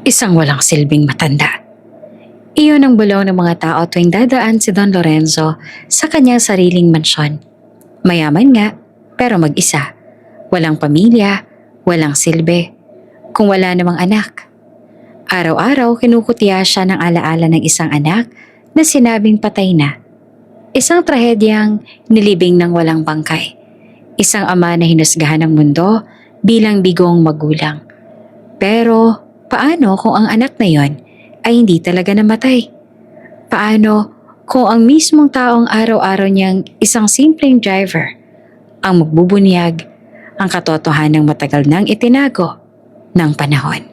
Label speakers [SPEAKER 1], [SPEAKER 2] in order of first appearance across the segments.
[SPEAKER 1] Isang walang silbing matanda. Iyon ang bulong ng mga tao tuwing dadaan si Don Lorenzo sa kanyang sariling mansyon. Mayaman nga, pero mag-isa. Walang pamilya, walang silbi. Kung wala namang anak. Araw-araw kinukutya siya ng alaala ng isang anak na sinabing patay na. Isang trahedyang nilibing ng walang bangkay. Isang ama na hinusgahan ng mundo bilang bigong magulang. Pero paano kung ang anak na yon ay hindi talaga namatay? Paano kung ang mismong taong araw-araw niyang isang simpleng driver ang magbubunyag ang katotohanang matagal nang itinago ng panahon?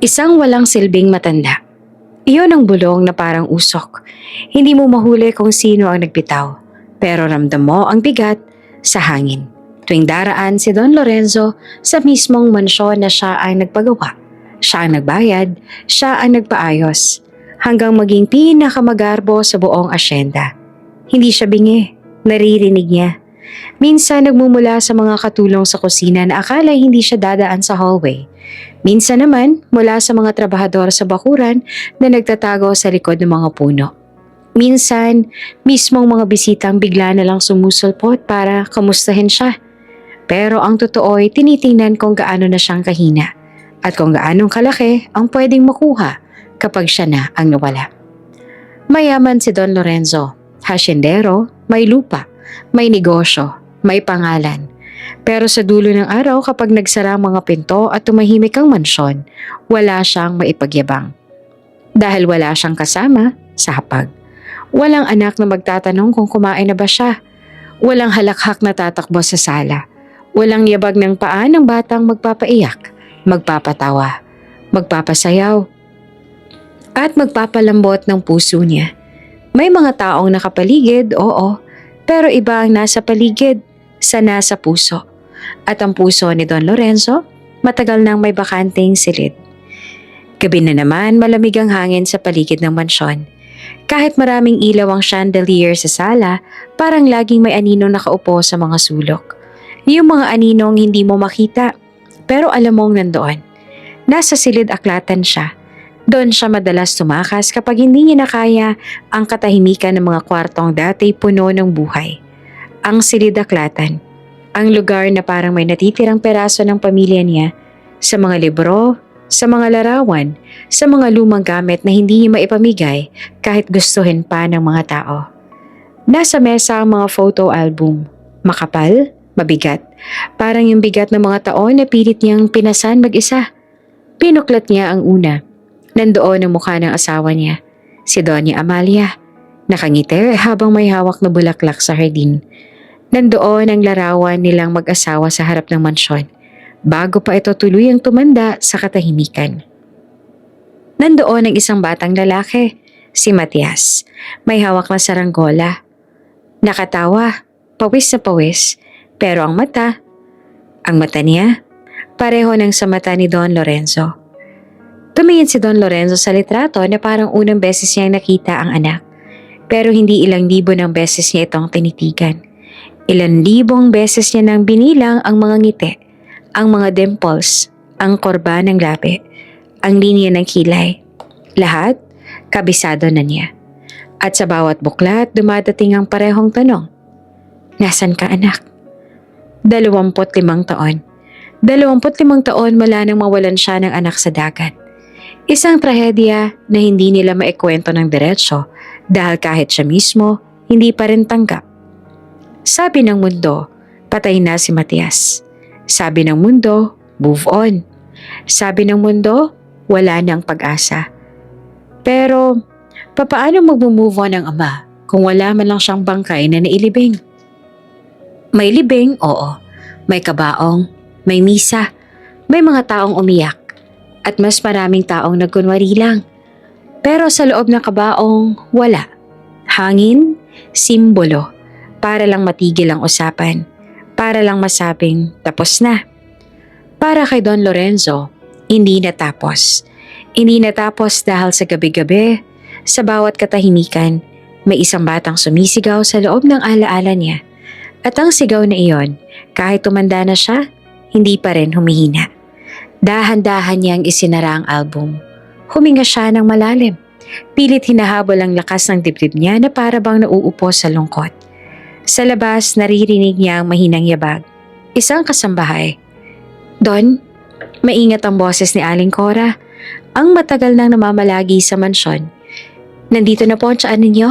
[SPEAKER 1] Isang walang silbing matanda. Iyon ang bulong na parang usok. Hindi mo mahuli kung sino ang nagbitaw, pero ramdam mo ang bigat sa hangin. Tuwing daraan si Don Lorenzo sa mismong mansyon na siya ang nagpagawa. Siya ang nagbayad, siya ang nagpaayos, hanggang maging pinakamagarbo sa buong asyenda. Hindi siya bingi, naririnig niya. Minsan nagmumula sa mga katulong sa kusina na akala hindi siya dadaan sa hallway. Minsan naman mula sa mga trabahador sa bakuran na nagtatago sa likod ng mga puno. Minsan, mismong mga bisitang bigla na lang sumusulpot para kamustahin siya. Pero ang totoo ay tinitingnan kung gaano na siyang kahina at kung gaanong kalaki ang pwedeng makuha kapag siya na ang nawala. Mayaman si Don Lorenzo, hasyendero, may lupa, may negosyo, may pangalan. Pero sa dulo ng araw kapag nagsara ang mga pinto at tumahimik ang mansyon, wala siyang maipagyabang. Dahil wala siyang kasama sa hapag. Walang anak na magtatanong kung kumain na ba siya. Walang halakhak na tatakbo sa sala. Walang yabag ng paa ng batang magpapaiyak, magpapatawa, magpapasayaw, at magpapalambot ng puso niya. May mga taong nakapaligid, oo, pero iba ang nasa paligid, sa nasa puso. At ang puso ni Don Lorenzo, matagal nang may bakanting silid. Gabi na naman malamig ang hangin sa paligid ng mansyon. Kahit maraming ilaw ang chandelier sa sala, parang laging may aninong nakaupo sa mga sulok. Yung mga aninong hindi mo makita, pero alam mong nandoon. Nasa silid aklatan siya. Doon siya madalas tumakas kapag hindi niya nakaya ang katahimikan ng mga kwartong dati puno ng buhay. Ang silid aklatan, ang lugar na parang may natitirang peraso ng pamilya niya sa mga libro, sa mga larawan, sa mga lumang gamit na hindi niya maipamigay kahit gustuhin pa ng mga tao. Nasa mesa ang mga photo album, makapal, mabigat, parang yung bigat ng mga taon na pilit niyang pinasan mag-isa. Pinuklat niya ang una. Nandoon ang mukha ng asawa niya, si Doña Amalia. Nakangiti habang may hawak na bulaklak sa hardin. Nandoon ang larawan nilang mag-asawa sa harap ng mansyon, bago pa ito tuluyang tumanda sa katahimikan. Nandoon ang isang batang lalaki, si Matias, may hawak na saranggola. Nakatawa, pawis na pawis, pero ang mata niya, pareho ng sa mata ni Don Lorenzo. Tumingin si Don Lorenzo sa litrato na parang unang beses niyang nakita ang anak, pero hindi ilang libo ng beses niya itong tinitigan. Ilan libong beses niya nang binilang ang mga ngiti, ang mga dimples, ang korba ng labi, ang linya ng kilay. Lahat, kabisado na niya. At sa bawat buklat, dumadating ang parehong tanong. Nasaan ka anak? 25 taon. 25 taon mula nang mawalan siya ng anak sa dagat. Isang trahedya na hindi nila maikwento ng diretsyo dahil kahit siya mismo, hindi pa rin tanggap. Sabi ng mundo, patay na si Matias. Sabi ng mundo, move on. Sabi ng mundo, wala nang pag-asa. Pero, papaano mag-move on ang ama kung wala man lang siyang bangkay na nailibing? May libing, oo. May kabaong, may misa, may mga taong umiyak, at mas maraming taong nagkunwari lang. Pero sa loob ng kabaong, wala. Hangin, simbolo. Para lang matigil ang usapan, para lang masabing tapos na. Para kay Don Lorenzo, hindi natapos. Hindi natapos dahil sa gabi-gabi, sa bawat katahimikan, May isang batang sumisigaw sa loob ng alaala niya. At ang sigaw na iyon, kahit tumanda na siya, hindi pa rin humihina. Dahan-dahan niyang isinara ang album. Huminga siya ng malalim. Pilit hinahabol ang lakas ng dibdib niya na para bang nauupo sa lungkot. Sa labas, naririnig niya ang mahinang yabag. Isang kasambahay. "Don?" Maingat ang boses ni Aling Cora. Ang matagal nang namamalagi sa mansyon. "Nandito na po ang tiyan ninyo?"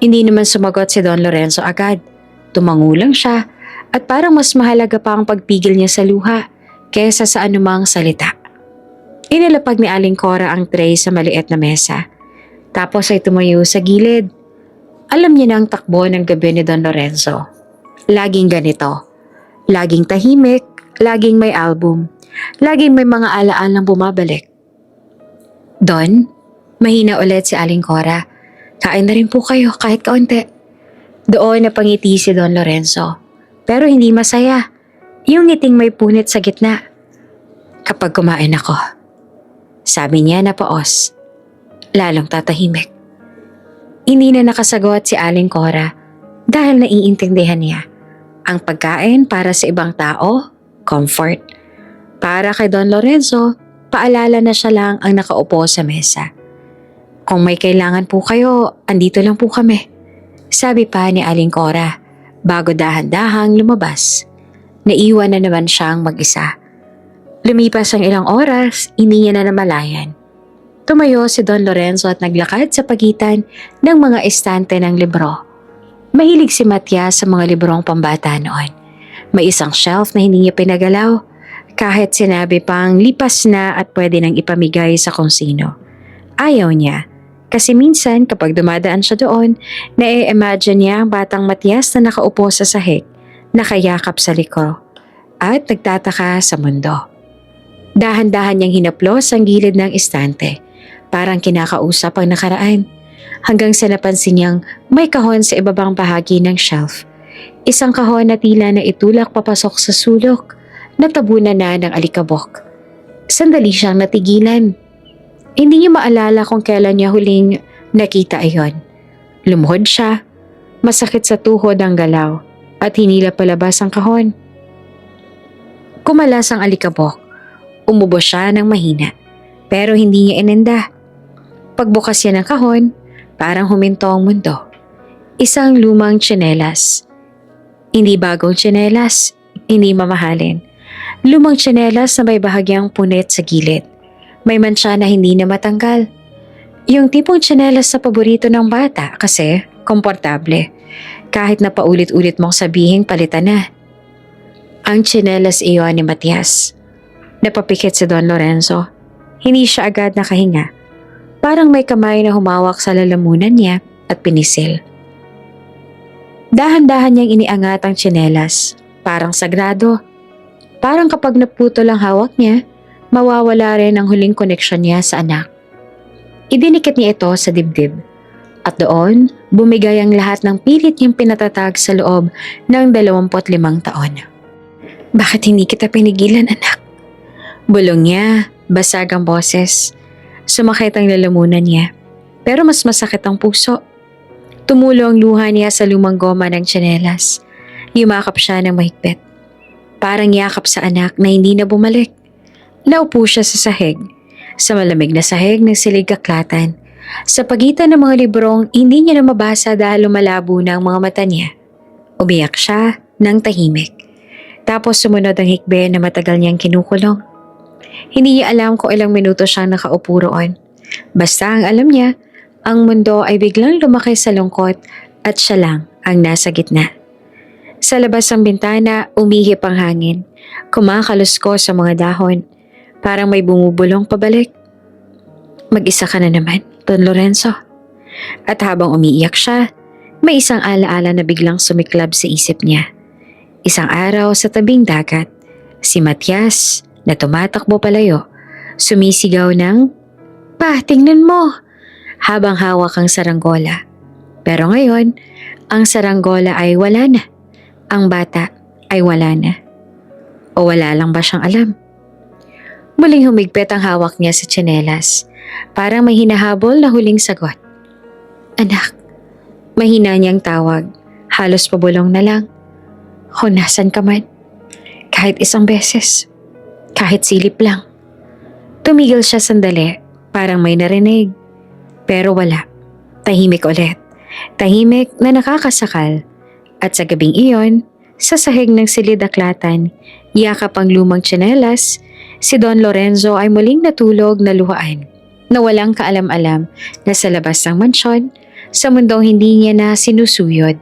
[SPEAKER 1] Hindi naman sumagot si Don Lorenzo agad. Tumango lang siya at parang mas mahalaga pa ang pagpigil niya sa luha kaysa sa anumang salita. Inilapag ni Aling Cora ang tray sa maliit na mesa. Tapos ay tumayo sa gilid. Alam niya na ang takbo ng gabi ni Don Lorenzo. Laging ganito. Laging tahimik, laging may album, laging may mga alaalang bumabalik. "Don?" Mahina ulit si Aling Cora. "Kain na rin po kayo kahit kaunti." Doon napangiti si Don Lorenzo. Pero hindi masaya. Yung ngiting may punit sa gitna. "Kapag kumain ako," sabi niya na paos, "lalong tatahimik." Hindi na nakasagot si Aling Cora dahil naiintindihan niya. Ang pagkain para sa ibang tao, comfort. Para kay Don Lorenzo, paalala na siya lang ang nakaupo sa mesa. "Kung may kailangan po kayo, andito lang po kami," sabi pa ni Aling Cora bago dahan-dahang lumabas. Naiwan na naman siyang mag-isa. Lumipas ang ilang oras, hindi niya na namalayan. Tumayo si Don Lorenzo at naglakad sa pagitan ng mga estante ng libro. Mahilig si Matias sa mga librong pambata noon. May isang shelf na hindi niya pinagalaw, kahit sinabi pang lipas na at pwede nang ipamigay sa kung sino. Ayaw niya, kasi minsan kapag dumadaan siya doon, na-imagine niya ang batang Matias na nakaupo sa sahig, nakayakap sa liko, at nagtataka sa mundo. Dahan-dahan niyang hinaplos ang gilid ng estante, parang kinakausap ang nakaraan, hanggang sa napansin niyang may kahon sa ibabang bahagi ng shelf. Isang kahon na tila na itulak papasok sa sulok, natabunan na ng alikabok. Sandali siyang natigilan. Hindi niya maalala kung kailan niya huling nakita iyon. Lumuhod siya, masakit sa tuhod ang galaw, at hinila palabas ang kahon. Kumalas ang alikabok. Umubo siya ng mahina, pero hindi niya inenda. Pagbukas niya ng kahon, parang huminto ang mundo. Isang lumang tsinelas. Hindi bagong tsinelas, hindi mamahalin. Lumang tsinelas na may bahagyang punit sa gilid. May mantsa na hindi na matanggal. Yung tipong tsinelas sa paborito ng bata kasi komportable. Kahit na paulit-ulit mong sabihing palitan na. Ang tsinelas iyon ni Matias. Napapikit si Don Lorenzo. Hindi siya agad nakahinga. Parang may kamay na humawak sa lalamunan niya at pinisil. Dahan-dahan niyang iniangat ang tsinelas. Parang sagrado. Parang kapag naputol ang hawak niya, mawawala rin ang huling koneksyon niya sa anak. Idinikit niya ito sa dibdib. At doon, bumigay ang lahat ng pilit niyang pinatatag sa loob ng 25 taon. "Bakit hindi kita pinigilan, anak?" Bulong niya, basag ang boses. Sumakit ang lalamunan niya, pero mas masakit ang puso. Tumulo ang luha niya sa lumang goma ng tsinelas. Yumakap siya ng mahigpit. Parang yakap sa anak na hindi na bumalik. Naupo siya sa sahig. Sa malamig na sahig ng silig-aklatan. Sa pagitan ng mga librong hindi niya na mabasa dahil lumalabo na ang mga mata niya. Umiyak siya ng tahimik. Tapos sumunod ang hikbe na matagal niyang kinukulong. Hindi niya alam kung ilang minuto siyang nakaupo roon. Basta ang alam niya, ang mundo ay biglang lumaki sa lungkot at siya lang ang nasa gitna. Sa labas ng bintana, umihip ang hangin. Kumakalusko sa mga dahon. Parang may bumubulong pabalik. "Mag-isa ka na naman, Don Lorenzo." At habang umiiyak siya, may isang alaala na biglang sumiklab sa isip niya. Isang araw sa tabing dagat, si Matias na tumatakbo palayo, sumisigaw ng, "Pa, tingnan mo!" habang hawak ang saranggola. Pero ngayon, ang saranggola ay wala na. Ang bata ay wala na. O wala lang ba siyang alam? Muling humigpit ang hawak niya sa tsinelas. Parang may hinahabol na huling sagot. "Anak, Mahina niyang tawag, halos pabulong na lang. Kung nasan ka man, kahit isang beses, kahit silip lang. Tumigil siya sandali, parang may narinig. Pero wala, tahimik ulit. Tahimik na nakakasakal. At sa gabing iyon, sa sahig ng silid-aklatan, yakap ang lumang tsinelas, si Don Lorenzo ay muling natulog na luhaan, na walang kaalam-alam na sa labas ng mansyon, sa mundong hindi niya na sinusuyod,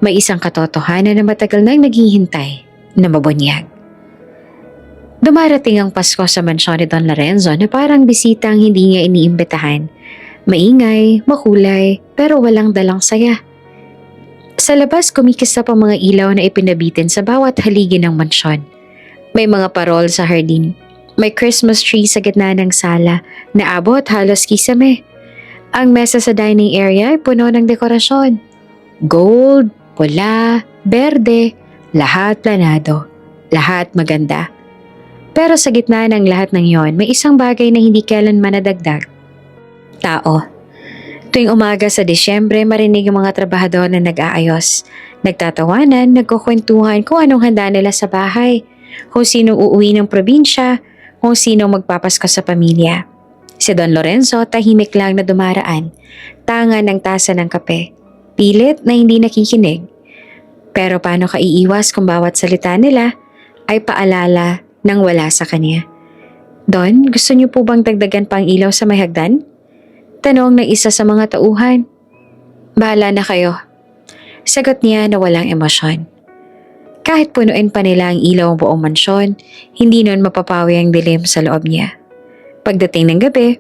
[SPEAKER 1] may isang katotohanan na matagal nang naghihintay na mabunyag. Dumarating ang Pasko sa mansyon ni Don Lorenzo na parang bisitang hindi niya iniimbitahan. Maingay, makulay, pero walang dalang saya. Sa labas kumikisa pa mga ilaw na ipinabitin sa bawat haligi ng mansyon. May mga parol sa hardin. May Christmas tree sa gitna ng sala na abot halos kisame. Ang mesa sa dining area ay puno ng dekorasyon. Gold, pula, berde, lahat planado, lahat maganda. Pero sa gitna ng lahat ng yon, may isang bagay na hindi kailanman nadagdag. Tao. Tuwing umaga sa Disyembre, marinig ang mga trabahador na nag-aayos. Nagtatawanan, nagkukwentuhan kung anong handa nila sa bahay, kung sino uuwi ng probinsya, kung sino magpapasko sa pamilya. Si Don Lorenzo tahimik lang na dumaraan, tanga ng tasa ng kape, pilit na hindi nakikinig. Pero paano ka iiwas kung bawat salita nila ay paalala nang wala sa kanya? Don, gusto niyo po bang dagdagan pa ang ilaw sa may hagdan? Tanong ng isa sa mga tauhan. Bahala na kayo. Sagot niya na walang emosyon. Kahit punuin pa nila ang ilaw ang buong mansyon, hindi nun mapapawi ang dilim sa loob niya. Pagdating ng gabi,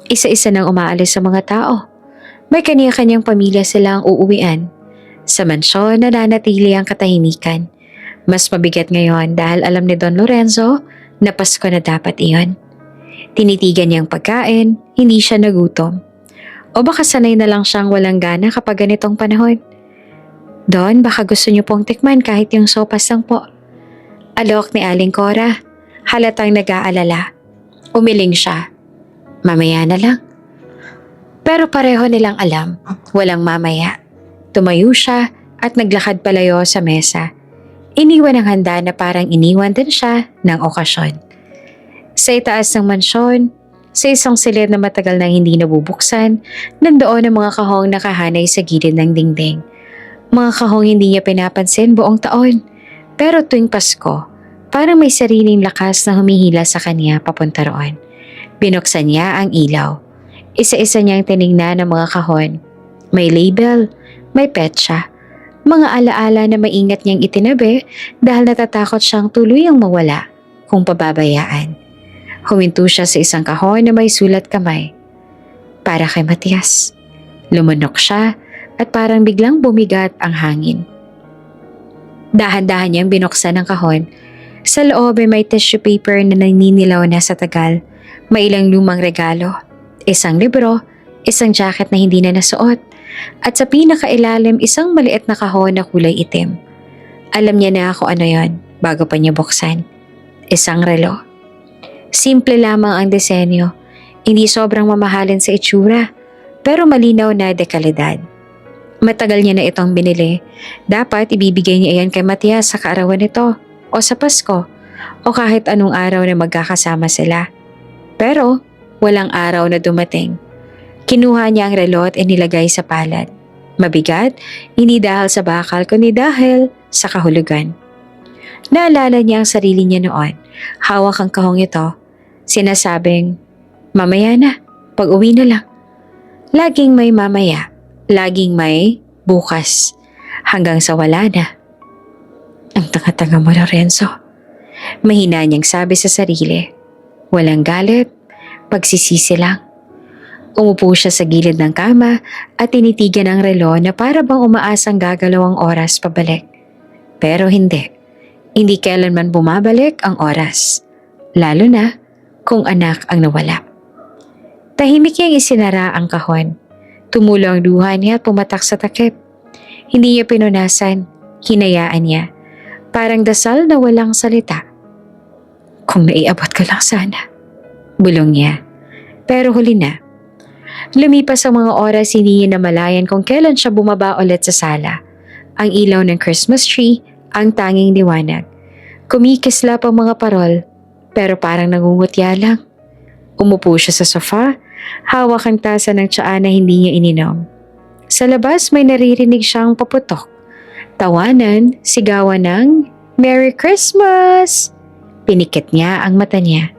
[SPEAKER 1] isa-isa nang umaalis sa mga tao. May kaniya-kanyang pamilya silang uuwian. Sa mansyon, nananatili ang katahimikan. Mas mabigat ngayon dahil alam ni Don Lorenzo na Pasko na dapat iyon. Tinitigan niyang pagkain, hindi siya nagutom. O baka sanay na lang siyang walang gana kapag ganitong panahon. Don, baka gusto niyo pong tikman kahit yung sopas lang po. Alok ni Aling Cora, halatang nag-aalala. Umiling siya. Mamaya na lang. Pero pareho nilang alam, walang mamaya. Tumayo siya at naglakad palayo sa mesa. Iniwan ang handa na parang iniwan din siya ng okasyon. Sa itaas ng mansyon, sa isang silid na matagal nang hindi nabubuksan, nandoon ang mga kahong nakahanay sa gilid ng dingding. Mga kahong hindi niya pinapansin buong taon. Pero tuwing Pasko, parang may sariling lakas na humihila sa kanya papunta roon. Binuksan niya ang ilaw. Isa-isa niyang tinignan ang mga kahon. May label, may petsa. Mga alaala na maingat niyang itinabi dahil natatakot siyang tuluyang mawala kung pababayaan. Huminto siya sa isang kahon na may sulat kamay. Para kay Matias. Lumunok siya at parang biglang bumigat ang hangin. Dahan-dahan niyang binuksan ang kahon. Sa loob ay may tissue paper na naninilaw na sa tagal. May ilang lumang regalo. Isang libro, isang jacket na hindi na nasuot. At sa pinakailalim isang maliit na kahon na kulay itim. Alam niya na kung ano yon bago pa niya buksan. Isang relo. Simple lamang ang disenyo, hindi sobrang mamahalin sa itsura, pero malinaw na dekalidad. Matagal niya na itong binili. Dapat ibibigay niya iyan kay Matias sa kaarawan nito, o sa Pasko, o kahit anong araw na magkakasama sila. Pero walang araw na dumating. Kinuha niya ang relo at inilagay sa palad. Mabigat, hindi dahil sa bakal kundi dahil sa kahulugan. Naalala niya ang sarili niya noon. Hawak ang kahong ito. Sinasabing, mamaya na, pag-uwi na lang. Laging may mamaya, laging may bukas, hanggang sa wala na. Ang tanga-tanga mo, Lorenzo. Mahina niyang sabi sa sarili. Walang galit, pagsisisi lang. Umupo siya sa gilid ng kama at tinitigan ang relo na para bang umaasang gagalaw ang oras pabalik. Pero hindi. Hindi kailanman bumabalik ang oras. Lalo na kung anak ang nawala. Tahimik niyang isinara ang kahon. Tumulo ang luha niya at pumatak sa takip. Hindi niya pinunasan. Hinayaan niya. Parang dasal na walang salita. Kung naiabot ka lang sana. Bulong niya. Pero huli na. Lumipas ang mga oras, hindi niya namalayan kung kailan siya bumaba ulit sa sala. Ang ilaw ng Christmas tree ang tanging liwanag. Kumikislap ang mga parol, pero parang nangungutya lang. Umupo siya sa sofa, hawak ang tasa ng tsaa na hindi niya ininom. Sa labas may naririnig siyang paputok. Tawanan, sigawan ng Merry Christmas! Pinikit niya ang mata niya.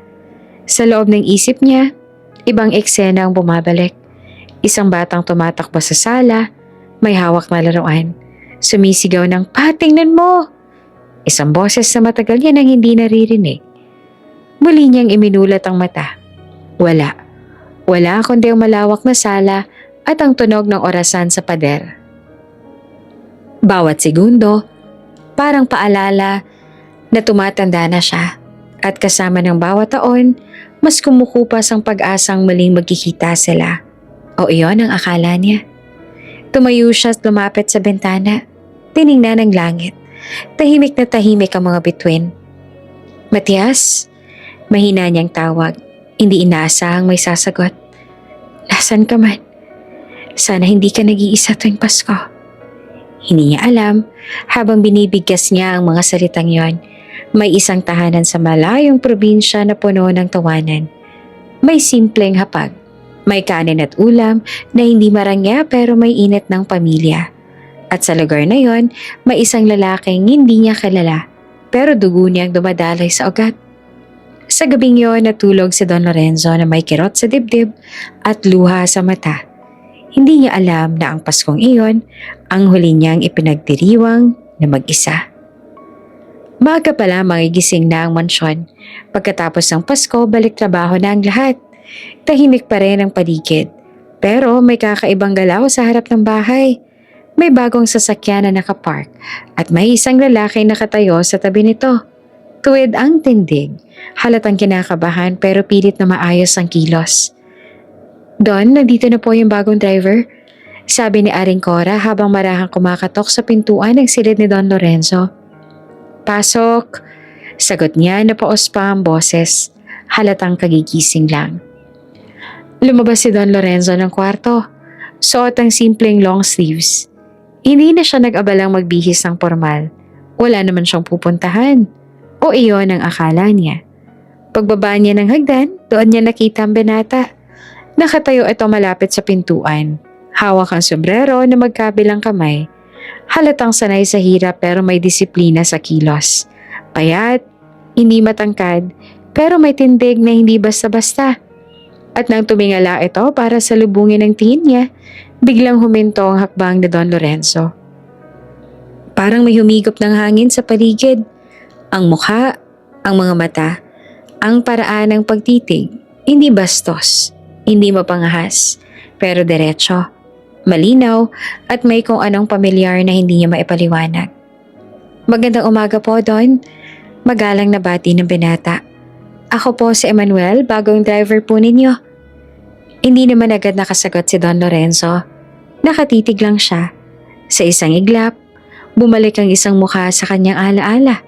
[SPEAKER 1] Sa loob ng isip niya, ibang eksena ang bumabalik. Isang batang tumatakbo sa sala, may hawak na laruan. Sumisigaw ng, "Patingnan mo!" Isang boses na matagal niya nang hindi naririnig. Muli niyang iminulat ang mata. Wala. Wala kundi ang malawak na sala at ang tunog ng orasan sa pader. Bawat segundo, parang paalala na tumatanda na siya at kasama ng bawat taon, mas kumukupas ang pag-asang muling magkikita sila. O iyon ang akala niya. Tumayo siya at lumapit sa bintana. Tiningnan ang langit. Tahimik na tahimik ang mga bituin. "Matias?" Mahina niyang tawag. Hindi inaasahang may sasagot. "Nasaan ka man? Sana hindi ka nag-iisa tuwing Pasko." Hindi niya alam, habang binibigkas niya ang mga salitang yon, may isang tahanan sa malayong probinsya na puno ng tawanan. May simpleng hapag. May kanin at ulam na hindi marangya pero may init ng pamilya. At sa lugar na yon, may isang lalaking hindi niya kilala pero dugo niyang dumadaloy sa ugat. Sa gabing yon, natulog si Don Lorenzo na may kirot sa dibdib at luha sa mata. Hindi niya alam na ang Paskong iyon ang huli niyang ipinagdiriwang na mag-isa. Maaga pa lamang igising na ang mansyon. Pagkatapos ng Pasko, balik trabaho na ang lahat. Tahimik pa rin ang paligid. Pero may kakaibang galaw sa harap ng bahay. May bagong sasakyan na nakapark at may isang lalaki nakatayo sa tabi nito. Tuwid ang tindig. Halatang kinakabahan pero pilit na maayos ang kilos. "Don, nandito na po yung bagong driver," sabi ni Aring Cora habang marahang kumakatok sa pintuan ng silid ni Don Lorenzo. "Pasok," sagot niya na paos pa ang boses. Halatang kagigising lang. Lumabas si Don Lorenzo ng kwarto. Suot ang simpleng long sleeves. Hindi na siya nag-abalang magbihis ng formal. Wala naman siyang pupuntahan. O iyon ang akala niya. Pagbaba niya ng hagdan, doon niya nakita ang binata. Nakatayo ito malapit sa pintuan. Hawak ang sombrero na magkabilang kamay. Halatang sanay sa hirap pero may disiplina sa kilos. Payat, hindi matangkad, pero may tindig na hindi basta-basta. At nang tumingala ito para salubungin ang tingin niya, biglang huminto ang hakbang ni Don Lorenzo. Parang may humigop ng hangin sa paligid. Ang mukha, ang mga mata, ang paraan ng pagtitig, hindi bastos, hindi mapangahas, pero diretso, malinaw at may kung anong pamilyar na hindi niya maipaliwanag. "Magandang umaga po, Don." Magalang na bati ng binata. "Ako po si Emmanuel, bagong driver po ninyo." Hindi naman agad nakasagot si Don Lorenzo. Nakatitig lang siya. Sa isang iglap, bumalik ang isang mukha sa kanyang alaala.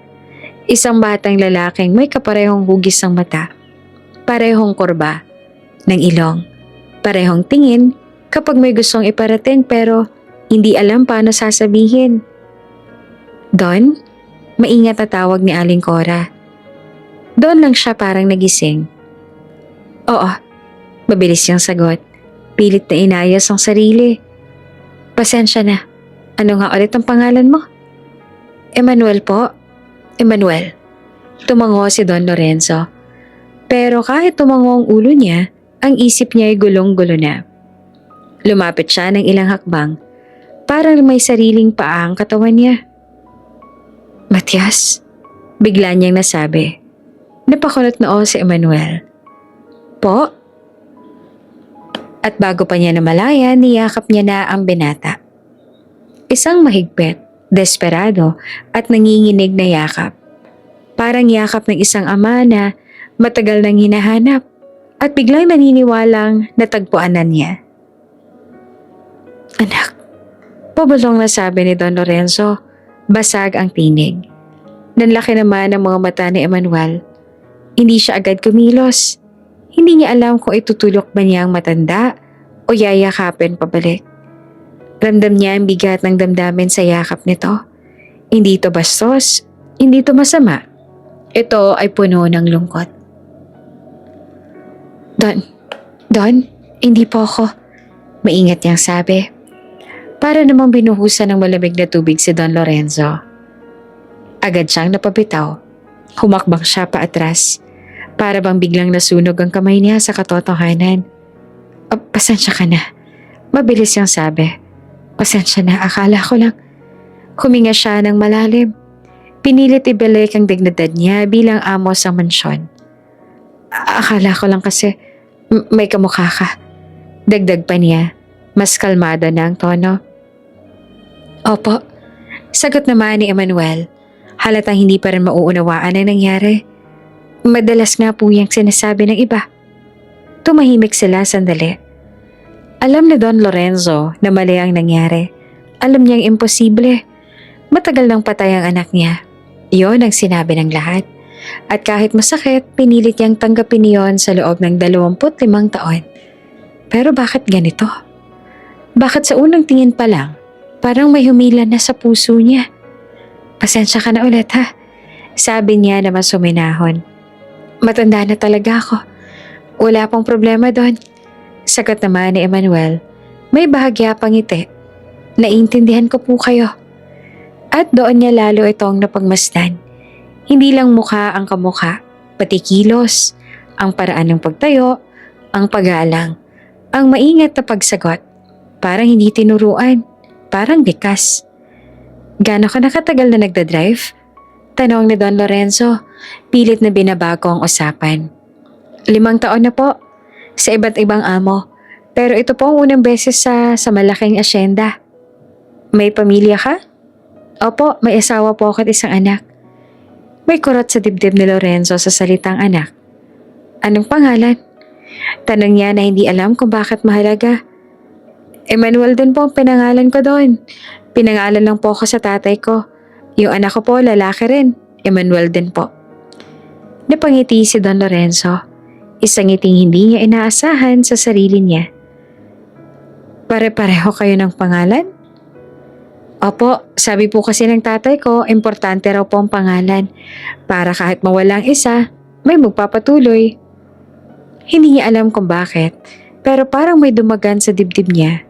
[SPEAKER 1] Isang batang lalaking may kaparehong hugis ng mata. Parehong kurba ng ilong. Parehong tingin kapag may gustong iparating pero hindi alam paano sasabihin. "Don?" Maingat na tawag ni Aling Cora. Doon lang siya parang nagising. "Oo." Mabilis niyang sagot. Pilit na inayos ang sarili. "Pasensya na. Ano nga ulit ang pangalan mo?" "Emmanuel po." "Emmanuel." Tumango si Don Lorenzo. Pero kahit tumango ang ulo niya, ang isip niya ay gulong-gulo na. Lumapit siya ng ilang hakbang. Parang may sariling paa ang katawan niya. "Matias?" Bigla niyang nasabi. Napakunot noo si Emmanuel. "Po?" At bago pa niya namalayan, niyakap niya na ang binata. Isang mahigpit, desperado at nanginginig na yakap. Parang yakap ng isang ama na matagal nang hinahanap at biglang naniniwalang natagpuan na niya. "Anak," pabulong na sabi ni Don Lorenzo. Basag ang tinig. Nanlaki naman ang mga mata ni Emmanuel. Hindi siya agad kumilos. Hindi niya alam kung itutulok ba niya ang matanda o o yayakapin pabalik. Ramdam niya ang bigat ng damdamin sa yakap nito. Hindi ito bastos, hindi ito masama. Ito ay puno ng lungkot. Don, hindi po ako. Maingat niyang sabi. Para namang binuhusan ng malamig na tubig si Don Lorenzo. Agad siyang napabitaw. Humakbang siya paatras. Para bang biglang nasunog ang kamay niya sa katotohanan. Pasensya ka na. Mabilis niyang sabi. Pasensya na, akala ko lang. Huminga siya ng malalim. Pinilit ibalik ang dignidad niya bilang amo sa mansyon. Akala ko lang kasi may kamukha ka. Dagdag pa niya, mas kalmado na ang tono. Opo, sagot naman ni Emmanuel. Halatang hindi pa rin mauunawaan ang nangyari. Madalas nga po yung sinasabi ng iba. Tumahimik sila sandali. Alam ni Don Lorenzo na mali ang nangyari. Alam niyang imposible. Matagal nang patay ang anak niya. Iyon ang sinabi ng lahat. At kahit masakit, pinilit niyang tanggapin iyon sa loob ng 25 taon. Pero bakit ganito? Bakit sa unang tingin pa lang, parang may humila na sa puso niya? Pasensya ka na ulit ha, sabi niya na mas suminahon. Matanda na talaga ako. Wala pong problema doon. Sagot naman ni Emmanuel, may bahagya pang ngiti. Naiintindihan ko po kayo. At doon niya lalo itong napagmasdan. Hindi lang mukha ang kamukha, pati kilos, ang paraan ng pagtayo, ang paggalang, ang maingat na pagsagot. Parang hindi tinuruan, parang likas. Gaano ka nakatagal na nagdadrive? Tanong ni Don Lorenzo, pilit na binabago ang usapan. 5 taon na po, sa iba't ibang amo. Pero ito po ang unang beses sa malaking asyenda. May pamilya ka? Opo, may asawa po ako at isang anak. May kurot sa dibdib ni Lorenzo sa salitang anak. Anong pangalan? Tanong niya na hindi alam kung bakit mahalaga. Emmanuel din po ang pinangalan ko doon. Pinangalan lang po ako sa tatay ko. Yung anak ko po, lalaki rin. Emmanuel din po. Napangiti si Don Lorenzo. Isang ngiting hindi niya inaasahan sa sarili niya. Pare-pareho kayo ng pangalan? Opo, sabi po kasi ng tatay ko, importante raw po ang pangalan. Para kahit mawala ang isa, may magpapatuloy. Hindi niya alam kung bakit, pero parang may dumagan sa dibdib niya.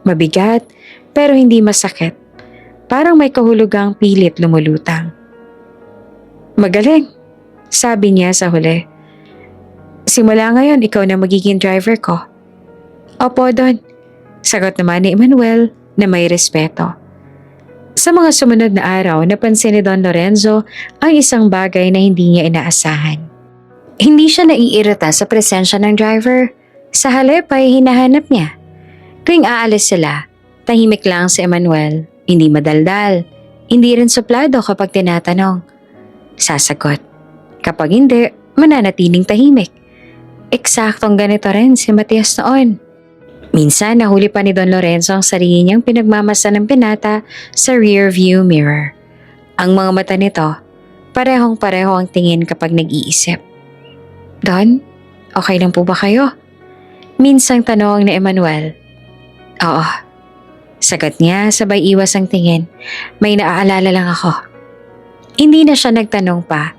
[SPEAKER 1] Mabigat, pero hindi masakit. Parang may kahulugang pilit lumulutang. Magaling, sabi niya sa huli. Simula ngayon, ikaw na magiging driver ko. Opo, Don. Sagot naman ni Emmanuel na may respeto. Sa mga sumunod na araw, napansin ni Don Lorenzo ang isang bagay na hindi niya inaasahan. Hindi siya naiirita sa presensya ng driver. Sa halip ay hinahanap niya. Tuwing aalis sila, tahimik lang si Emmanuel. Hindi madaldal. Hindi rin suplado kapag tinatanong. Sasagot. Kapag hindi, mananatiling tahimik. Eksaktong ganito rin si Matias noon. Minsan nahuli pa ni Don Lorenzo ang sarili niyang pinagmamasa ng pinata sa rear view mirror. Ang mga mata nito, parehong-pareho ang tingin kapag nag-iisip. Don, okay lang po ba kayo? Minsang tanong ni Emmanuel. Oo. Sagot niya sabay iwas ang tingin. May naaalala lang ako. Hindi na siya nagtanong pa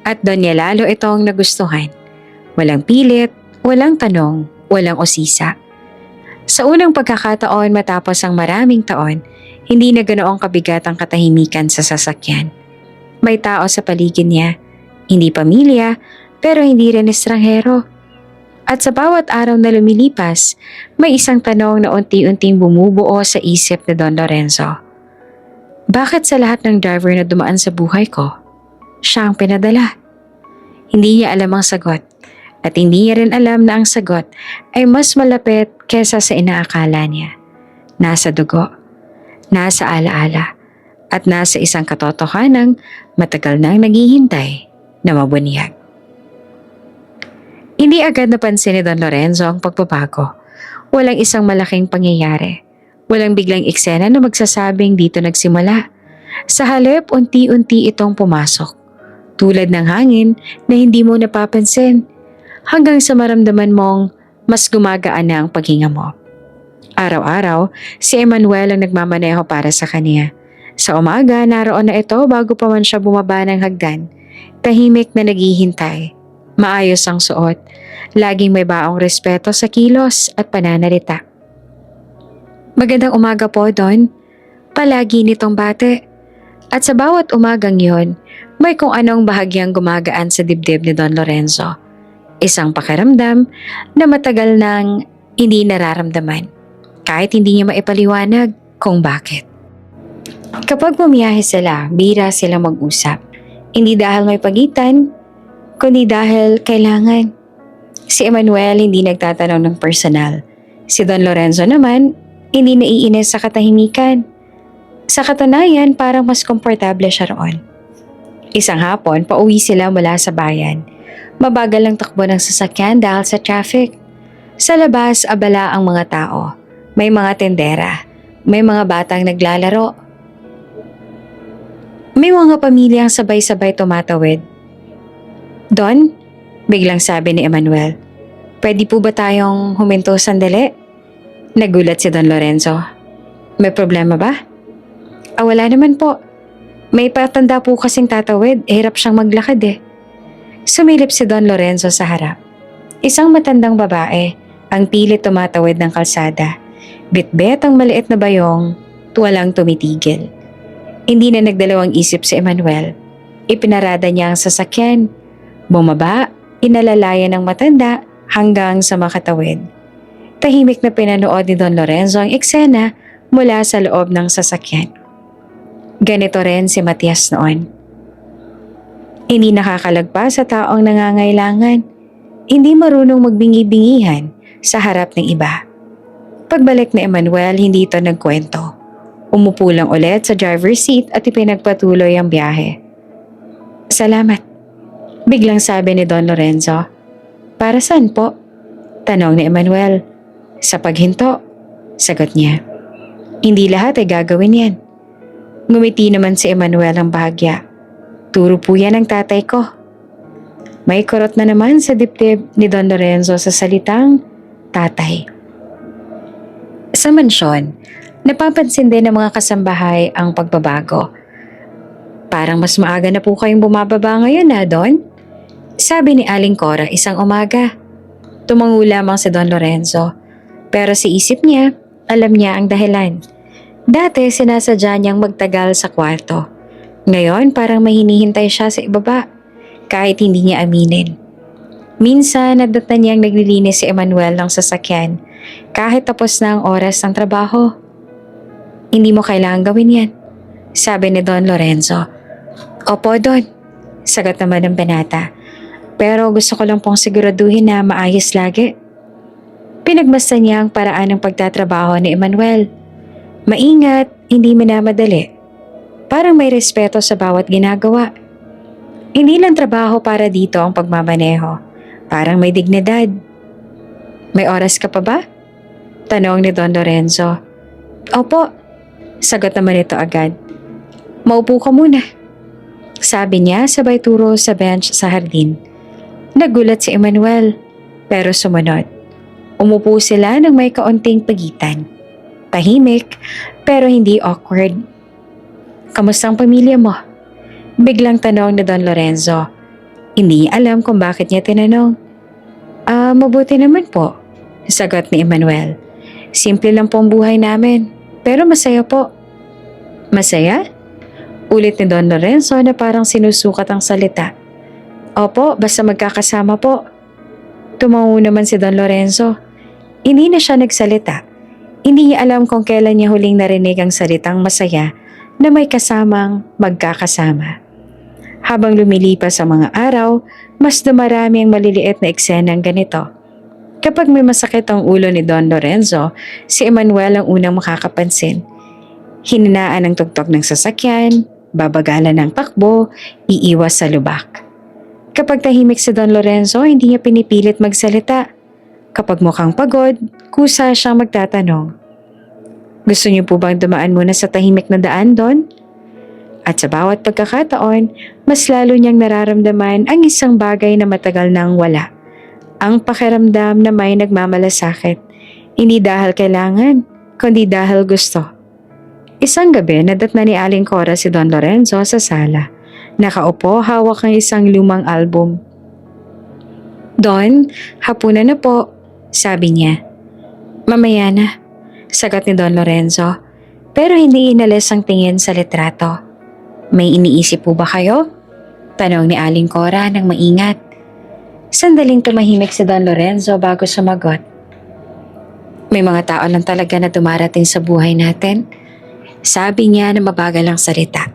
[SPEAKER 1] at doon niya lalo itong nagustuhan. Walang pilit, walang tanong, walang usisa. Sa unang pagkakataon matapos ang maraming taon, hindi na ganoong kabigat ang katahimikan sa sasakyan. May tao sa paligid niya, hindi pamilya, pero hindi rin estranghero. At sa bawat araw na lumilipas, may isang tanong na unti-unting bumubuo sa isip ni Don Lorenzo. Bakit sa lahat ng driver na dumaan sa buhay ko, siya ang pinadala? Hindi niya alam ang sagot. At hindi niya rin alam na ang sagot ay mas malapit kesa sa inaakala niya. Nasa dugo, nasa alaala, at nasa isang katotohanang matagal nang naghihintay na mabunyag. Hindi agad napansin ni Don Lorenzo ang pagbabago. Walang isang malaking pangyayari. Walang biglang eksena na magsasabing dito nagsimula. Sa halip, unti-unti itong pumasok. Tulad ng hangin na hindi mo napapansin. Hanggang sa maramdaman mong mas gumagaan na ang paghinga mo. Araw-araw, si Emmanuel ang nagmamaneho para sa kanya. Sa umaga, naroon na ito bago pa man siya bumaba ng hagdan. Tahimik na naghihintay. Maayos ang suot. Laging may baong respeto sa kilos at pananalita. Magandang umaga po, Don. Palagi nitong bate. At sa bawat umagang yon, may kung anong bahagyang gumagaan sa dibdib ni Don Lorenzo. Isang pakiramdam na matagal nang hindi nararamdaman, kahit hindi niya maipaliwanag kung bakit. Kapag bumiyahe sila, bihira sila mag-usap. Hindi dahil may pagitan, kundi dahil kailangan. Si Emmanuel hindi nagtatanong ng personal. Si Don Lorenzo naman, hindi naiinis sa katahimikan. Sa katunayan, parang mas komportable siya roon. Isang hapon, pauwi sila mula sa bayan. Mabagal ang takbo ng sasakyan dahil sa traffic. Sa labas, abala ang mga tao. May mga tendera. May mga batang naglalaro. May mga pamilyang sabay-sabay tumatawid. Don, biglang sabi ni Emmanuel, pwede po ba tayong huminto sandali? Nagulat si Don Lorenzo. May problema ba? Wala naman po. May patanda po kasing tatawid, hirap siyang maglakad eh. Sumilip si Don Lorenzo sa harap. Isang matandang babae ang pilit tumatawid ng kalsada. Bitbit ang maliit na bayong, walang tumitigil. Hindi na nagdalawang isip si Emmanuel. Ipinarada niya ang sasakyan. Bumaba, inalalayan ng matanda hanggang sa makatawid. Tahimik na pinanood ni Don Lorenzo ang eksena mula sa loob ng sasakyan. Ganito rin si Matias noon. Hindi nakakalagpas sa taong nangangailangan. Hindi marunong magbingi-bingihan sa harap ng iba. Pagbalik ni Emmanuel, hindi ito nagkwento. Umupo lang ulit sa driver's seat at ipinagpatuloy ang biyahe. Salamat. Biglang sabi ni Don Lorenzo. Para saan po? Tanong ni Emmanuel. Sa paghinto, sagot niya. Hindi lahat ay gagawin yan. Ngumiti naman si Emmanuel ang bahagya. Turo po yan ng tatay ko. May kurot na naman sa dibdib ni Don Lorenzo sa salitang tatay. Sa mansyon, napapansin din ng mga kasambahay ang pagbabago. Parang mas maaga na po kayong bumababa ngayon na, Don? Sabi ni Aling Cora isang umaga. Tumango lamang si Don Lorenzo. Pero sa isip niya, alam niya ang dahilan. Dati sinasadya niyang magtagal sa kwarto. Ngayon parang may hinihintay siya sa ibaba, kahit hindi niya aminin. Minsan nadatnan niyang naglilinis si Emmanuel ng sasakyan, kahit tapos na ang oras ng trabaho. Hindi mo kailangan gawin yan, sabi ni Don Lorenzo. Opo, Don, sagot naman ng binata. Pero gusto ko lang pong siguraduhin na maayos lagi. Pinagmasdan niya ang paraan ng pagtatrabaho ni Emmanuel. Maingat, hindi minamadali. Parang may respeto sa bawat ginagawa. Hindi lang trabaho para dito ang pagmamaneho. Parang may dignidad. May oras ka pa ba? Tanong ni Don Lorenzo. Opo, sagot naman ito agad. Maupo ka muna, sabi niya sabay turo sa bench sa hardin. Nagulat si Emmanuel, pero sumunod. Umupo sila ng may kaunting pagitan. Tahimik, pero hindi awkward. Kamusta ang pamilya mo? Biglang tanong ni Don Lorenzo. Hindi niya alam kung bakit niya tinanong. Mabuti naman po, sagot ni Emmanuel. Simple lang po ang buhay namin, pero masaya po. Masaya? Ulit ni Don Lorenzo na parang sinusukat ang salita. Opo, basta magkakasama po. Tumango naman si Don Lorenzo. Hindi na siya nagsalita. Hindi niya alam kung kailan niya huling narinig ang salitang masaya na may kasamang magkakasama. Habang lumilipas ang mga araw, mas dumarami ang maliliit na eksenang ganito. Kapag may masakit ang ulo ni Don Lorenzo, si Emmanuel ang unang makakapansin. Hininaan ang tugtog ng sasakyan, babagalan ng takbo, iiwas sa lubak. Kapag tahimik si Don Lorenzo, hindi niya pinipilit magsalita. Kapag mukhang pagod, kusa siyang magtatanong. Gusto niyo po bang dumaan muna sa tahimik na daan, Don? At sa bawat pagkakataon, mas lalo niyang nararamdaman ang isang bagay na matagal nang wala. Ang pakiramdam na may nagmamalasakit. Hindi dahil kailangan, kundi dahil gusto. Isang gabi, nadatna ni Aling Cora si Don Lorenzo sa sala. Nakaupo, hawak ang isang lumang album. "Don, hapunan na po," sabi niya. "Mamaya na," sagot ni Don Lorenzo, pero hindi inalis ang tingin sa litrato. "May iniisip po ba kayo?" tanong ni Aling Cora ng maingat. Sandaling tumahimik si Don Lorenzo bago sumagot. "May mga tao lang talaga na dumarating sa buhay natin," sabi niya na mabagal ang salita,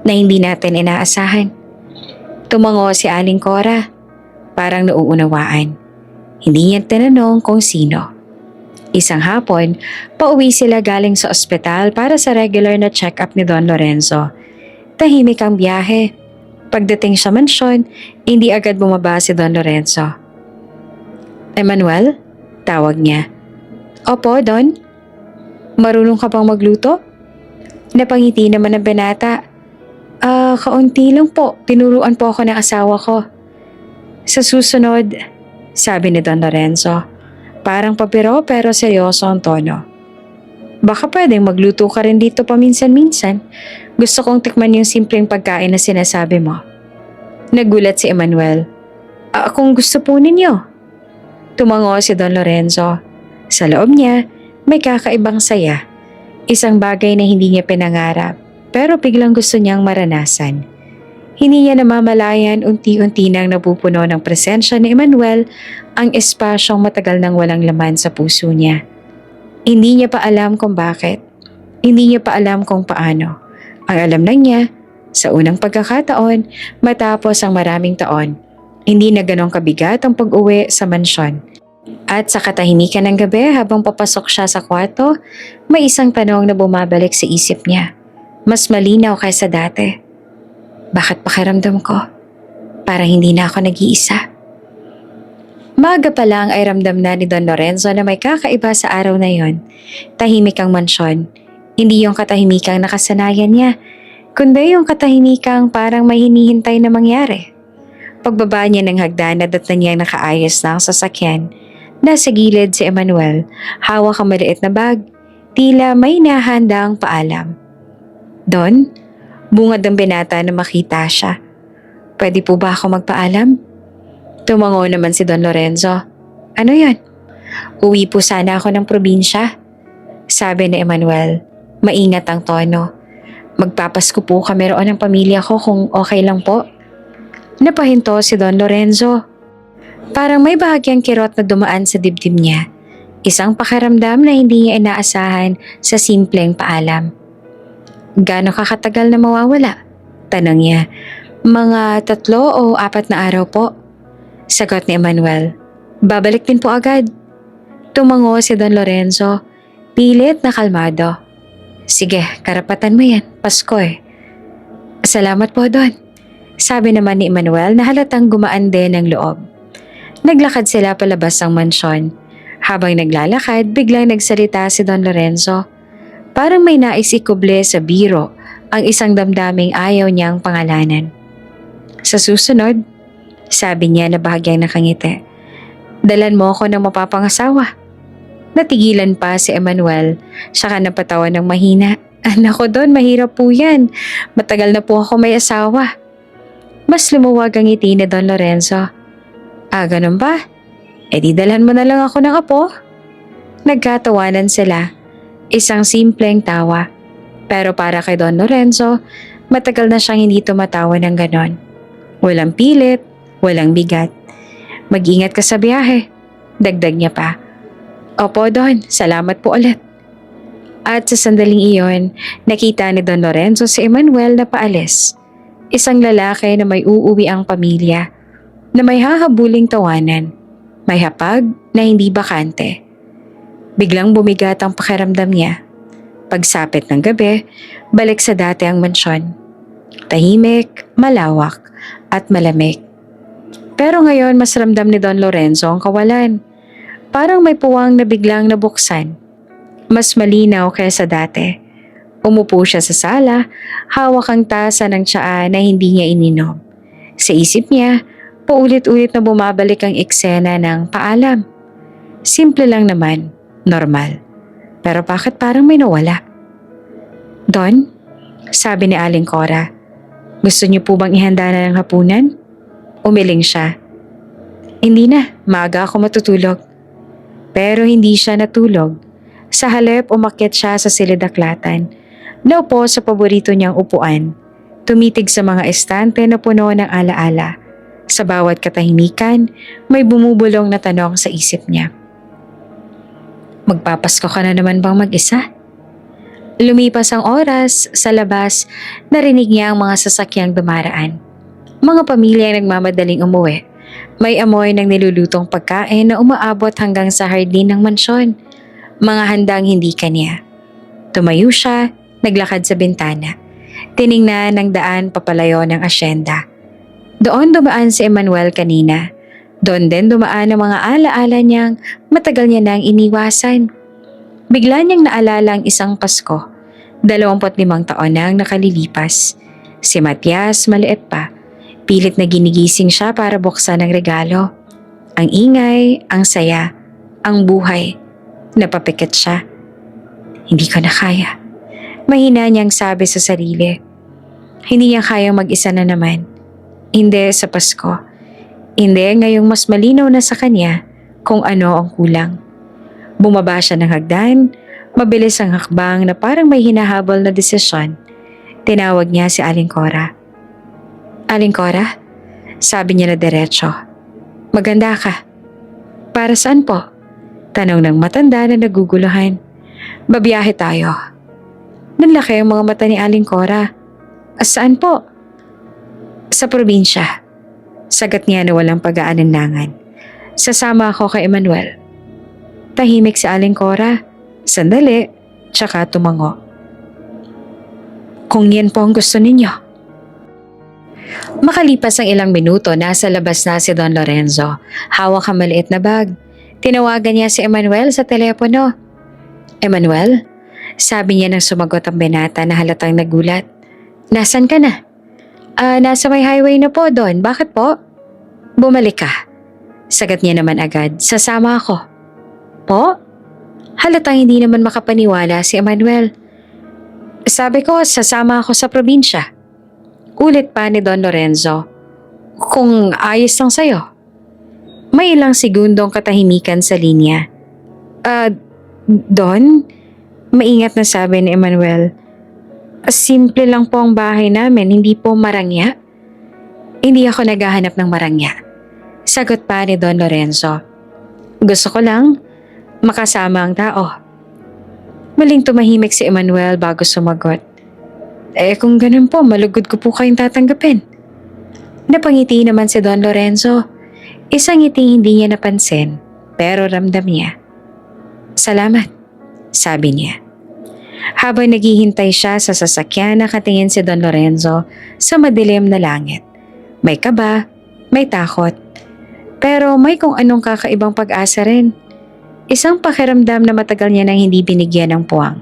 [SPEAKER 1] "na hindi natin inaasahan." Tumango si Aling Cora, parang nauunawaan. Hindi niya tinanong kung sino. Isang hapon, pauwi sila galing sa ospital para sa regular na check-up ni Don Lorenzo. Tahimik ang biyahe. Pagdating sa mansyon, hindi agad bumaba si Don Lorenzo. "Emmanuel?" tawag niya. "Opo, Don." "Marunong ka bang magluto?" Napangiti naman ang binata. Kaunti lang po. Tinuruan po ako ng asawa ko." "Sa susunod," sabi ni Don Lorenzo. Parang papiro pero seryoso ang tono. "Baka pwedeng magluto ka rin dito paminsan-minsan. Gusto kong tikman yung simpleng pagkain na sinasabi mo." Nagulat si Emmanuel. Kung gusto po ninyo." Tumango si Don Lorenzo. Sa loob niya, may kakaibang saya. Isang bagay na hindi niya pinangarap, pero biglang gusto niyang maranasan. Hindi niya namamalayan unti-unti nang napupuno ng presensya ni Emmanuel ang espasyong matagal nang walang laman sa puso niya. Hindi niya pa alam kung bakit. Hindi niya pa alam kung paano. Ang alam lang niya, sa unang pagkakataon, matapos ang maraming taon, hindi na ganong kabigat ang pag-uwi sa mansyon. At sa katahimikan ng gabi habang papasok siya sa kwarto, may isang tanong na bumabalik sa isip niya. Mas malinaw kaysa dati. Bakit pakiramdam ko? Para hindi na ako nag-iisa. Maaga pa lang ay ramdam na ni Don Lorenzo na may kakaiba sa araw na yon. Tahimik ang mansyon. Hindi yung katahimikang nakasanayan niya, kundi yung katahimikang parang may hinihintay na mangyari. Pagbaba niya ng hagdan, nadatnan niyang nakaayos na ang sasakyan. Nasa gilid si Emmanuel, hawak ang maliit na bag, tila may nahandang paalam. "Don?" Bungad ang binata na makita siya. "Pwede po ba ako magpaalam?" Tumango naman si Don Lorenzo. "Ano yan?" "Uwi po sana ako ng probinsya," sabi ni Emmanuel. Maingat ang tono. "Magpapasko po kami roon ng pamilya ko kung okay lang po." Napahinto si Don Lorenzo. Parang may bahagyang kirot na dumaan sa dibdib niya. Isang pakiramdam na hindi niya inaasahan sa simpleng paalam. "Gaano kakatagal na mawawala?" tanong niya. "Mga 3 o 4 na araw po," sagot ni Emmanuel. "Babalik din po agad." Tumango si Don Lorenzo, pilit na kalmado. "Sige, karapatan mo yan, Pasko eh." "Salamat po, Don," sabi naman ni Emmanuel na halatang gumaan din ang loob. Naglakad sila palabas ng mansyon. Habang naglalakad, biglang nagsalita si Don Lorenzo. Parang may nais ikuble sa biro ang isang damdaming ayaw niyang pangalanan. "Sa susunod," sabi niya na bahagyang nakangiti, "dalan mo ako ng mapapangasawa." Natigilan pa si Emmanuel, saka napatawa ng mahina. "Nako Don, mahirap po yan. Matagal na po ako may asawa." Mas lumuwag ang ngiti ni Don Lorenzo. Ganun ba? Di dalhan mo na lang ako ng apo." Nagkatawanan sila. Isang simpleng tawa. Pero para kay Don Lorenzo, matagal na siyang hindi tumatawa ng ganon. Walang pilit, walang bigat. "Mag-ingat ka sa biyahe," dagdag niya pa. "Opo Don, salamat po ulit." At sa sandaling iyon, nakita ni Don Lorenzo si Emmanuel na paalis. Isang lalaki na may uuwi ang pamilya, na may hahabuling tawanan, may hapag na hindi bakante. Biglang bumigat ang pakiramdam niya. Pagsapit ng gabi, balik sa dati ang mansyon. Tahimik, malawak, at malamig. Pero ngayon mas ramdam ni Don Lorenzo ang kawalan. Parang may puwang na biglang nabuksan. Mas malinaw kaysa dati. Umupo siya sa sala, hawak ang tasa ng tsaa na hindi niya ininom. Sa isip niya, paulit-ulit na bumabalik ang eksena ng paalam. Simple lang naman, normal. Pero bakit parang may nawala? Don, sabi ni Aling Cora, gusto niyo po bang ihanda na ng hapunan? Umiling siya. Hindi na, maaga ako matutulog. Pero hindi siya natulog. Sa halip umakyat siya sa silid-aklatan. Naupo sa paborito niyang upuan. Tumitig sa mga estante na puno ng alaala. Sa bawat katahimikan, may bumubulong na tanong sa isip niya. Magpapasko ka na naman bang mag-isa? Lumipas ang oras, sa labas, narinig niya ang mga sasakyang dumaraan. Mga pamilyang nagmamadaling umuwi. May amoy ng nilulutong pagkain na umaabot hanggang sa hardin ng mansyon. Mga handang hindi kanya. Tumayo siya, naglakad sa bintana. Tiningnan ng daan papalayo ng asyenda. Doon dumaan si Emmanuel kanina. Doon din dumaan ang mga alaala niyang matagal niya nang iniwasan. Bigla niyang naalala ang isang Pasko. 25 taon nang nakalilipas. Si Matias maliit pa. Pilit na ginigising siya para buksan ang regalo. Ang ingay, ang saya, ang buhay. Napapikit siya. Hindi ko na kaya. Mahina niyang sabi sa sarili. Hindi niya kayang mag-isa na naman. Hindi sa Pasko. Hindi ngayong mas malinaw na sa kanya kung ano ang kulang. Bumaba siya ng hagdan, mabilis ang hakbang na parang may hinahabol na desisyon. Tinawag niya si Aling Cora. Aling Cora? Sabi niya na diretso. Maganda ka. Para saan po? Tanong ng matanda na naguguluhan. Babiyahe tayo. Nanlaki ang mga mata ni Aling Cora. Saan po? Sa probinsya. Sagat niya na walang pag-aaninlangan. Sasama ako kay Emmanuel. Tahimik si Aling Cora. Sandali, tsaka tumango. Kung yan po ang gusto ninyo. Makalipas ang ilang minuto, nasa labas na si Don Lorenzo. Hawak ang maliit na bag. Tinawagan niya si Emmanuel sa telepono. Emmanuel? Sabi niya nang sumagot ang binata na halatang nagulat. Nasaan ka na? Nasa may highway na po, Don. Bakit po? Bumalik ka. Sagat niya naman agad. Sasama ako. Po? Halatang hindi naman makapaniwala si Emmanuel. Sabi ko, sasama ako sa probinsya. Ulit pa ni Don Lorenzo. Kung ayos lang sa'yo. May ilang segundong katahimikan sa linya. Don? Maingat na sabi ni Emmanuel. Simple lang po ang bahay namin, hindi po marangya. Hindi ako naghahanap ng marangya. Sagot pa ni Don Lorenzo. Gusto ko lang makasama ang tao. Maling tumahimik si Emmanuel bago sumagot. Kung ganun po, malugod ko po kayong tatanggapin. Napangiti naman si Don Lorenzo. Isang ngiti hindi niya napansin, pero ramdam niya. Salamat, sabi niya. Habang naghihintay siya sa sasakyan, nakatingin si Don Lorenzo sa madilim na langit. May kaba, may takot, pero may kung anong kakaibang pag-asa rin. Isang pakiramdam na matagal niya nang hindi binigyan ng puwang.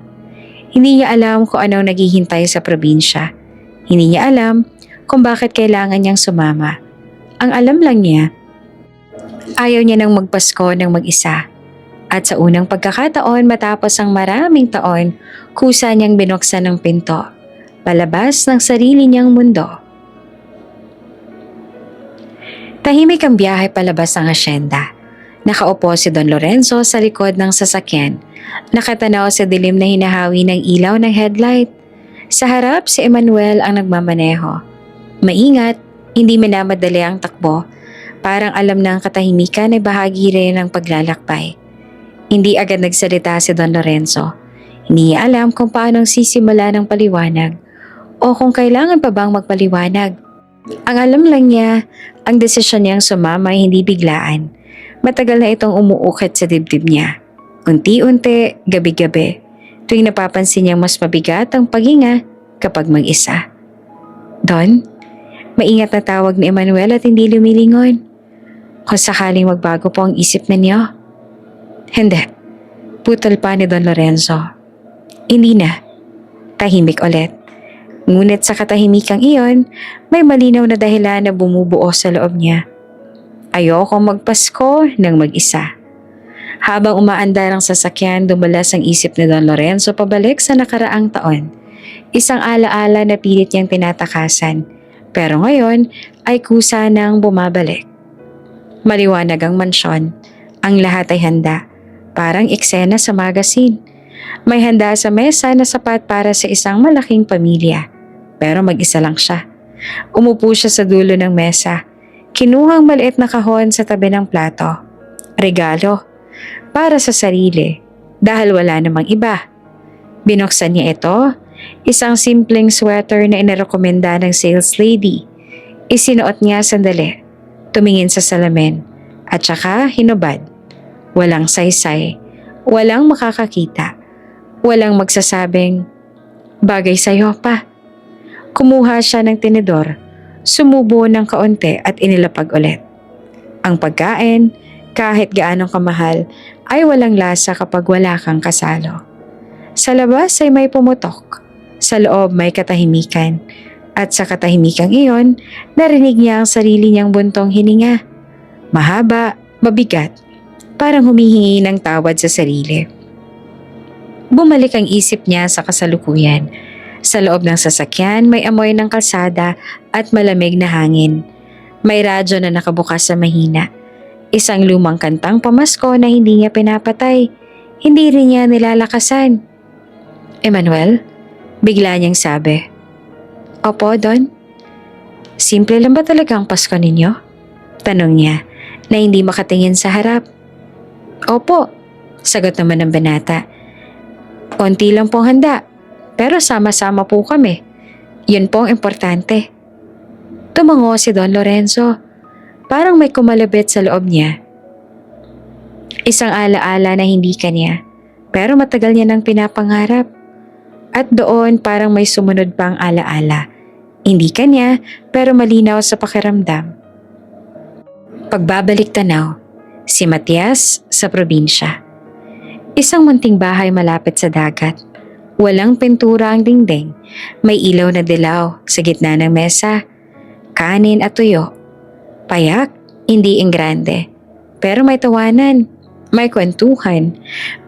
[SPEAKER 1] Hindi niya alam kung anong naghihintay sa probinsya. Hindi niya alam kung bakit kailangan niyang sumama. Ang alam lang niya, ayaw niya nang magpasko ng mag-isa. At sa unang pagkakataon matapos ang maraming taon, kusa niyang binuksan ng pinto, palabas ng sarili niyang mundo. Tahimik ang biyahe palabas ng asyenda. Nakaupo si Don Lorenzo sa likod ng sasakyan. Nakatanaw sa dilim na hinahawi ng ilaw ng headlight. Sa harap si Emmanuel ang nagmamaneho. Maingat, hindi minamadali ang takbo. Parang alam ng katahimikan ay bahagi rin ng paglalakbay. Hindi agad nagsalita si Don Lorenzo. Hindi niya alam kung paano sisimula ng paliwanag o kung kailangan pa bang magpaliwanag. Ang alam lang niya, ang desisyon niyang sumama ay hindi biglaan. Matagal na itong umuukit sa dibdib niya. Unti-unti, gabi-gabi, tuwing napapansin niyang mas mabigat ang paghinga kapag mag-isa. Don, maingat na tawag ni Emmanuel at hindi lumilingon. Kung sakaling magbago po ang isip ninyo. Hindi, putol pa ni Don Lorenzo. Hindi na, tahimik ulit. Ngunit sa katahimikang iyon, may malinaw na dahilan na bumubuo sa loob niya. Ayokong magpasko ng mag-isa. Habang umaandar ang sasakyan, dumulas ang isip ni Don Lorenzo pabalik sa nakaraang taon. Isang alaala na pilit niyang tinatakasan, pero ngayon ay kusa nang bumabalik. Maliwanag ang mansyon. Ang lahat ay handa, parang eksena sa magazine. May handa sa mesa na sapat para sa isang malaking pamilya, pero mag-isa lang siya. Umupo siya sa dulo ng mesa. Kinuhang maliit na kahon sa tabi ng plato. Regalo, para sa sarili, dahil wala namang iba. Binuksan niya ito, isang simpleng sweater na inirekomenda ng sales lady. Isinuot niya sandali, tumingin sa salamin, at saka hinubad. Walang saysay, walang makakakita, walang magsasabing, bagay sa'yo pa. Kumuha siya ng tinidor, sumubo ng kaunti at inilapag ulit. Ang pagkain, kahit gaanong kamahal, ay walang lasa kapag wala kang kasalo. Sa labas ay may pumutok, sa loob may katahimikan, at sa katahimikang iyon, narinig niya ang sarili niyang buntong hininga. Mahaba, mabigat, parang humihingi ng tawad sa sarili. Bumalik ang isip niya sa kasalukuyan. Sa loob ng sasakyan may amoy ng kalsada at malamig na hangin. May radyo na nakabukas sa mahina. Isang lumang kantang pamasko na hindi niya pinapatay. Hindi rin niya nilalakasan. Emmanuel? Bigla niyang sabi. Opo, Don? Simple lang ba talaga ang Pasko ninyo? Tanong niya na hindi makatingin sa harap. Opo, sagot naman ng binata. Konti lang pong handa, pero sama-sama po kami. Yun pong importante. Tumango si Don Lorenzo. Parang may kumalabit sa loob niya. Isang alaala na hindi kanya, pero matagal niya nang pinapangarap. At doon parang may sumunod pang alaala. Hindi kanya, pero malinaw sa pakiramdam. Pagbabalik tanaw, si Matias sa probinsya. Isang munting bahay malapit sa dagat. Walang pintura ang dingding. May ilaw na dilaw sa gitna ng mesa. Kanin at tuyo. Payak, hindi ingrande. Pero may tawanan, may kwentuhan.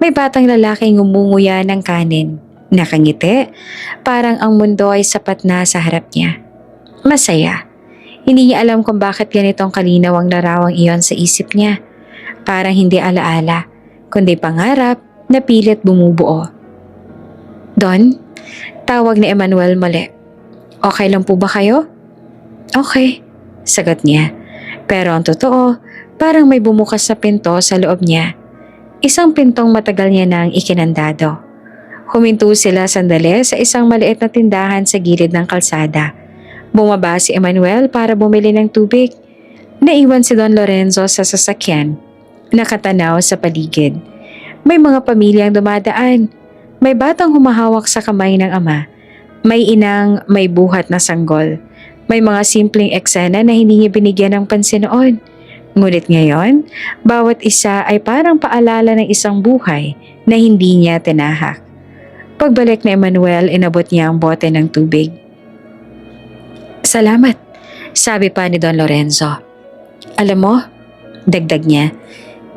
[SPEAKER 1] May batang lalaking ngumunguya ng kanin. Nakangiti, parang ang mundo ay sapat na sa harap niya. Masaya. Hindi niya alam kung bakit ganitong kalinaw ang larawang iyon sa isip niya. Parang hindi alaala, kundi pangarap na pilit bumubuo. Don, tawag ni Emmanuel muli. Okay lang po ba kayo? Okay, sagot niya. Pero ang totoo, parang may bumukas sa pinto sa loob niya. Isang pintong matagal niya nang ikinandado. Huminto sila sandali sa isang maliit na tindahan sa gilid ng kalsada. Bumaba si Emmanuel para bumili ng tubig. Naiwan si Don Lorenzo sa sasakyan, nakatanaw sa paligid. May mga pamilyang dumadaan. May batang humahawak sa kamay ng ama. May inang may buhat na sanggol. May mga simpleng eksena na hindi niya binigyan ng pansin noon. Ngunit ngayon, bawat isa ay parang paalala ng isang buhay na hindi niya tinahak. Pagbalik ni Emmanuel, inabot niya ang bote ng tubig. Salamat, sabi pa ni Don Lorenzo. Alam mo, dagdag niya,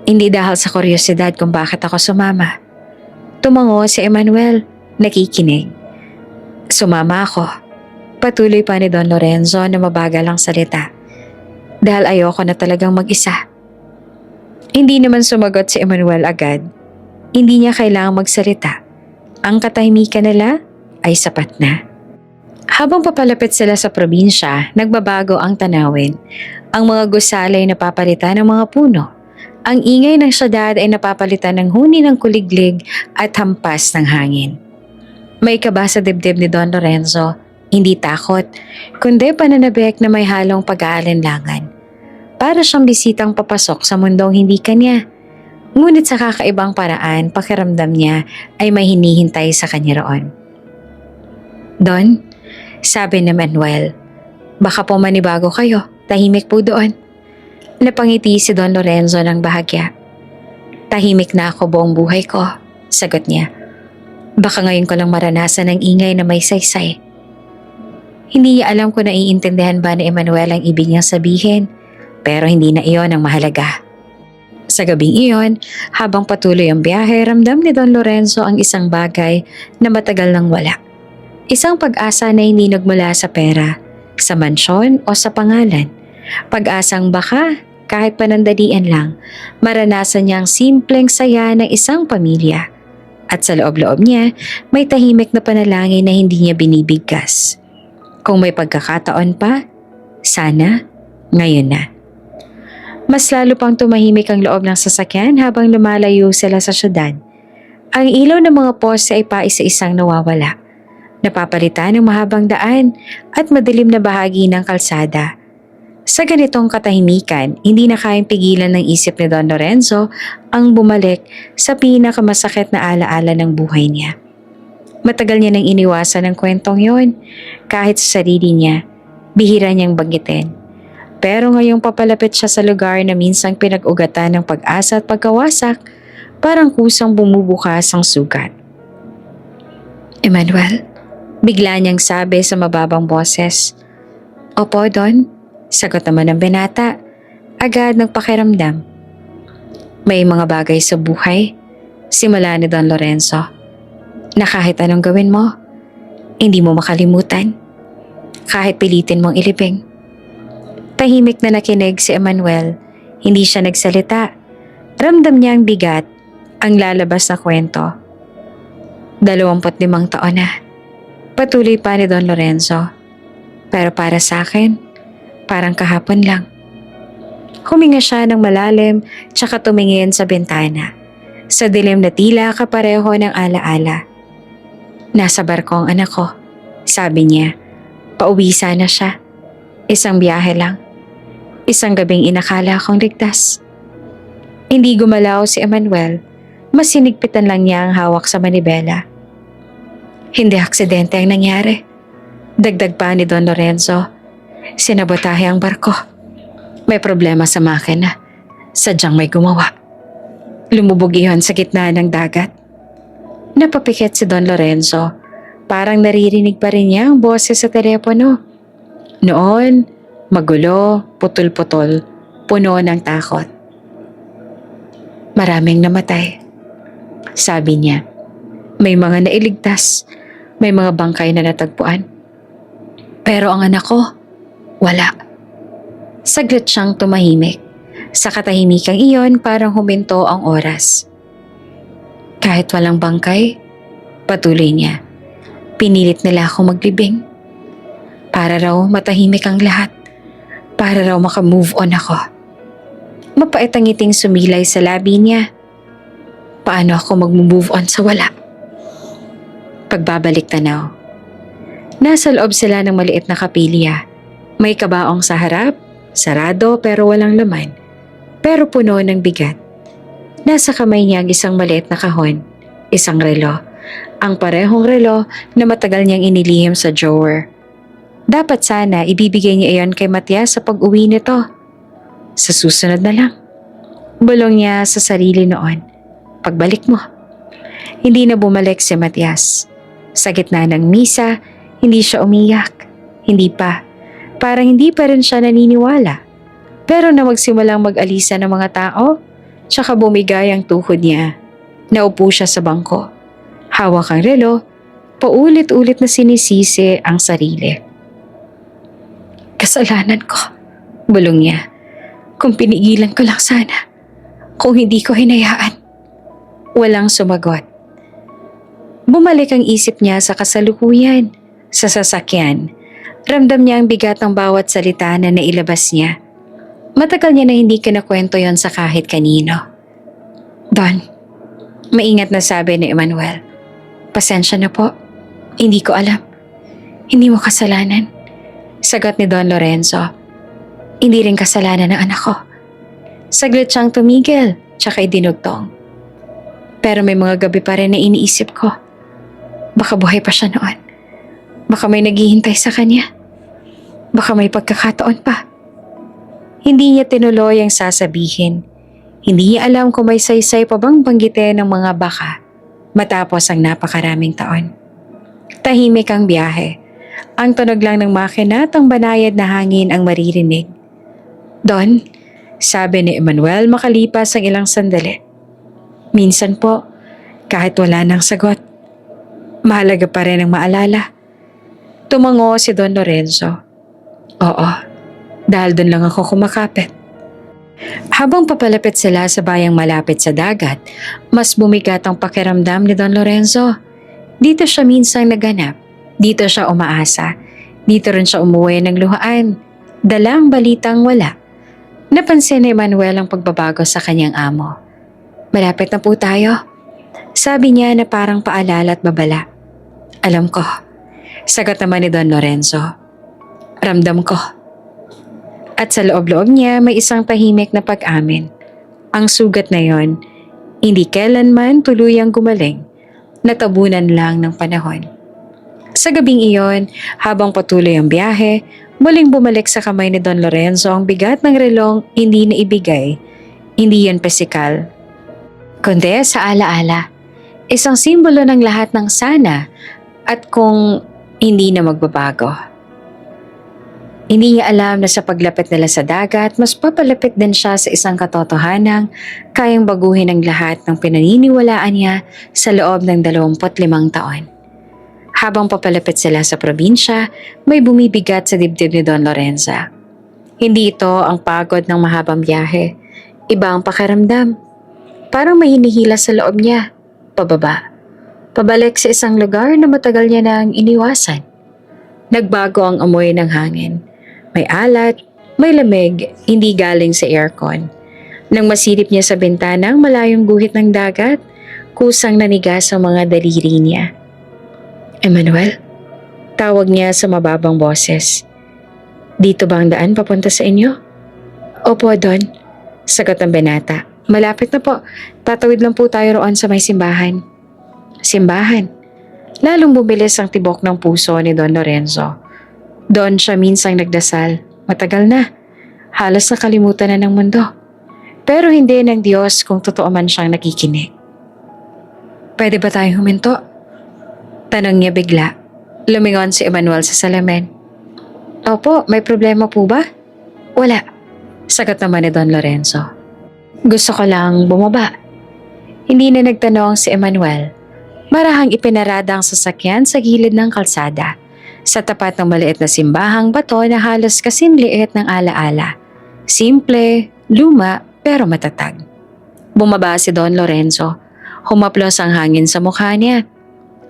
[SPEAKER 1] hindi dahil sa kuryosidad kung bakit ako sumama. Tumango si Emmanuel, nakikinig. Sumama ako. Patuloy pa ni Don Lorenzo na mabagal ang salita. Dahil ayoko na talagang mag-isa. Hindi naman sumagot si Emmanuel agad. Hindi niya kailangang magsalita. Ang katahimikan nila ay sapat na. Habang papalapit sila sa probinsya, nagbabago ang tanawin. Ang mga gusali ay napapalitan ng mga puno. Ang ingay ng syudad ay napapalitan ng huni ng kuliglig at hampas ng hangin. May kaba sa dibdib ni Don Lorenzo, hindi takot, kundi pananabik na may halong pag-aalinlangan. Para siyang bisitang papasok sa mundong hindi kanya. Ngunit sa kakaibang paraan, pakiramdam niya ay may hinihintay sa kanya roon. Don, sabi ni Manuel, baka po manibago kayo, tahimik po doon. Napangiti si Don Lorenzo ng bahagya. Tahimik na ako buong buhay ko, sagot niya. Baka ngayon ko lang maranasan ang ingay na may saysay. Hindi niya alam kung naiintindihan ba ni Emmanuel ang ibig niyang sabihin, pero hindi na iyon ang mahalaga. Sa gabing iyon, habang patuloy ang biyahe, ramdam ni Don Lorenzo ang isang bagay na matagal nang wala. Isang pag-asa na hindi nagmula sa pera, sa mansyon o sa pangalan. Pag-asang baka, kahit panandalian lang, maranasan niya ang simpleng saya ng isang pamilya. At sa loob-loob niya, may tahimik na panalangin na hindi niya binibigkas. Kung may pagkakataon pa, sana ngayon na. Mas lalo pang tumahimik ang loob ng sasakyan habang lumalayo sila sa syudad. Ang ilaw ng mga poste ay paisa-isang nawawala. Napapalitan ng mahabang daan at madilim na bahagi ng kalsada. Sa ganitong katahimikan, hindi na kayang pigilan ng isip ni Don Lorenzo ang bumalik sa pinakamasakit na alaala ng buhay niya. Matagal niya nang iniwasan ang kwentong yon, kahit sa sarili niya, bihira niyang banggitin. Pero ngayong papalapit siya sa lugar na minsang pinag-ugatan ng pag-asa at pagkawasak, parang kusang bumubukas ang sugat. Emmanuel, bigla niyang sabi sa mababang boses. Opo, Don, sagot naman ng binata, agad nagpakiramdam. May mga bagay sa buhay, simula ni Don Lorenzo, na kahit anong gawin mo, hindi mo makalimutan, kahit pilitin mong ilibing. Tahimik na nakinig si Emmanuel, hindi siya nagsalita. Ramdam niya ang bigat, ang lalabas na kwento. 25 taon na. Patuloy pa ni Don Lorenzo. Pero para sa akin, parang kahapon lang. Huminga siya ng malalim tsaka tumingin sa bintana. Sa dilim na tila kapareho ng alaala. Nasa barko ang anak ko, sabi niya. Pauwi sana siya. Isang biyahe lang. Isang gabing inakala kong ligtas. Hindi gumalaw si Emmanuel. Mas sinigpitan lang niya ang hawak sa manibela. Hindi aksidente ang nangyari. Dagdag pa ni Don Lorenzo. Sinabotahe ang barko. May problema sa makina. Sadyang may gumawa. Lumubog iyon sa gitna ng dagat. Napapikit si Don Lorenzo. Parang naririnig pa rin niya ang boses sa telepono. Noon, magulo, putol-putol, puno ng takot. Maraming namatay. Sabi niya, may mga nailigtas, may mga bangkay na natagpuan. Pero ang anak ko, wala. Saglit siyang tumahimik. Sa katahimikang iyon, parang huminto ang oras. Kahit walang bangkay, patuloy niya, pinilit nila ako maglibing. Para raw matahimik ang lahat. Para raw makamove on ako. Mapait ang ngiting sumilay sa labi niya. Paano ako mag-move on sa wala? Pagbabalik tanaw. Nasa loob sila ng maliit na kapilya. May kabaong sa harap, sarado pero walang laman. Pero puno ng bigat. Nasa kamay niya ang isang maliit na kahon, isang relo. Ang parehong relo na matagal niyang inilihim sa drawer. Dapat sana ibibigay niya iyon kay Matias sa pag-uwi nito. Sa susunod na lang. Bulong niya sa sarili noon. Pagbalik mo. Hindi na bumalik si Matias. Sa gitna ng misa, hindi siya umiyak. Hindi pa. Parang hindi pa rin siya naniniwala. Pero na magsimulang mag-alisa ng mga tao, tsaka bumigay ang tuhod niya. Naupo siya sa bangko. Hawak ang relo, paulit-ulit na sinisisi ang sarili. Kasalanan ko, bulong niya. Kung pinigilan ko lang sana. Kung hindi ko hinayaan. Walang sumagot. Bumalik ang isip niya sa kasalukuyan, sa sasakyan. Ramdam niya ang bigat ng bawat salita na nailabas niya. Matagal niya na hindi kinakwento yon sa kahit kanino. Don, maingat na sabi ni Emmanuel. Pasensya na po. Hindi ko alam. Hindi mo kasalanan. Sagot ni Don Lorenzo. Hindi rin kasalanan ng anak ko. Saglit siyang tumigil, tsaka idinugtong. Pero may mga gabi pa rin na iniisip ko. Baka buhay pa siya noon. Baka may naghihintay sa kanya. Baka may pagkakataon pa. Hindi niya tinuloy ang sasabihin. Hindi niya alam kung may saysay pa bang banggitin ng mga baka matapos ang napakaraming taon. Tahimik ang biyahe. Ang tunog lang ng makina at ang banayad na hangin ang maririnig. Don, Sabi ni Emmanuel makalipas ang ilang sandali. Minsan po, kahit wala nang sagot, mahalaga pa rin ang maalala. Tumango si Don Lorenzo. Oo, dahil doon lang ako kumakapit. Habang papalapit sila sa bayang malapit sa dagat, mas bumigat ang pakiramdam ni Don Lorenzo. Dito siya minsang naganap, dito siya umaasa, dito rin siya umuwi ng luhaan. Dalang balitang wala. Napansin ni Manuel ang pagbabago sa kanyang amo. Malapit na po tayo. Sabi niya na parang paalala at babala. Alam ko. Sagot naman ni Don Lorenzo. Ramdam ko. At sa loob-loob niya may isang tahimik na pag-amin. Ang sugat na yon, hindi kailanman tuluyang gumaling. Natabunan lang ng panahon. Sa gabing iyon, habang patuloy ang biyahe, muling bumalik sa kamay ni Don Lorenzo ang bigat ng relong hindi na ibigay. Hindi yan pesikal. Kundi sa alaala, isang simbolo ng lahat ng sana at kung hindi na magbabago. Hindi niya alam na sa paglapit nila sa dagat, mas papalapit din siya sa isang katotohanang kayang baguhin ang lahat ng pinaniniwalaan niya sa loob ng 25 taon. Habang papalapit sila sa probinsya, may bumibigat sa dibdib ni Don Lorenzo. Hindi ito ang pagod ng mahabang biyahe. Iba ang pakiramdam. Parang may hinihila sa loob niya. Pababa. Pabalik sa isang lugar na matagal niya nang iniwasan. Nagbago ang amoy ng hangin. May alat, may lamig, hindi galing sa aircon. Nang masilip niya sa bintanang malayong guhit ng dagat, kusang nanigas ang mga daliri niya. Emmanuel, tawag niya sa mababang boses. Dito ba ang daan papunta sa inyo? Opo, Don. Sagot ang binata. Malapit na po. Tatawid lang po tayo roon sa may simbahan. Simbahan? Lalong bumilis ang tibok ng puso ni Don Lorenzo. Doon siya minsang nagdasal. Matagal na. Halos nakalimutan na ng mundo. Pero hindi ng Diyos kung totoo man siyang nakikinig. Pwede ba tayong huminto? Tanong niya bigla. Lumingon si Emmanuel sa salamin. Opo, may problema po ba? Wala. Sagot naman ni Don Lorenzo. Gusto ko lang bumaba. Hindi na nagtanong si Emmanuel. Marahang ipinarada ang sasakyan sa gilid ng kalsada. Sa tapat ng maliit na simbahang bato na halos kasing liit ng alaala. Simple, luma, pero matatag. Bumaba si Don Lorenzo. Humaplos ang hangin sa mukha niya.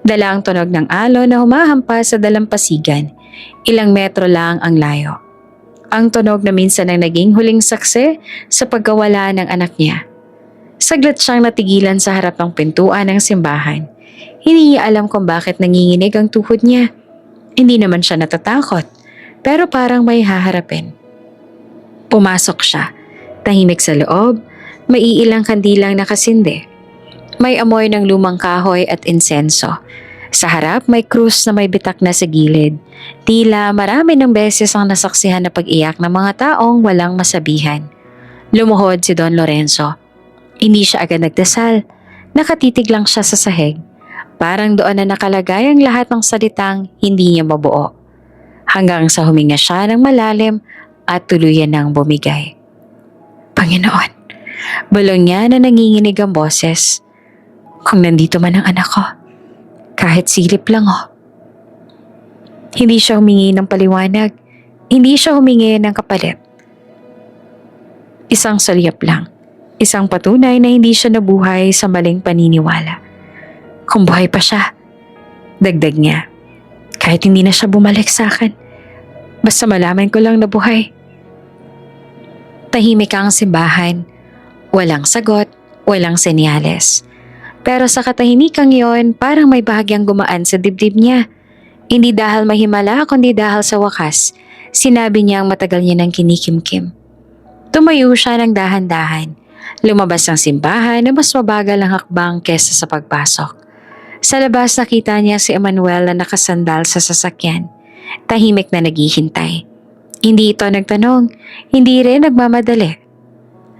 [SPEAKER 1] Dala ang tunog ng alon na humahampas sa dalampasigan. Ilang metro lang ang layo. Ang tunog na minsan ang naging huling saksi sa pagkawala ng anak niya. Saglit siyang natigilan sa harap ng pintuan ng simbahan. Hindi niya alam kung bakit nanginginig ang tuhod niya. Hindi naman siya natatakot, pero parang may haharapin. Pumasok siya. Tahimik sa loob, may iilang kandilang nakasindi. May amoy ng lumang kahoy at insenso. Sa harap may krus na may bitak na sa gilid. Tila marami ng beses ang nasaksihan na pag-iyak ng mga taong walang masabihan. Lumuhod si Don Lorenzo. Hindi siya agad nagdasal. Nakatitig lang siya sa sahig. Parang doon na nakalagay ang lahat ng salitang hindi niya mabuo. Hanggang sa huminga siya ng malalim at tuluyan ng bumigay. Panginoon, bulong niya na nanginginig ang boses. Kung nandito man ang anak ko, kahit silip lang Hindi siya humingi ng paliwanag. Hindi siya humingi ng kapalit. Isang salyap lang. Isang patunay na hindi siya nabuhay sa maling paniniwala. Kung buhay pa siya, dagdag niya. Kahit hindi na siya bumalik sa akin, basta malaman ko lang na buhay. Tahimik ang simbahan. Walang sagot, walang senyales. Pero sa katahimikan yon, parang may bahagyang gumaan sa dibdib niya. Hindi dahil mahimala, kundi dahil sa wakas, sinabi niya ang matagal niya ng kinikimkim. Tumayo siya ng dahan-dahan. Lumabas ang simbahan na mas mabagal ang hakbang kesa sa pagpasok. Sa labas nakita niya si Emmanuel na nakasandal sa sasakyan. Tahimik na naghihintay. Hindi ito nagtanong, hindi rin nagmamadali.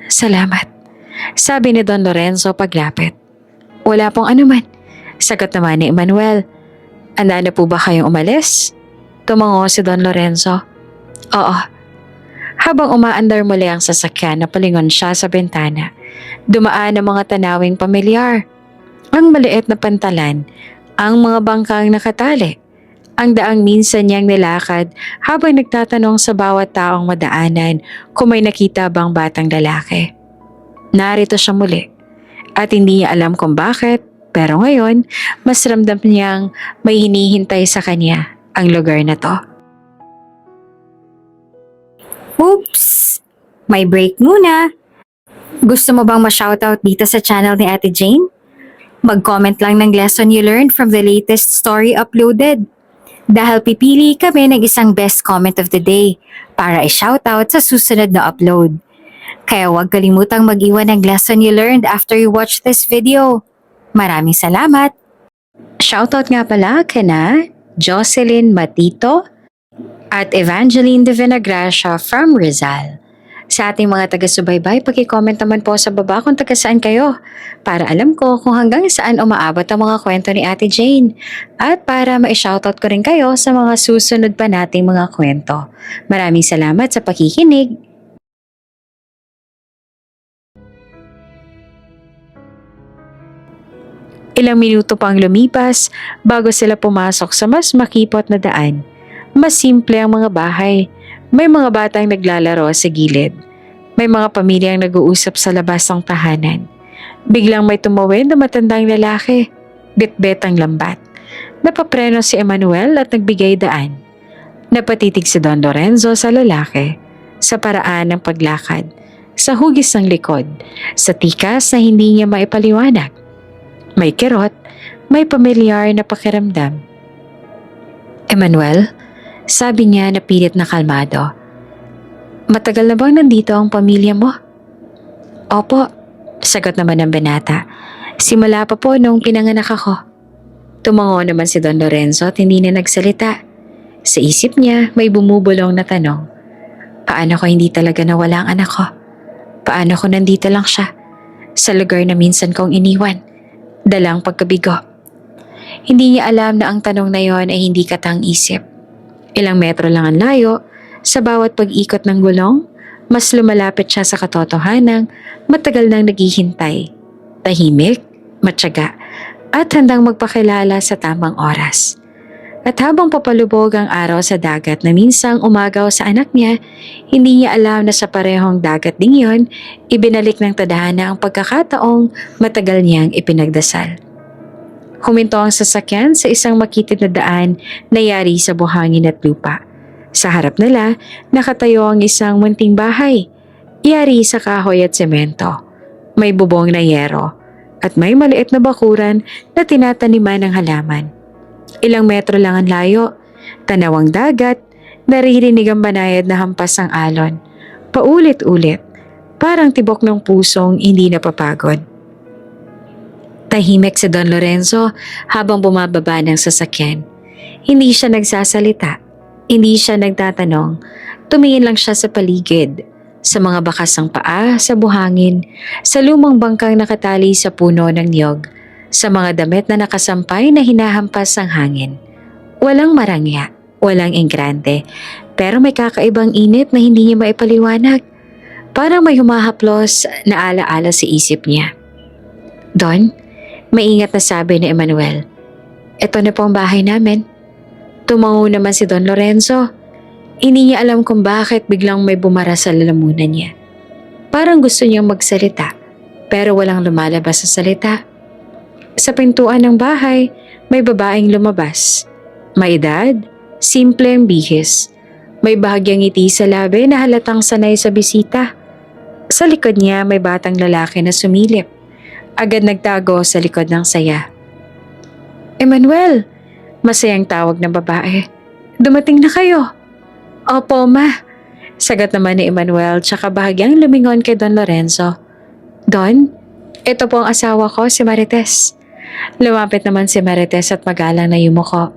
[SPEAKER 1] Salamat, sabi ni Don Lorenzo paglapit. Wala pong anuman, sagot naman ni Emmanuel. Handa na po ba kayong umalis? Tumango si Don Lorenzo. Oo. Habang umaandar muli ang sasakyan, napalingon siya sa bintana. Dumaan ang mga tanawing pamilyar. Ang maliit na pantalan, ang mga bangkang nakatali, ang daang minsan niyang nilakad habang nagtatanong sa bawat taong madaanan kung may nakita bang batang lalaki. Narito siya muli at hindi niya alam kung bakit, pero ngayon mas ramdam niyang may hinihintay sa kanya ang lugar na to.
[SPEAKER 2] Oops! May break muna. Gusto mo bang ma-shoutout dito sa channel ni Ate Jane? Mag-comment lang ng lesson you learned from the latest story uploaded. Dahil pipili kami ng isang best comment of the day para i-shoutout sa susunod na upload. Kaya huwag kalimutang mag-iwan ng lesson you learned after you watch this video. Maraming salamat!
[SPEAKER 1] Shoutout nga pala kina Jocelyn Matito at Evangeline de Vinagracia from Rizal. Sa ating mga taga-subaybay, pag-comment naman po sa baba kung taga saan kayo para alam ko kung hanggang saan umaabot ang mga kwento ni Ate Jane at para ma-shoutout ko rin kayo sa mga susunod pa nating mga kwento. Maraming salamat sa pakikinig! Ilang minuto pang lumipas bago sila pumasok sa mas makipot na daan. Mas simple ang mga bahay. May mga batang naglalaro sa gilid. May mga pamilyang nag-uusap sa labas ng tahanan. Biglang may tumawid na matandang lalaki. Bitbit ang lambat. Napapreno si Emmanuel at nagbigay daan. Napatitig si Don Lorenzo sa lalaki. Sa paraan ng paglakad. Sa hugis ng likod. Sa tikas na hindi niya maipaliwanag. May kirot. May pamilyar na pakiramdam. Emmanuel? Sabi niya na pilit na kalmado. Matagal na bang nandito ang pamilya mo? Opo, sagot naman ng binata. Simula pa po nung pinanganak ako. Tumango naman si Don Lorenzo at hindi na nagsalita. Sa isip niya may bumubulong na tanong. Paano ko hindi talaga nawala ang anak ko? Paano ko nandito lang siya? Sa lugar na minsan kong iniwan. Dalang pagkabigo. Hindi niya alam na ang tanong na yon ay hindi katang-isip. Ilang metro lang ang layo, sa bawat pag-ikot ng gulong, mas lumalapit siya sa katotohanang matagal nang naghihintay. Tahimik, matyaga, at handang magpakilala sa tamang oras. At habang papalubog ang araw sa dagat na minsang umagaw sa anak niya, hindi niya alam na sa parehong dagat ding yon, ibinalik ng tadhana ang pagkakataong matagal niyang ipinagdasal. Huminto ang sasakyan sa isang makitid na daan na yari sa buhangin at lupa. Sa harap nila, nakatayo ang isang munting bahay. Yari sa kahoy at semento. May bubong na yero at may maliit na bakuran na tinataniman ng halaman. Ilang metro lang ang layo, tanaw ang dagat, naririnig ang banayad na hampas ng alon. Paulit-ulit, parang tibok ng pusong hindi napapagod. Tahimik si Don Lorenzo habang bumababa ng sasakyan. Hindi siya nagsasalita. Hindi siya nagtatanong. Tumingin lang siya sa paligid. Sa mga bakas ng paa, sa buhangin, sa lumang bangkang nakatali sa puno ng niyog, sa mga damit na nakasampay na hinahampas ng hangin. Walang marangya, walang enggrande, pero may kakaibang init na hindi niya maipaliwanag. Parang may humahaplos na alaala sa isip niya. Don? Maingat na sabi ni Emmanuel. Ito na po ang bahay namin. Tumango naman si Don Lorenzo. Hindi niya alam kung bakit biglang may bumara sa lalamunan niya. Parang gusto niyang magsalita, pero walang lumalabas sa salita. Sa pintuan ng bahay, may babaeng lumabas. May edad, simple ang bihis. May bahagyang ngiti sa labi na halatang sanay sa bisita. Sa likod niya may batang lalaki na sumilip. Agad nagtago sa likod ng saya. Emmanuel! Masayang tawag ng babae. Dumating na kayo. Opo, ma. Sagot naman ni Emmanuel tsaka bahagyang lumingon kay Don Lorenzo. Don, ito po ang asawa ko, si Marites. Lumapit naman si Marites at magalang na yumuko.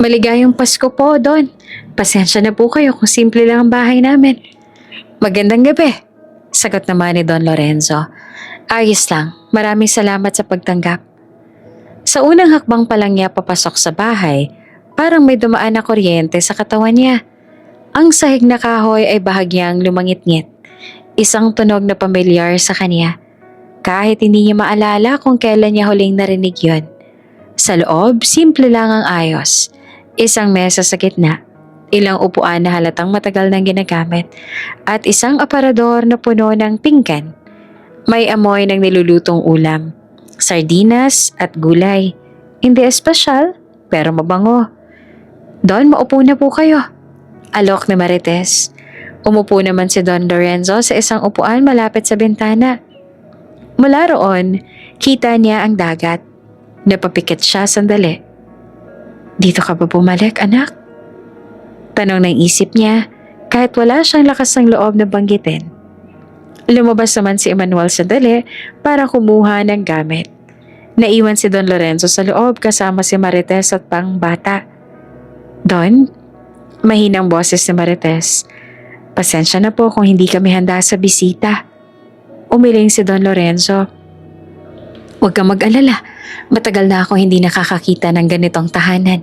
[SPEAKER 1] Maligayang Pasko po, Don. Pasensya na po kayo kung simple lang ang bahay namin. Magandang gabi. Sagot naman ni Don Lorenzo. Ayos lang. Maraming salamat sa pagtanggap. Sa unang hakbang pa lang niya papasok sa bahay, parang may dumaan na kuryente sa katawan niya. Ang sahig na kahoy ay bahagyang lumangit-ngit. Isang tunog na pamilyar sa kanya. Kahit hindi niya maalala kung kailan niya huling narinig yun. Sa loob, simple lang ang ayos. Isang mesa sa gitna, ilang upuan na halatang matagal nang ginagamit, at isang aparador na puno ng pinggan. May amoy ng nilulutong ulam, sardinas at gulay. Hindi espesyal, pero mabango. Don, maupo na po kayo. Alok ni Marites. Umupo naman si Don Lorenzo sa isang upuan malapit sa bintana. Mula roon, kita niya ang dagat. Napapikit siya sandali. Dito ka ba bumalik, anak? Tanong ng isip niya kahit wala siyang lakas ng loob na banggitin. Lumabas naman si Emmanuel sandali para kumuha ng gamit. Naiwan si Don Lorenzo sa loob kasama si Marites at pang bata. Don, mahinang boses ni Marites. Pasensya na po kung hindi kami handa sa bisita. Umiling si Don Lorenzo. Huwag kang mag-alala. Matagal na ako hindi nakakakita ng ganitong tahanan.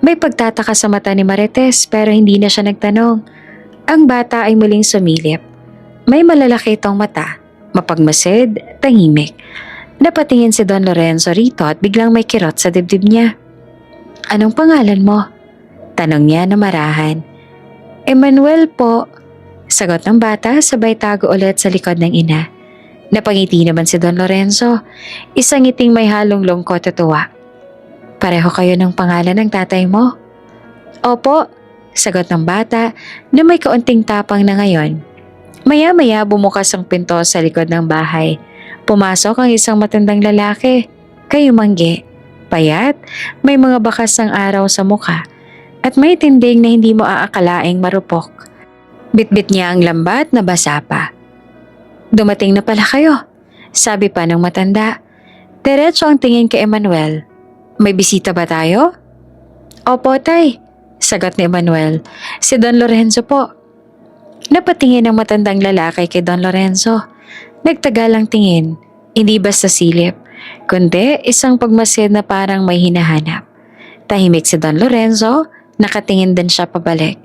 [SPEAKER 1] May pagtataka sa mata ni Marites pero hindi na siya nagtanong. Ang bata ay muling sumilip. May malalaki itong mata, mapagmasid, tahimik. Napatingin si Don Lorenzo rito at biglang may kirot sa dibdib niya. Anong pangalan mo? Tanong niya na marahan. Emmanuel po. Sagot ng bata sabay tago ulit sa likod ng ina. Napangiti naman si Don Lorenzo, isang ngiting may halong lungkot at tuwa. Pareho kayo ng pangalan ng tatay mo? Opo, sagot ng bata na may kaunting tapang na ngayon. Maya-maya bumukas ang pinto sa likod ng bahay. Pumasok ang isang matandang lalaki, kayumanggi, payat, may mga bakas ng araw sa mukha, at may tinding na hindi mo aakalaing marupok. Bitbit niya ang lambat na basa pa. Dumating na pala kayo, sabi pa ng matanda. Diretso ang tingin kay Emmanuel. May bisita ba tayo? Opo, tay, sagot ni Emmanuel. Si Don Lorenzo po. Napatingin ang matandang lalaki kay Don Lorenzo. Nagtagalang tingin, hindi basta silip, kundi isang pagmasid na parang may hinahanap. Tahimik si Don Lorenzo, nakatingin din siya pabalik.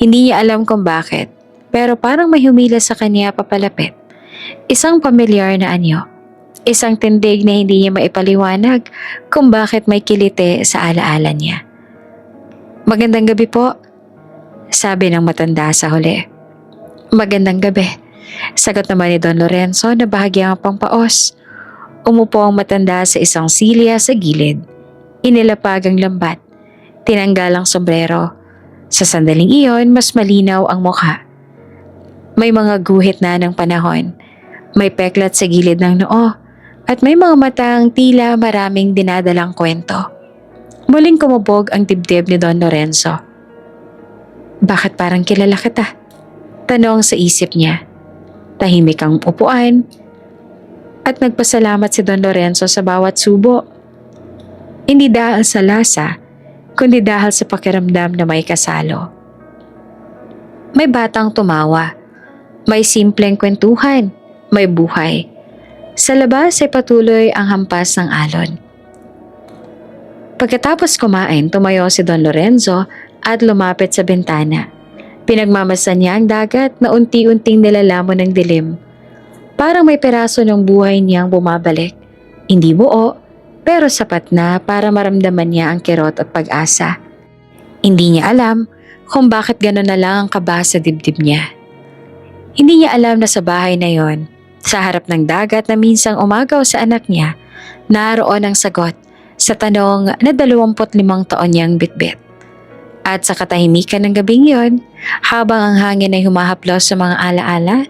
[SPEAKER 1] Hindi niya alam kung bakit, pero parang may humila sa kanya papalapit. Isang pamilyar na anyo. Isang tindig na hindi niya maipaliwanag kung bakit may kilite sa alaala niya. Magandang gabi po, sabi ng matanda sa huli. Magandang gabi, sagot naman ni Don Lorenzo na bahagyang pampaos. Umupo ang matanda sa isang silya sa gilid. Inilapag ang lambat. Tinanggal ang sombrero. Sa sandaling iyon, mas malinaw ang mukha. May mga guhit na ng panahon. May peklat sa gilid ng noo at may mga matang tila maraming dinadalang kwento. Muling kumubog ang dibdib ni Don Lorenzo. Bakit parang kilala kita? Tanong sa isip niya. Tahimik ang upuan at nagpasalamat si Don Lorenzo sa bawat subo. Hindi dahil sa lasa, kundi dahil sa pakiramdam na may kasalo. May batang tumawa. May simpleng kwentuhan. May buhay. Sa labas ay patuloy ang hampas ng alon. Pagkatapos kumain, tumayo si Don Lorenzo at lumapit sa bintana. Pinagmamasan niya ang dagat na unti-unting nilalamon ng dilim. Parang may peraso ng buhay niyang bumabalik. Hindi buo, pero sapat na para maramdaman niya ang kirot at pag-asa. Hindi niya alam kung bakit gano'n na lang ang kaba sa dibdib niya. Hindi niya alam na sa bahay na yon, sa harap ng dagat na minsang umagaw sa anak niya, naroon ang sagot sa tanong na 25 taon niyang bitbit. At sa katahimikan ng gabing yon, habang ang hangin ay humahaplos sa mga alaala,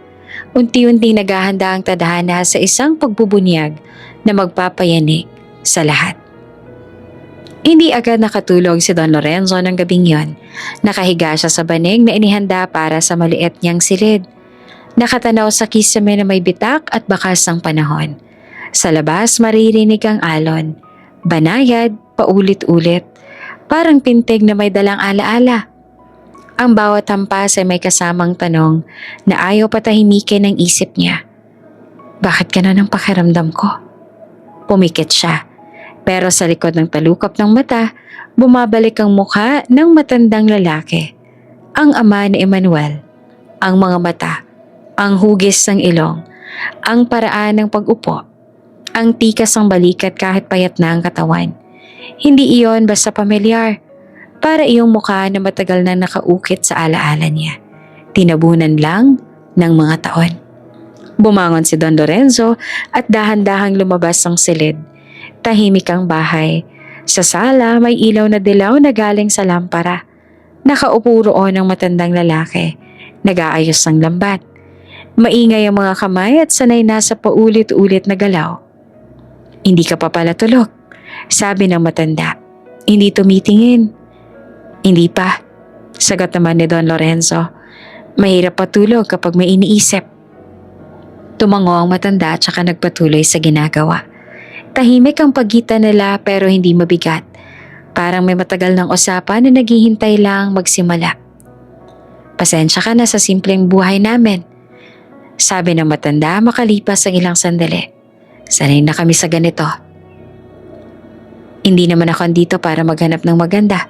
[SPEAKER 1] unti-unting naghahanda ang tadhana sa isang pagbubunyag na magpapayanig sa lahat. Hindi agad nakatulog si Don Lorenzo ng gabing yon. Nakahiga siya sa banig na inihanda para sa maliit niyang silid. Nakatanaw sa kisame na may bitak at bakas ng panahon. Sa labas maririnig ang alon. Banayad, paulit-ulit. Parang pintig na may dalang alaala. Ang bawat hampas ay may kasamang tanong na ayaw patahimikin ng isip niya. Bakit ganun ang pakiramdam ko? Pumikit siya. Pero sa likod ng talukap ng mata, bumabalik ang mukha ng matandang lalaki. Ang ama ni Emmanuel, ang mga mata, ang hugis ng ilong, ang paraan ng pag-upo, ang tikas ng balikat kahit payat na ang katawan. Hindi iyon basta pamilyar, para iyong mukha na matagal na nakaukit sa alaala niya. Tinabunan lang ng mga taon. Bumangon si Don Lorenzo at dahan-dahang lumabas ng silid. Tahimik ang bahay. Sa sala may ilaw na dilaw na galing sa lampara. Nakaupo roon ang matandang lalaki. Nag-aayos ng lambat. Maingay ang mga kamay at sanay na sa paulit-ulit na galaw. Hindi ka pa pala tulog, sabi ng matanda. Hindi tumitingin. Hindi pa, sagot naman ni Don Lorenzo. Mahirap patulog kapag may iniisip. Tumango ang matanda at saka nagpatuloy sa ginagawa. Tahimik ang pagitan nila pero hindi mabigat. Parang may matagal ng usapan na naghihintay lang magsimula. Pasensya ka na sa simpleng buhay namin, sabi ng matanda makalipas ang ilang sandali. Sanay na kami sa ganito. Hindi naman ako andito para maghanap ng maganda,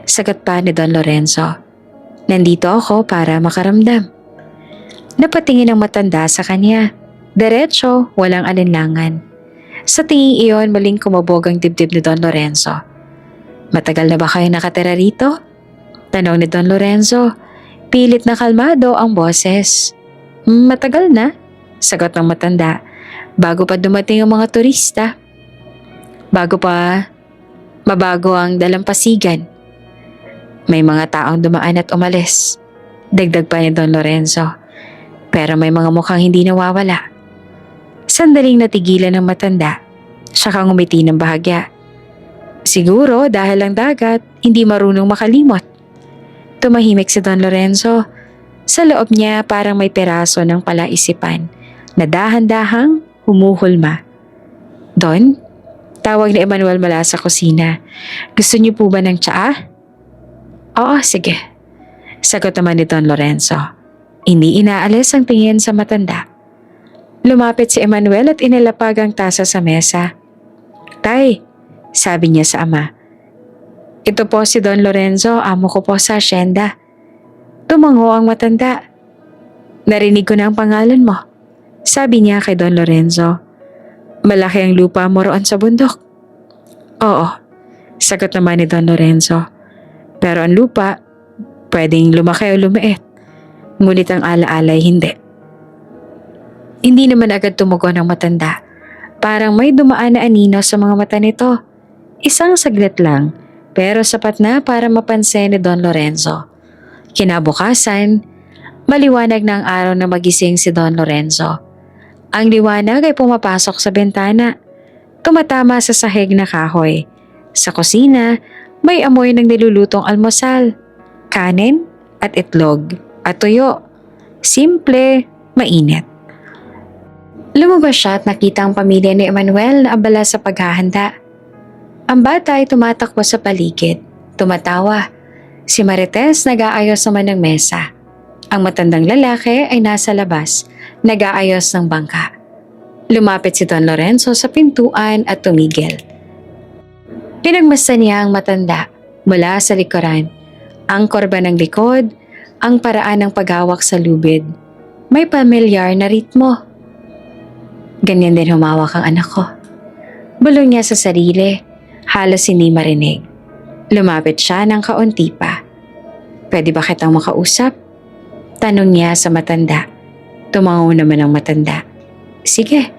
[SPEAKER 1] sagot pa ni Don Lorenzo. Nandito ako para makaramdam. Napatingin ang matanda sa kanya. Diretso, walang alinlangan. Sa tingin iyon, maling kumabog ang dibdib ni Don Lorenzo. Matagal na ba kayo nakatira rito? Tanong ni Don Lorenzo. Pilit na kalmado ang boses. Matagal na, sagot ng matanda. Bago pa dumating ang mga turista. Mabago ang dalampasigan. May mga taong dumaan at umalis. Dagdag pa ni Don Lorenzo. Pero may mga mukhang hindi nawawala. Sandaling natigilan ng matanda. Siya kang umiti ng bahagya. Siguro dahil ang dagat, hindi marunong makalimot. Tumahimik si Don Lorenzo. Sa loob niya parang may peraso ng palaisipan na dahan-dahang humuhulma. Don? Tawag ni Emmanuel mula sa kusina. Gusto niyo po ba ng tsaa? Oo, sige. Sagot naman ni Don Lorenzo. Hindi inaalis ang tingin sa matanda. Lumapit si Emmanuel at inilapag ang tasa sa mesa. Tay, sabi niya sa ama. Ito po si Don Lorenzo, amo ko po sa asyenda. Tumango ang matanda. Narinig ko na ang pangalan mo, sabi niya kay Don Lorenzo. Malaki ang lupa mo roon sa bundok. Oo, sagot naman ni Don Lorenzo. Pero ang lupa, pwedeng lumaki o lumiit. Ngunit ang alaalay hindi. Hindi naman agad tumugon ang matanda. Parang may dumaan na anino sa mga mata nito. Isang saglit lang, pero sapat na para mapansin ni Don Lorenzo. Kinabukasan, maliwanag na ang araw na magising si Don Lorenzo. Ang liwanag ay pumapasok sa bintana. Tumatama sa sahig na kahoy. Sa kusina, may amoy ng nilulutong almusal, kanin at itlog at tuyo. Simple, mainit. Lumabas siya at nakita ang pamilya ni Emmanuel na abala sa paghahanda. Ang bata ay tumatakbo sa paligid, tumatawa. Si Marites nag-aayos naman ng mesa. Ang matandang lalaki ay nasa labas, nag-aayos ng bangka. Lumapit si Don Lorenzo sa pintuan at tumigil. Pinagmasdan niya ang matanda mula sa likuran. Ang korba ng likod, ang paraan ng paghawak sa lubid. May pamilyar na ritmo. Ganyan din humawak ang anak ko. Bulong niya sa sarili, halos hindi marinig. Lumapit siya ng kaunti pa. Pwede ba kitang makausap? Tanong niya sa matanda. Tumango naman ang matanda. Sige.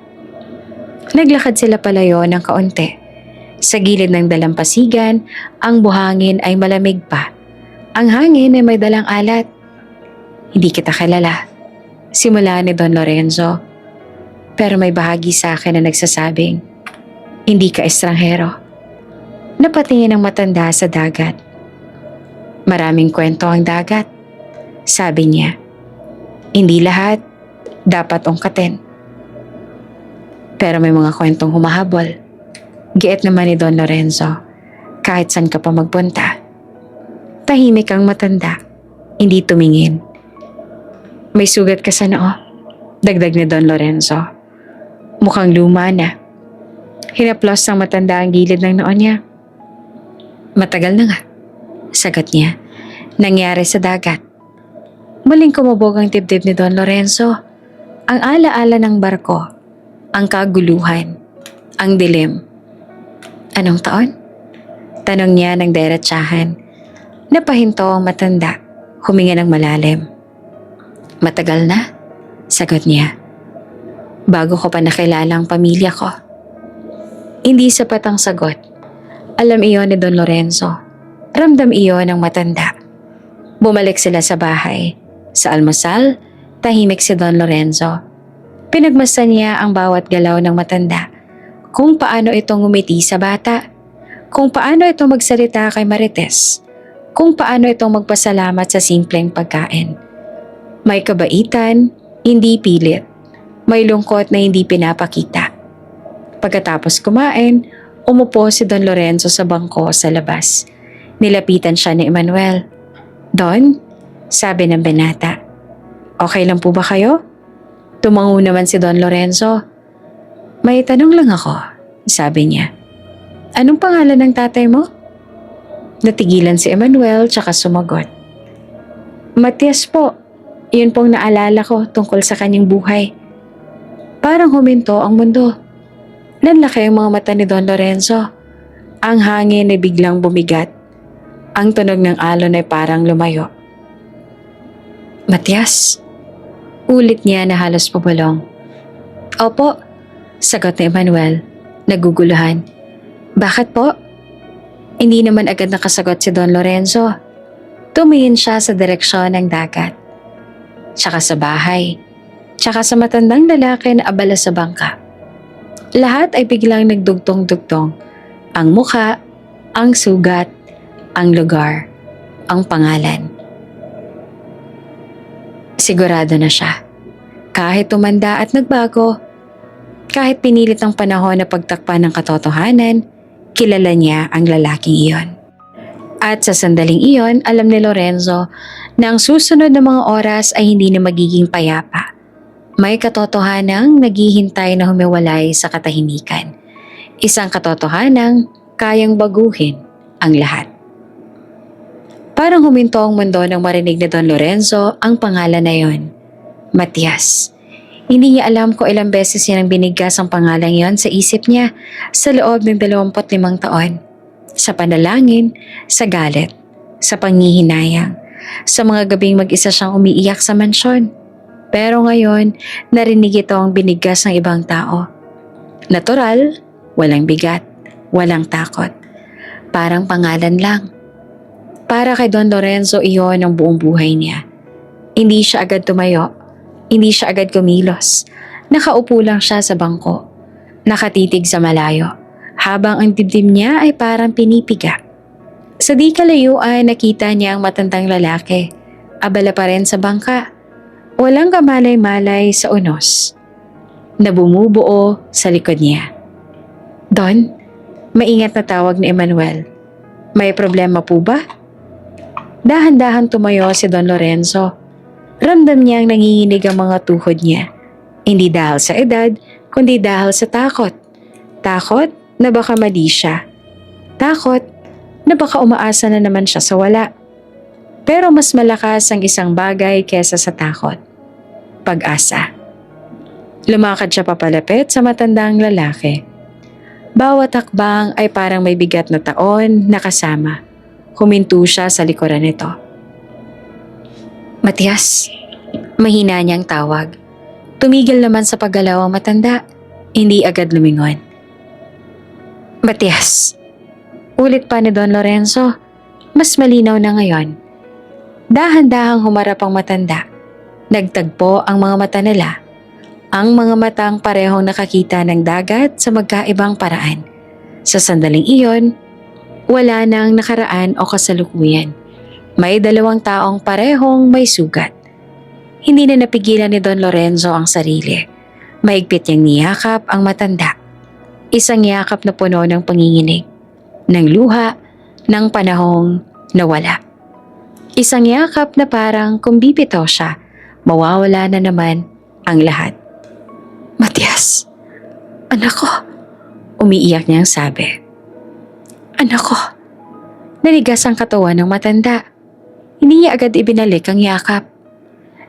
[SPEAKER 1] Naglakad sila palayo ng kaunti. Sa gilid ng dalampasigan, ang buhangin ay malamig pa. Ang hangin ay may dalang alat. Hindi kita kilala. Simula ni Don Lorenzo. Pero may bahagi sa akin na nagsasabing, hindi ka estranghero. Napatingin ang matanda sa dagat. Maraming kwento ang dagat. Sabi niya, hindi lahat dapat ungkatin. Pero may mga kwentong humahabol. Giit naman ni Don Lorenzo, kahit saan ka pa magpunta. Tahimik ang matanda, hindi tumingin. May sugat ka sa noo, dagdag ni Don Lorenzo. Mukhang luma na. Hinaplos ng matanda ang gilid ng noo niya. Matagal na nga, sagot niya. Nangyari sa dagat. Muling kumubog ang dibdib ni Don Lorenzo. Ang alaala ng barko, ang kaguluhan, ang dilim. Anong taon? Tanong niya ng diretsahan. Napahinto ang matanda, huminga ng malalim. Matagal na, sagot niya. Bago ko pa nakilala ang pamilya ko. Hindi sapat ang sagot. Alam iyon ni Don Lorenzo. Ramdam iyon ng matanda. Bumalik sila sa bahay. Sa almusal, tahimik si Don Lorenzo. Pinagmasdan niya ang bawat galaw ng matanda. Kung paano ito ngumiti sa bata. Kung paano ito magsalita kay Marites. Kung paano itong magpasalamat sa simpleng pagkain. May kabaitan, hindi pilit. May lungkot na hindi pinapakita. Pagkatapos kumain, umupo si Don Lorenzo sa bangko sa labas. Nilapitan siya ni Emmanuel. Don, sabi ng binata. Okay lang po ba kayo? Tumango naman si Don Lorenzo. May tanong lang ako, sabi niya. Anong pangalan ng tatay mo? Natigilan si Emmanuel tsaka sumagot. Matias po, yun pong naalala ko tungkol sa kanyang buhay. Parang huminto ang mundo. Nanlaki ang mga mata ni Don Lorenzo. Ang hangin ay biglang bumigat. Ang tunog ng alon ay parang lumayo. Matias, ulit niya na halos pabulong. Opo, sagot ni Emmanuel, naguguluhan. Bakit po? Hindi naman agad nakasagot si Don Lorenzo. Tumingin siya sa direksyon ng dagat. Tsaka sa bahay. Tsaka sa matandang lalaki na abala sa bangka. Lahat ay biglang nagdugtong-dugtong. Ang mukha, ang sugat, ang lugar, ang pangalan. Sigurado na siya. Kahit tumanda at nagbago, kahit pinilit ang panahon na pagtakpan ng katotohanan, kilala niya ang lalaking iyon. At sa sandaling iyon, alam ni Lorenzo na ang susunod na mga oras ay hindi na magiging payapa. May katotohanang naghihintay na humiwalay sa katahimikan. Isang katotohanang kayang baguhin ang lahat. Parang huminto ang mundo nang marinig ni Don Lorenzo ang pangalan na yon. Matias. Hindi niya alam kung ilang beses niya nang binigkas ang pangalang yon sa isip niya sa loob ng 25 taon. Sa panalangin, sa galit, sa panghihinayang, sa mga gabing mag-isa siyang umiiyak sa mansyon. Pero ngayon, narinig ito ang binigkas ng ibang tao. Natural, walang bigat, walang takot. Parang pangalan lang. Para kay Don Lorenzo iyon ang buong buhay niya. Hindi siya agad tumayo. Hindi siya agad kumilos. Nakaupo lang siya sa bangko. Nakatitig sa malayo. Habang ang dibdib niya ay parang pinipiga. Sa di kalayuan nakita niya ang matandang lalaki. Abala pa rin sa bangka. Walang kamalay-malay sa unos. Na bumubuo sa likod niya. Don, maingat na tawag ni Emmanuel. May problema po ba? Dahan-dahan tumayo si Don Lorenzo. Ramdam niyang nanginginig ang mga tuhod niya. Hindi dahil sa edad, kundi dahil sa takot. Takot na baka mali siya. Takot na baka umaasa na naman siya sa wala. Pero mas malakas ang isang bagay kesa sa takot. Pag-asa. Lumakad siya papalapit sa matandang lalaki. Bawat hakbang ay parang may bigat na taon na kasama. Huminto siya sa likuran nito. Matias, mahina niyang tawag. Tumigil naman sa paggalaw ang matanda. Hindi agad lumingon. Matias, ulit pa ni Don Lorenzo. Mas malinaw na ngayon. Dahan-dahang humarap ang matanda. Nagtagpo ang mga mata nila. Ang mga matang parehong nakakita ng dagat sa magkaibang paraan. Sa sandaling iyon, wala nang nakaraan o kasalukuyan. May dalawang taong parehong may sugat. Hindi na napigilan ni Don Lorenzo ang sarili. Mahigpit niyang niyakap ang matanda. Isang yakap na puno ng panginginig, ng luha, ng panahong nawala. Isang yakap na parang kung bibitaw siya, mawawala na naman ang lahat. Matias, anak ko, umiiyak niyang sabi. Anak ko, nanigas ang katawan ng matanda. Hindi niya agad ibinalik ang yakap.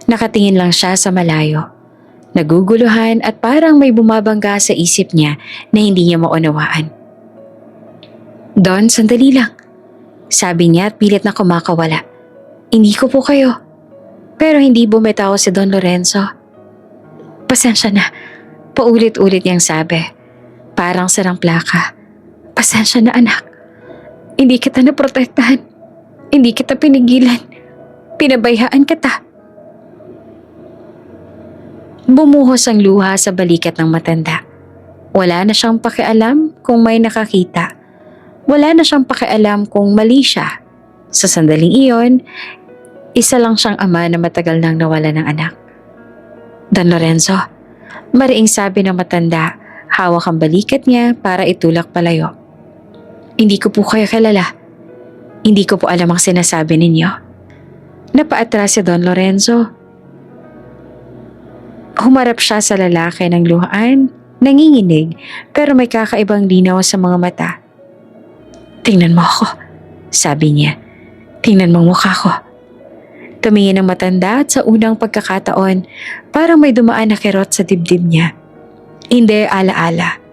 [SPEAKER 1] Nakatingin lang siya sa malayo. Naguguluhan at parang may bumabangga sa isip niya na hindi niya maunawaan. Don, sandali lang. Sabi niya at pilit na kumakawala. Hindi ko po kayo. Pero hindi bumitaw si Don Lorenzo. Pasensya na. Paulit-ulit niyang sabi. Parang sarang plaka. Pasensya na anak. Hindi kita naprotektahan. Hindi kita pinigilan. Pinabayaan kita. Bumuhos ang luha sa balikat ng matanda. Wala na siyang pakialam kung may nakakita. Wala na siyang pakialam kung mali siya. Sa sandaling iyon, isa lang siyang ama na matagal nang nawala ng anak. Don Lorenzo, mariing sabi ng matanda, hawak ang balikat niya para itulak palayo. Hindi ko po kayo kilala. Hindi ko po alam ang sinasabi ninyo. Napaatras si Don Lorenzo. Humarap siya sa lalaki ng luhaan, nanginginig pero may kakaibang linaw sa mga mata. Tingnan mo ako, sabi niya. Tingnan mo ang mukha ko. Tumingin ang matanda at sa unang pagkakataon, parang may dumaan na kirot sa dibdib niya. Hindi alaala,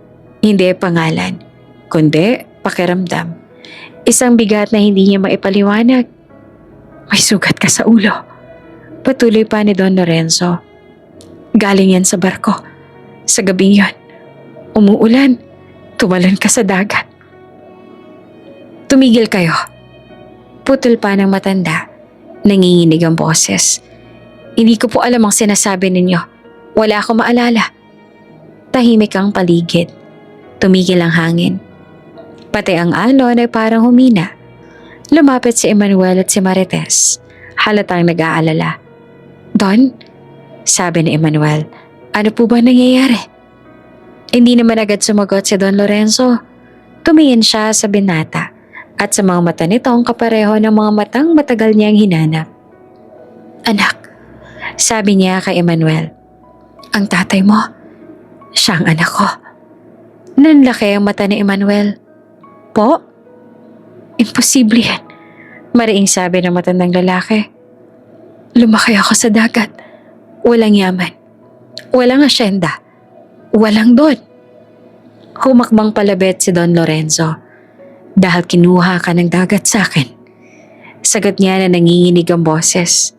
[SPEAKER 1] hindi pangalan, kundi pakiramdam. Isang bigat na hindi niya maipaliwanag. May sugat ka sa ulo. Patuloy pa ni Don Lorenzo. Galing yan sa barko. Sa gabing yon. Umuulan. Tumalon ka sa dagat. Tumigil kayo. Putol pa ng matanda. Nanginginig ang boses. Hindi ko po alam ang sinasabi ninyo. Wala akong maalala. Tahimik ang paligid. Tumigil ang hangin. Pati ang alon ay parang humina. Lumapit si Emmanuel at si Marites. Halatang nag-aalala. Don? Sabi ni Emmanuel, ano po ba nangyayari? Hindi naman agad sumagot si Don Lorenzo. Tumingin siya sa binata at sa mga mata nito ang kapareho ng mga matang matagal niyang hinanap. Anak, sabi niya kay Emmanuel, ang tatay mo, siya ang anak ko. Nanlaki ang mata ni Emmanuel. Po? Imposible yan, mariing sabi ng matandang lalaki. Lumaki ako sa dagat. Walang yaman. Walang asyenda. Walang Don. Humakbang palabit si Don Lorenzo. Dahil kinuha ka ng dagat sa akin. Sagot niya na nanginginig ang boses.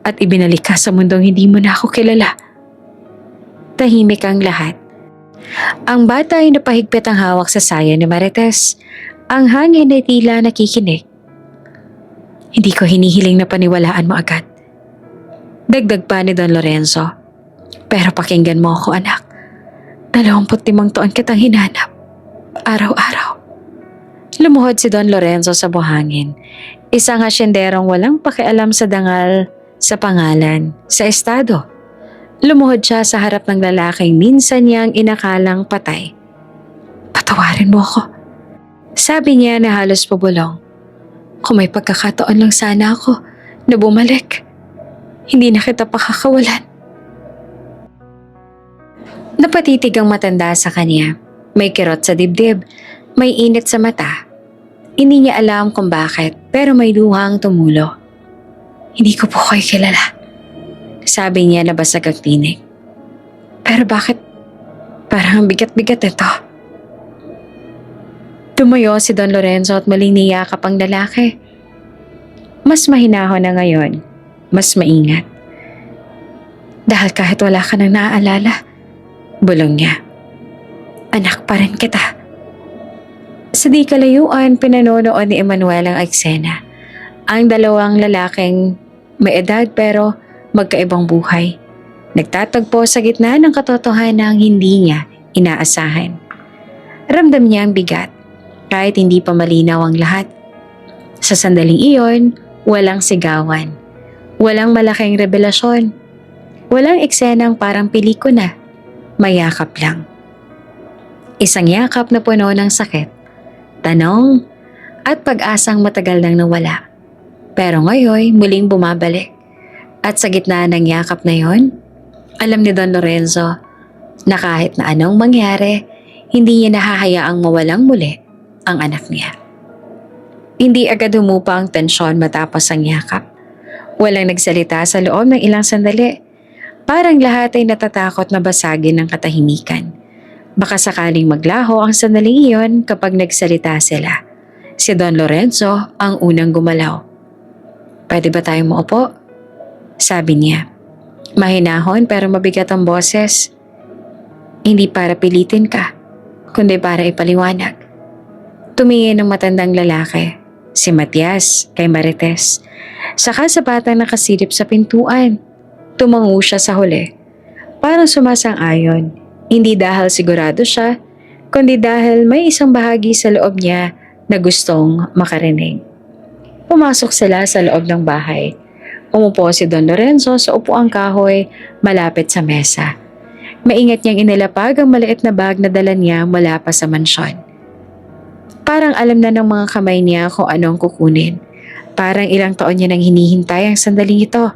[SPEAKER 1] At ibinalik ka sa mundong hindi mo na ako kilala. Tahimik ang lahat. Ang bata ay napahigpit ang hawak sa saya ni Marites. Ang hangin ay tila nakikinig. Hindi ko hinihiling na paniwalaan mo agad. Dagdag pa ni Don Lorenzo. Pero pakinggan mo ako anak. 25 taon kitang hinanap. Araw-araw. Lumuhod si Don Lorenzo sa buhangin. Isang asyenderong walang pakialam sa dangal, sa pangalan, sa estado. Lumuhod siya sa harap ng lalaking minsan niyang inakalang patay. Patawarin mo ako. Sabi niya na halos pabulong. Kung may pagkakataon lang sana ako na bumalik. Hindi na kita pakakawalan. Napatitig ang matanda sa kanya. May kirot sa dibdib. May init sa mata. Hindi niya alam kung bakit pero may luhang tumulo. Hindi ko po kayo kilala. Sabi niya na basag ang tinig. Pero bakit parang bigat-bigat ito? Tumuyo si Don Lorenzo at muling niyakap ang lalaki. Mas mahinahon na ngayon. Mas maingat. Dahil kahit wala ka nang naaalala, bulong niya. Anak pa rin kita. Sa di kalayuan, pinanonood ni Emmanuel ang eksena. Ang dalawang lalaking may edad pero magkaibang buhay. Nagtatagpo sa gitna ng katotohanang hindi niya inaasahan. Ramdam niya ang bigat kahit hindi pa malinaw ang lahat. Sa sandaling iyon, walang sigawan. Walang malaking revelasyon. Walang eksenang parang pelikula. Mayakap lang. Isang yakap na puno ng sakit, tanong, at pag-asang matagal nang nawala. Pero ngayon muling bumabalik. At sa gitna ng yakap na yon, alam ni Don Lorenzo na kahit na anong mangyari, hindi niya nahahayaang mawalang muli ang anak niya. Hindi agad humupa ang tensyon matapos ang yakap. Walang nagsalita sa loob ng ilang sandali. Parang lahat ay natatakot na basagin ng katahimikan. Baka sakaling maglaho ang sandaling iyon kapag nagsalita sila. Si Don Lorenzo ang unang gumalaw. "Pwede ba tayong maupo?" sabi niya. Mahinahon pero mabigat ang boses. "Hindi para pilitin ka, kundi para ipaliwanag." Tumingin ng matandang lalaki, si Matias, kay Marites. Saka sa batang nakasilip sa pintuan. Tumango siya sa huli. Parang sumasang-ayon. Hindi dahil sigurado siya, kundi dahil may isang bahagi sa loob niya na gustong makarinig. Pumasok sila sa loob ng bahay. Umupo si Don Lorenzo sa upuang kahoy malapit sa mesa. Maingat niyang inilapag ang maliit na bag na dala niya mula pa sa mansyon. Parang alam na ng mga kamay niya kung anong kukunin. Parang ilang taon niya nang hinihintay ang sandaling ito.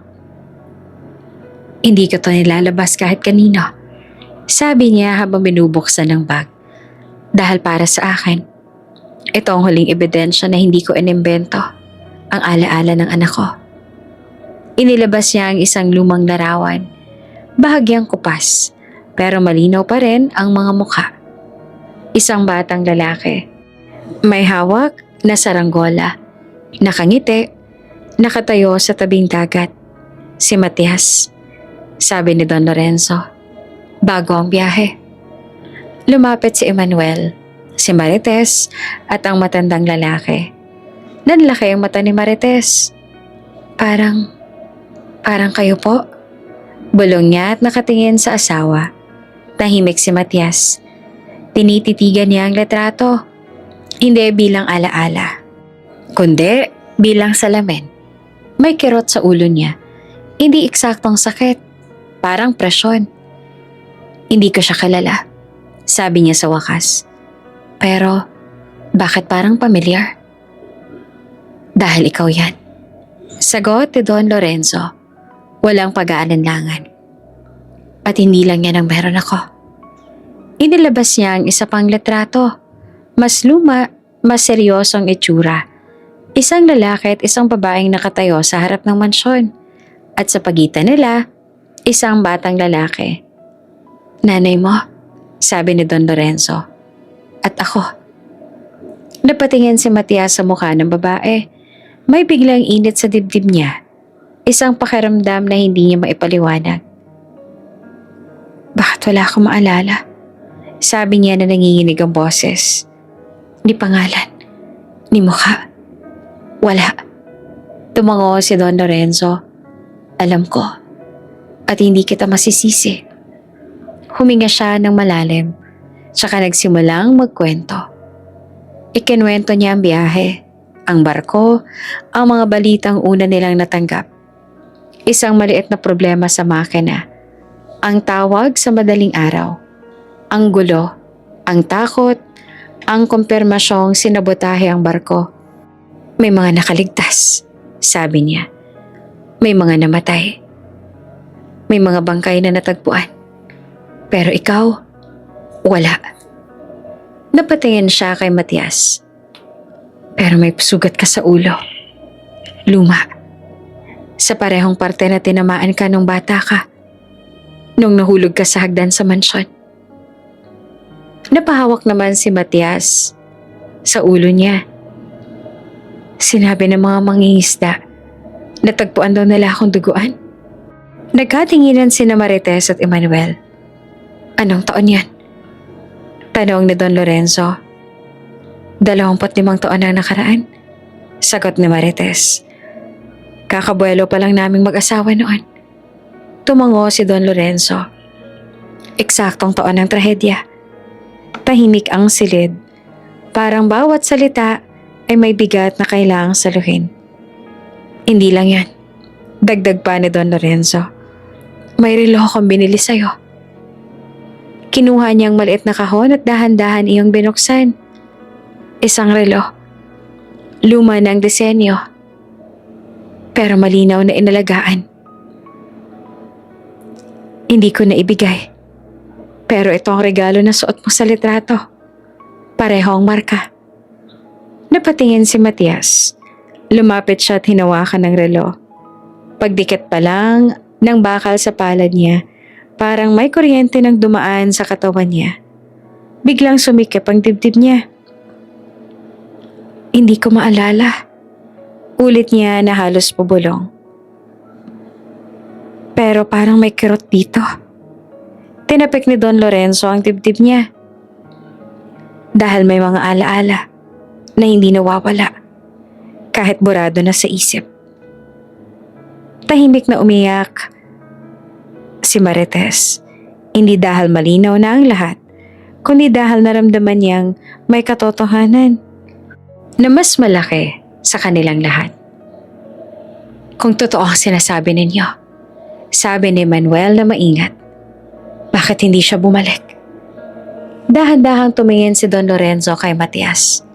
[SPEAKER 1] "Hindi ko to nilalabas kahit kanino," sabi niya habang binubuksan ng bag. "Dahil para sa akin, ito ang huling ebidensya na hindi ko inimbento, ang alaala ng anak ko." Inilabas niya ang isang lumang larawan. Bahagyang kupas, pero malinaw pa rin ang mga mukha. Isang batang lalaki. May hawak na saranggola. Nakangiti, nakatayo sa tabing dagat. Si Matias, sabi ni Don Lorenzo, bago ang biyahe. Lumapit si Emmanuel, si Marites at ang matandang lalaki. Nanlaki ang mata ni Marites. Parang kayo po?" Bulong niya at nakatingin sa asawa. Tahimik si Matias. Tinititigan niya ang litrato. Hindi bilang alaala, kundi bilang salamin. May kirot sa ulo niya. Hindi eksaktong sakit, parang presyon. "Hindi ko siya kilala," sabi niya sa wakas. "Pero bakit parang pamilyar?" "Dahil ikaw yan," sagot ni Don Lorenzo. Walang pag-aalinlangan. "At hindi lang yan ang meron ako." Inilabas niya ang isa pang litrato. Mas luma, mas seryosong itsura. Isang lalaki at isang babaeng nakatayo sa harap ng mansyon. At sa pagitan nila, isang batang lalaki. "Nanay mo," sabi ni Don Lorenzo. "At ako." Napatingin si Matias sa mukha ng babae. May biglang init sa dibdib niya. Isang pakiramdam na hindi niya maipaliwanag. "Bakit wala akong maalala?" sabi niya na nanginginig ang boses. "Ni pangalan, ni mukha, wala." Tumango si Don Lorenzo. "Alam ko, at hindi kita masisisi." Huminga siya ng malalim, tsaka nagsimulang magkwento. Ikinwento niya ang biyahe, ang barko, ang mga balitang una nilang natanggap. Isang maliit na problema sa makina, ang tawag sa madaling araw, ang gulo, ang takot, ang kumpirmasyong sinabotahe ang barko. "May mga nakaligtas," sabi niya. "May mga namatay. May mga bangkay na natagpuan. Pero ikaw, wala." Napatingin siya kay Matias. "Pero may sugat ka sa ulo. Luma. Sa parehong parte na tinamaan ka nung bata ka. Nung nahulog ka sa hagdan sa mansyon." Napahawak naman si Matias sa ulo niya. "Sinabi ng mga mangingisda, natagpuan daw nila akong duguan." Nagkatinginan sina Marites at Emmanuel. "Anong taon yan?" tanong ni Don Lorenzo. 25 taon ang nakaraan," sagot ni Marites. "Kakabuelo pa lang naming mag-asawa noon." Tumango si Don Lorenzo. Eksaktong taon ng trahedya. Tahimik ang silid. Parang bawat salita ay may bigat na kailangang saluhin. "Hindi lang yan," dagdag pa ni Don Lorenzo. "May relo akong binili sa'yo." Kinuha niyang maliit na kahon at dahan-dahan iyong binuksan. Isang relo. Luma ng disenyo, pero malinaw na inalagaan. "Hindi ko na ibigay. Pero ito ang regalo na suot mo sa litrato. Pareho ang marka." Napatingin si Matias. Lumapit siya at hinawakan ng relo. Pagdikit pa lang ng bakal sa palad niya, parang may kuryente nang dumaan sa katawan niya. Biglang sumikip ang dibdib niya. Hindi ko maalala. Ulit niya na halos pabulong. Pero parang may kirot dito. Tinapik ni Don Lorenzo ang dibdib niya. Dahil may mga alaala na hindi nawawala kahit burado na sa isip. Tahimik na umiyak si Marites. Hindi dahil malinaw na ang lahat, kundi dahil naramdaman niyang may katotohanan na mas malaki sa kanilang lahat. Kung totoo ang sinasabi ninyo, sabi ni Manuel na maingat, bakit hindi siya bumalik? Dahan-dahang tumingin si Don Lorenzo kay Matias.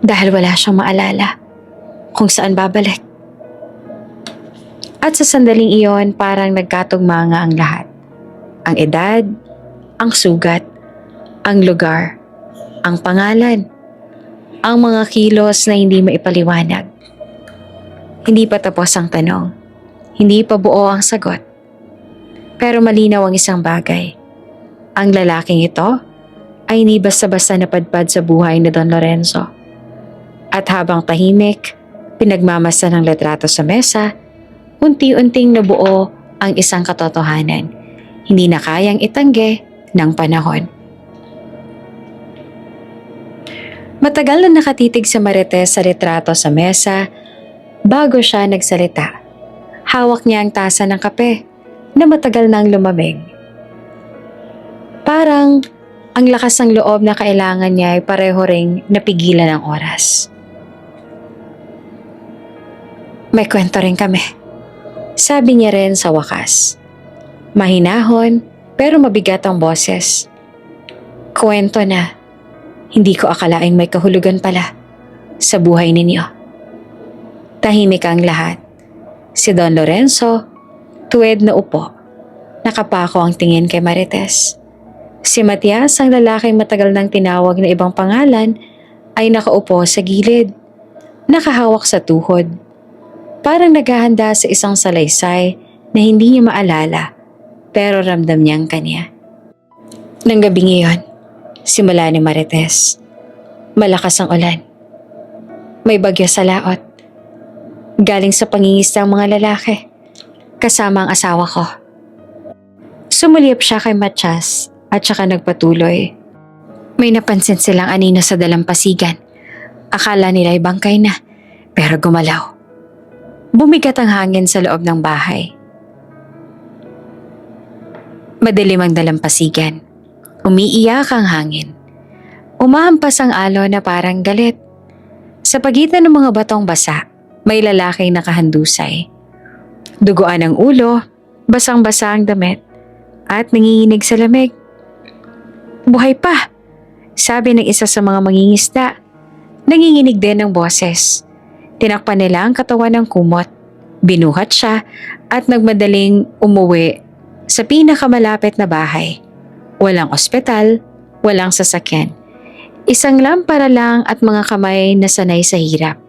[SPEAKER 1] Dahil wala siyang maalala kung saan babalik. At sa sandaling iyon parang nagkatugmanga ang lahat. Ang edad, ang sugat, ang lugar, ang pangalan, ang mga kilos na hindi maipaliwanag. Hindi pa tapos ang tanong. Hindi pa buo ang sagot. Pero malinaw ang isang bagay. Ang lalaking ito ay hindi basta-basta napadpad sa buhay ni Don Lorenzo. At habang tahimik, pinagmamasa ng litrato sa mesa, unti-unting nabuo ang isang katotohanan. Hindi na kayang itanggi ng panahon. Matagal na nakatitig si Marites sa litrato sa mesa bago siya nagsalita. Hawak niya ang tasa ng kape na matagal nang lumamig. Parang ang lakas ng loob na kailangan niya ay pareho ring napigilan ng oras. May kwento rin kami. Sabi niya rin sa wakas. Mahinahon pero mabigat ang boses. Kwento na hindi ko akalaing may kahulugan pala sa buhay ninyo. Tahimik ang lahat. Si Don Lorenzo, tuwid na upo. Nakapako ang tingin kay Marites. Si Matias, ang lalaking matagal nang tinawag na ibang pangalan, ay nakaupo sa gilid. Nakahawak sa tuhod. Parang naghahanda sa isang salaysay na hindi niya maalala, pero ramdam niyang kanya. Nang gabing iyon, simula ni Marites. Malakas ang ulan. May bagyo sa laot. Galing sa pangingisda ang mga lalaki, kasama ang asawa ko. Sumuliyap siya kay Matias at saka nagpatuloy. May napansin silang anino sa dalampasigan. Akala nila ay bangkay na, pero gumalaw. Bumigat ang hangin sa loob ng bahay. Madilim ang dalampasigan. Umiiyak ang hangin. Umahampas ang alon na parang galit. Sa pagitan ng mga batong basa, may lalaking nakahandusay. Duguan ang ulo, basang-basa ang damit, at nanginginig sa lamig. Buhay pa, sabi ng isa sa mga mangingisda. Nanginginig din ng boses. Tinakpan nila ang katawan ng kumot. Binuhat siya at nagmadaling umuwi sa pinakamalapit na bahay. Walang ospital, walang sasakyan. Isang lampara lang at mga kamay na sanay sa hirap.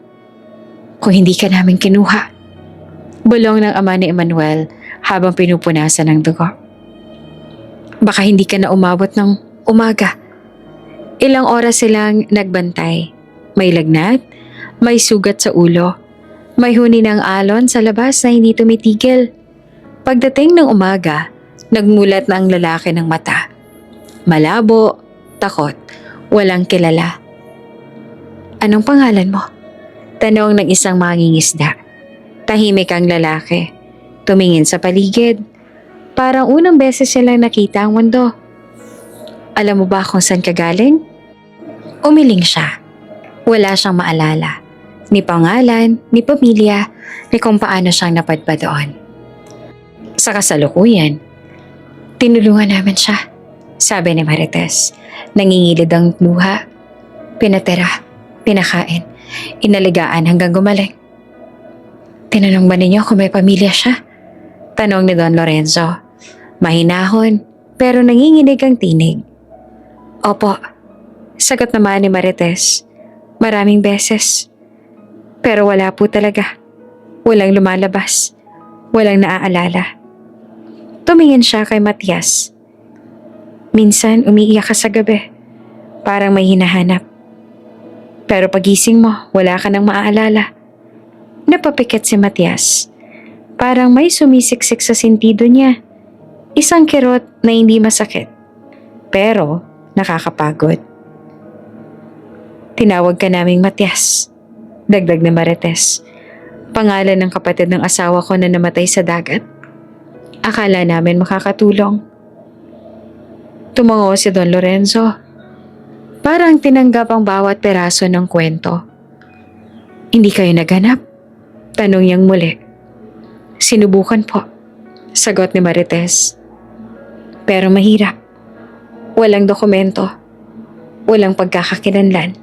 [SPEAKER 1] Kung hindi ka namin kinuha, bulong ng ama ni Emmanuel habang pinupunasan ng dugo. Baka hindi ka na umabot ng umaga. Ilang oras silang nagbantay. May lagnat, may sugat sa ulo, may huni ng alon sa labas na hindi tumitigil. Pagdating ng umaga, nagmulat na ang lalaki ng mata. Malabo, takot, walang kilala. Anong pangalan mo? Tanong ng isang mangingisda. Tahimik ang lalaki. Tumingin sa paligid. Parang unang beses silang nakita ang mundo. Alam mo ba kung saan ka galing? Umiling siya. Wala siyang maalala. Ni pangalan, ni pamilya, ni kung paano siyang napadpad doon. Sa kasalukuyan, tinulungan namin siya, sabi ni Marites. Nangingilid ang luha. Pinatira, pinakain, inaligaan hanggang gumaling. Tinanong ba ninyo kung may pamilya siya? Tanong ni Don Lorenzo. Mahinahon, pero nanginginig ang tinig. Opo, sagot naman ni Marites. Maraming beses. Pero wala po talaga. Walang lumalabas. Walang naaalala. Tumingin siya kay Matias. Minsan umiiyak ka sa gabi. Parang may hinahanap. Pero pagising mo, wala ka nang maaalala. Napapikit si Matias. Parang may sumisiksik sa sentido niya. Isang kirot na hindi masakit. Pero nakakapagod. Tinawag ka naming Matias. Dagdag ni Marites. Pangalan ng kapatid ng asawa ko na namatay sa dagat. Akala namin makakatulong. Tumango si Don Lorenzo. Parang tinanggap ang bawat peraso ng kwento. Hindi kayo naghanap? Tanong niyang muli. Sinubukan po. Sagot ni Marites. Pero mahirap. Walang dokumento. Walang pagkakakilanlan.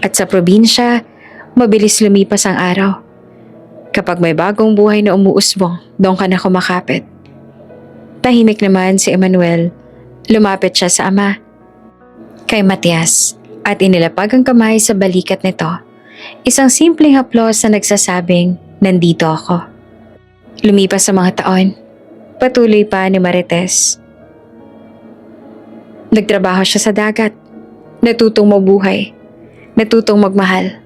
[SPEAKER 1] At sa probinsya, mabilis lumipas ang araw. Kapag may bagong buhay na umuusbong, doon ka na kumakapit. Tahimik naman si Emmanuel. Lumapit siya sa ama. Kay Matias at inilapag ang kamay sa balikat nito. Isang simpleng haplos na nagsasabing, nandito ako. Lumipas sa mga taon. Patuloy pa ni Marites. Nagtrabaho siya sa dagat. Natutong mabuhay. Natutong magmahal.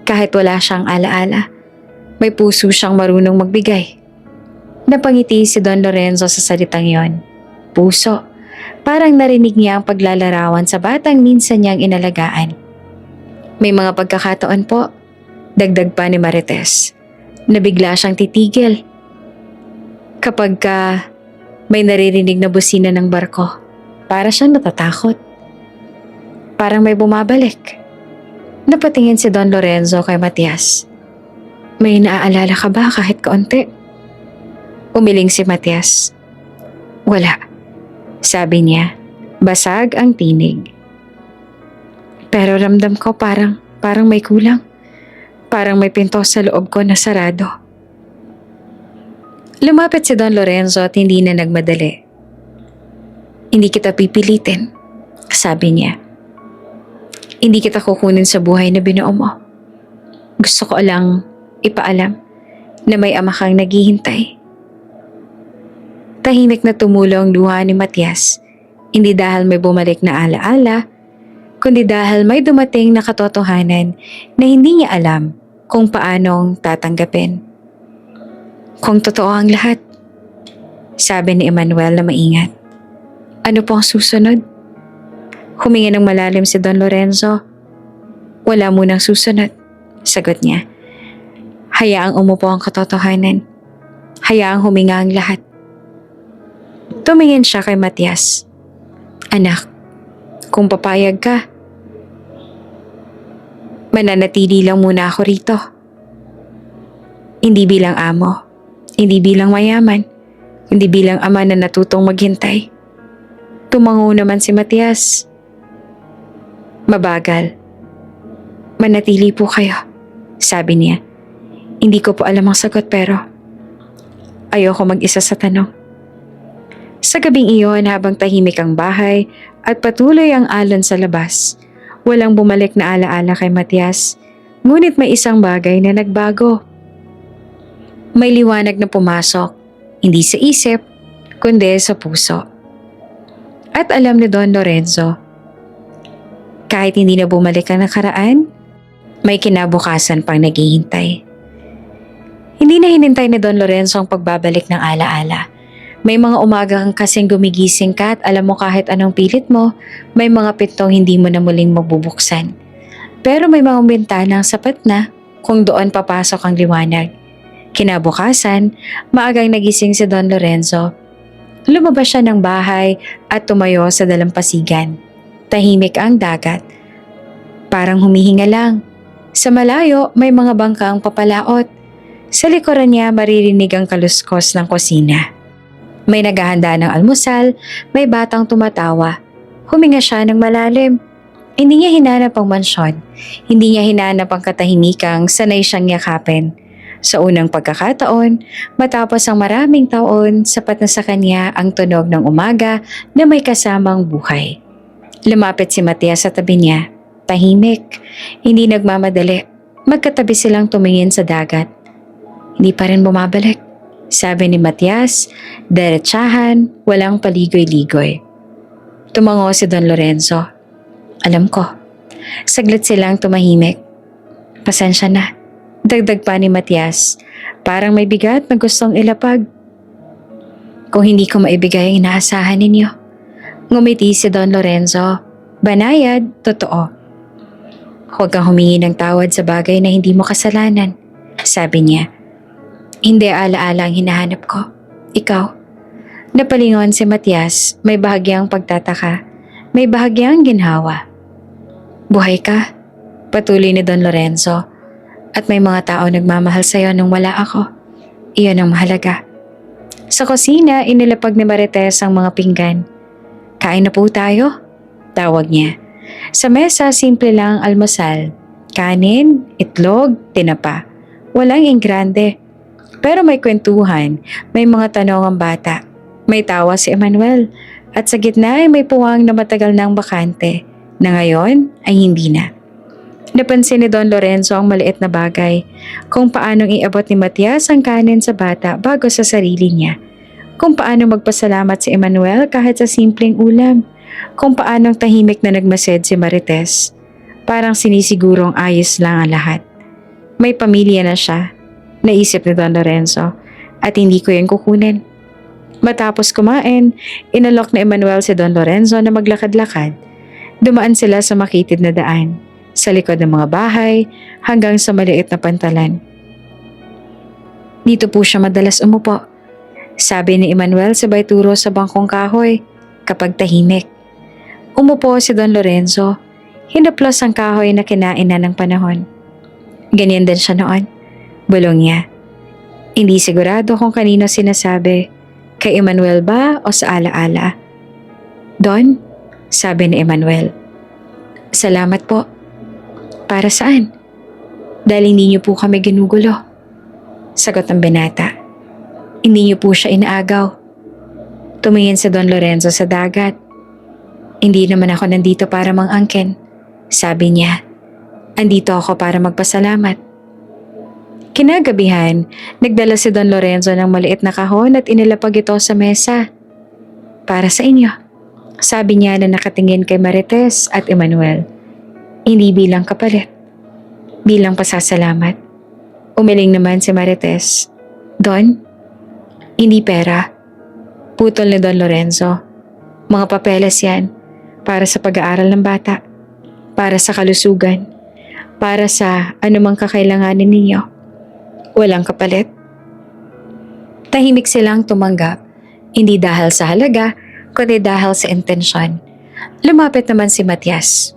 [SPEAKER 1] Kahit wala siyang alaala. May puso siyang marunong magbigay. Napangiti si Don Lorenzo sa salitang yon. Puso. Parang narinig niya ang paglalarawan sa batang minsan niyang inalagaan. May mga pagkakataon po, dagdag pa ni Marites, na bigla siyang titigil. Kapag may naririnig na busina ng barko, para siyang natatakot. Parang may bumabalik. Napatingin si Don Lorenzo kay Matias. May naaalala ka ba kahit kaunti? Umiling si Matias. Wala. Sabi niya, basag ang tinig. Pero ramdam ko parang may kulang. Parang may pinto sa loob ko na sarado. Lumapit si Don Lorenzo at hindi na nagmadali. Hindi kita pipilitin, sabi niya. Hindi kita kukunin sa buhay na binuo mo. Gusto ko lang ipaalam na may ama kang naghihintay. Tahimik na tumulo ang luha ni Matias, hindi dahil may bumalik na alaala, kundi dahil may dumating na katotohanan na hindi niya alam kung paanong tatanggapin. Kung totoo ang lahat, sabi ni Emmanuel na maingat. Ano po ang susunod? Huminga ng malalim si Don Lorenzo. Wala munang susunod, sagot niya. Hayaang umupo ang katotohanan. Hayaang huminga ang lahat. Tumingin siya kay Matias. Anak, kung papayag ka, mananatili lang muna ako rito. Hindi bilang amo, hindi bilang mayaman, hindi bilang ama na natutong maghintay. Tumango naman si Matias. Mabagal. Manatili po kayo, sabi niya. Hindi ko po alam ang sagot pero ayoko mag-isa sa tanong. Sa gabing iyon habang tahimik ang bahay at patuloy ang alon sa labas, walang bumalik na alaala kay Matias, ngunit may isang bagay na nagbago. May liwanag na pumasok, hindi sa isip, kundi sa puso. At alam ni Don Lorenzo, kahit hindi na bumalik ang nakaraan, may kinabukasan pang naghihintay. Hindi na hinintay ni Don Lorenzo ang pagbabalik ng alaala. May mga umaga kang kasing gumigising ka at alam mo kahit anong pilit mo, may mga pintong hindi mo na muling mabubuksan. Pero may mga bintanang sapat na kung doon papasok ang liwanag. Kinabukasan, maagang nagising si Don Lorenzo. Lumabas siya ng bahay at tumayo sa dalampasigan. Tahimik ang dagat. Parang humihinga lang. Sa malayo, may mga bangkang papalaot. Sa likuran niya maririnig ang kaluskos ng kusina. May naghahanda ng almusal, may batang tumatawa. Huminga siya ng malalim. Hindi niya hinanap ang mansyon. Hindi niya hinanap ang katahimikang sanay siyang yakapin. Sa unang pagkakataon, matapos ang maraming taon, sapat na sa kanya ang tunog ng umaga na may kasamang buhay. Lumapit si Matias sa tabi niya. Tahimik, hindi nagmamadali. Magkatabi silang tumingin sa dagat. Hindi pa rin bumabalik. Sabi ni Matias, diretsahan, walang paligoy-ligoy. Tumango si Don Lorenzo. Alam ko. Saglit silang tumahimik. Pasensya na. Dagdag pa ni Matias. Parang may bigat na gustong ilapag. Kung hindi ko maibigay ang inaasahan ninyo. Ngumiti si Don Lorenzo. Banayad, totoo. Huwag kang humingi ng tawad sa bagay na hindi mo kasalanan. Sabi niya. Hindi alaala ang hinahanap ko. Ikaw. Napalingon si Matias, may bahagyang pagtataka, may bahagyang ginhawa. Buhay ka, patuloy ni Don Lorenzo. At may mga tao nagmamahal sa'yo nung wala ako. Iyon ang mahalaga. Sa kusina, inilapag ni Marites ang mga pinggan. Kain na po tayo? Tawag niya. Sa mesa, simple lang ang almusal. Kanin, itlog, tinapa. Walang ingrande. Pero may kwentuhan, may mga tanong ang bata. May tawa si Emmanuel. At sa gitna ay may puwang na matagal nang bakante. Na ngayon ay hindi na. Napansin ni Don Lorenzo ang maliit na bagay. Kung paanong iabot ni Matias ang kanin sa bata bago sa sarili niya. Kung paano magpasalamat si Emmanuel kahit sa simpleng ulam. Kung paanong tahimik na nagmased si Marites. Parang sinisigurong ayos lang ang lahat. May pamilya na siya, naisip ni Don Lorenzo, at hindi ko yan kukunin. Matapos kumain, inalok ni Emmanuel si Don Lorenzo na maglakad-lakad. Dumaan sila sa makitid na daan, sa likod ng mga bahay, hanggang sa maliit na pantalan. Dito po siya madalas umupo. Sabi ni Emmanuel sabay turo sa bangkong kahoy kapag tahimik. Umupo si Don Lorenzo. Hinaplos ang kahoy na kinain na ng panahon. Ganyan din siya noon. Bulong niya. Hindi sigurado kung kanino sinasabi. Kay Emmanuel ba o sa alaala? Don, sabi ni Emmanuel. Salamat po. Para saan? Dahil hindi niyo po kami ginugulo. Sagot ng binata. Hindi niyo po siya inaagaw. Tumingin si Don Lorenzo sa dagat. Hindi naman ako nandito para mang-angkin. Sabi niya. Andito ako para magpasalamat. Kinagabihan, nagdala si Don Lorenzo ng maliit na kahon at inilapag ito sa mesa. Para sa inyo. Sabi niya na nakatingin kay Marites at Emmanuel. Hindi bilang kapalit. Bilang pasasalamat. Umiling naman si Marites. Don, hindi pera. Putol ni Don Lorenzo. Mga papeles yan. Para sa pag-aaral ng bata. Para sa kalusugan. Para sa anumang kakailanganin ninyo. Walang kapalit. Tahimik silang tumanggap. Hindi dahil sa halaga, kundi dahil sa intensyon. Lumapit naman si Matias.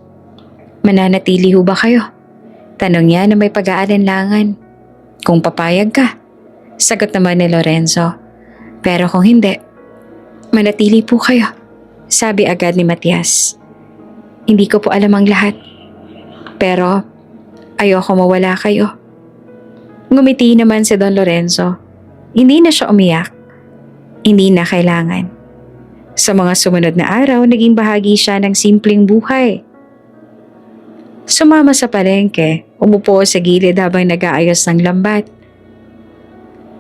[SPEAKER 1] Mananatili ho ba kayo? Tanong niya na may pag-aalinlangan. Kung papayag ka. Sagot naman ni Lorenzo. Pero kung hindi, manatili po kayo. Sabi agad ni Matias. Hindi ko po alam ang lahat. Pero ayoko mawala kayo. Ngumiti naman si Don Lorenzo. Hindi na siya umiyak. Hindi na kailangan. Sa mga sumunod na araw, naging bahagi siya ng simpleng buhay. Sumama sa palengke, umupo sa gilid habang nag-aayos ng lambat.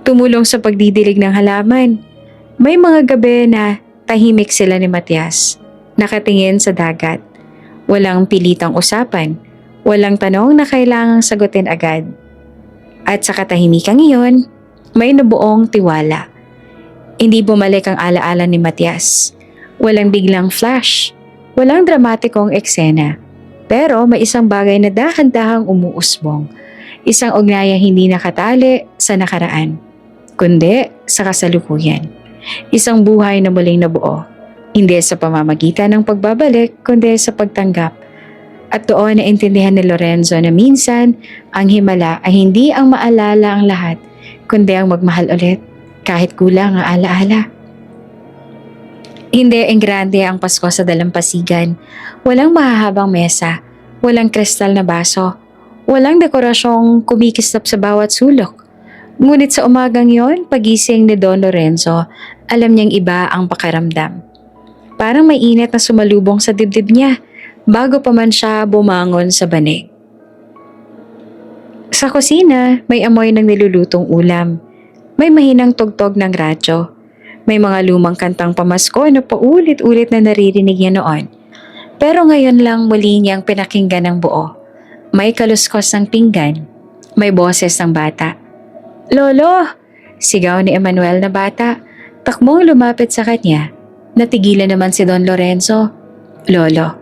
[SPEAKER 1] Tumulong sa pagdidilig ng halaman. May mga gabi na tahimik sila ni Matias, nakatingin sa dagat. Walang pilitang usapan, walang tanong na kailangang sagutin agad. At sa katahimikang iyon, may nabuong tiwala. Hindi bumalik ang alaala ni Matias. Walang biglang flash, walang dramatikong eksena. Pero may isang bagay na dahan-dahang umuusbong. Isang ugnayang hindi nakatali sa nakaraan, kundi sa kasalukuyan. Isang buhay na muling nabuo. Hindi sa pamamagitan ng pagbabalik, kundi sa pagtanggap. At doon naintindihan ni Lorenzo na minsan, ang himala ay hindi ang maalala ang lahat, kundi ang magmahal ulit, kahit kulang ang alaala. Hindi enggrande ang Pasko sa dalampasigan. Walang mahahabang mesa, walang kristal na baso, walang dekorasyong kumikislap sa bawat sulok. Ngunit sa umagang yon, pagising ni Don Lorenzo, alam niyang iba ang pakiramdam. Parang may init na sumalubong sa dibdib niya, bago pa man siya bumangon sa banig. Sa kusina, may amoy ng nilulutong ulam. May mahinang tugtog ng radyo. May mga lumang kantang pamasko na paulit-ulit na naririnig niya noon. Pero ngayon lang muli niyang pinakinggan ng buo. May kaluskos ng pinggan. May boses ng bata. "Lolo!" Sigaw ni Emmanuel na bata. Takbong lumapit sa kanya. Natigilan naman si Don Lorenzo. "Lolo."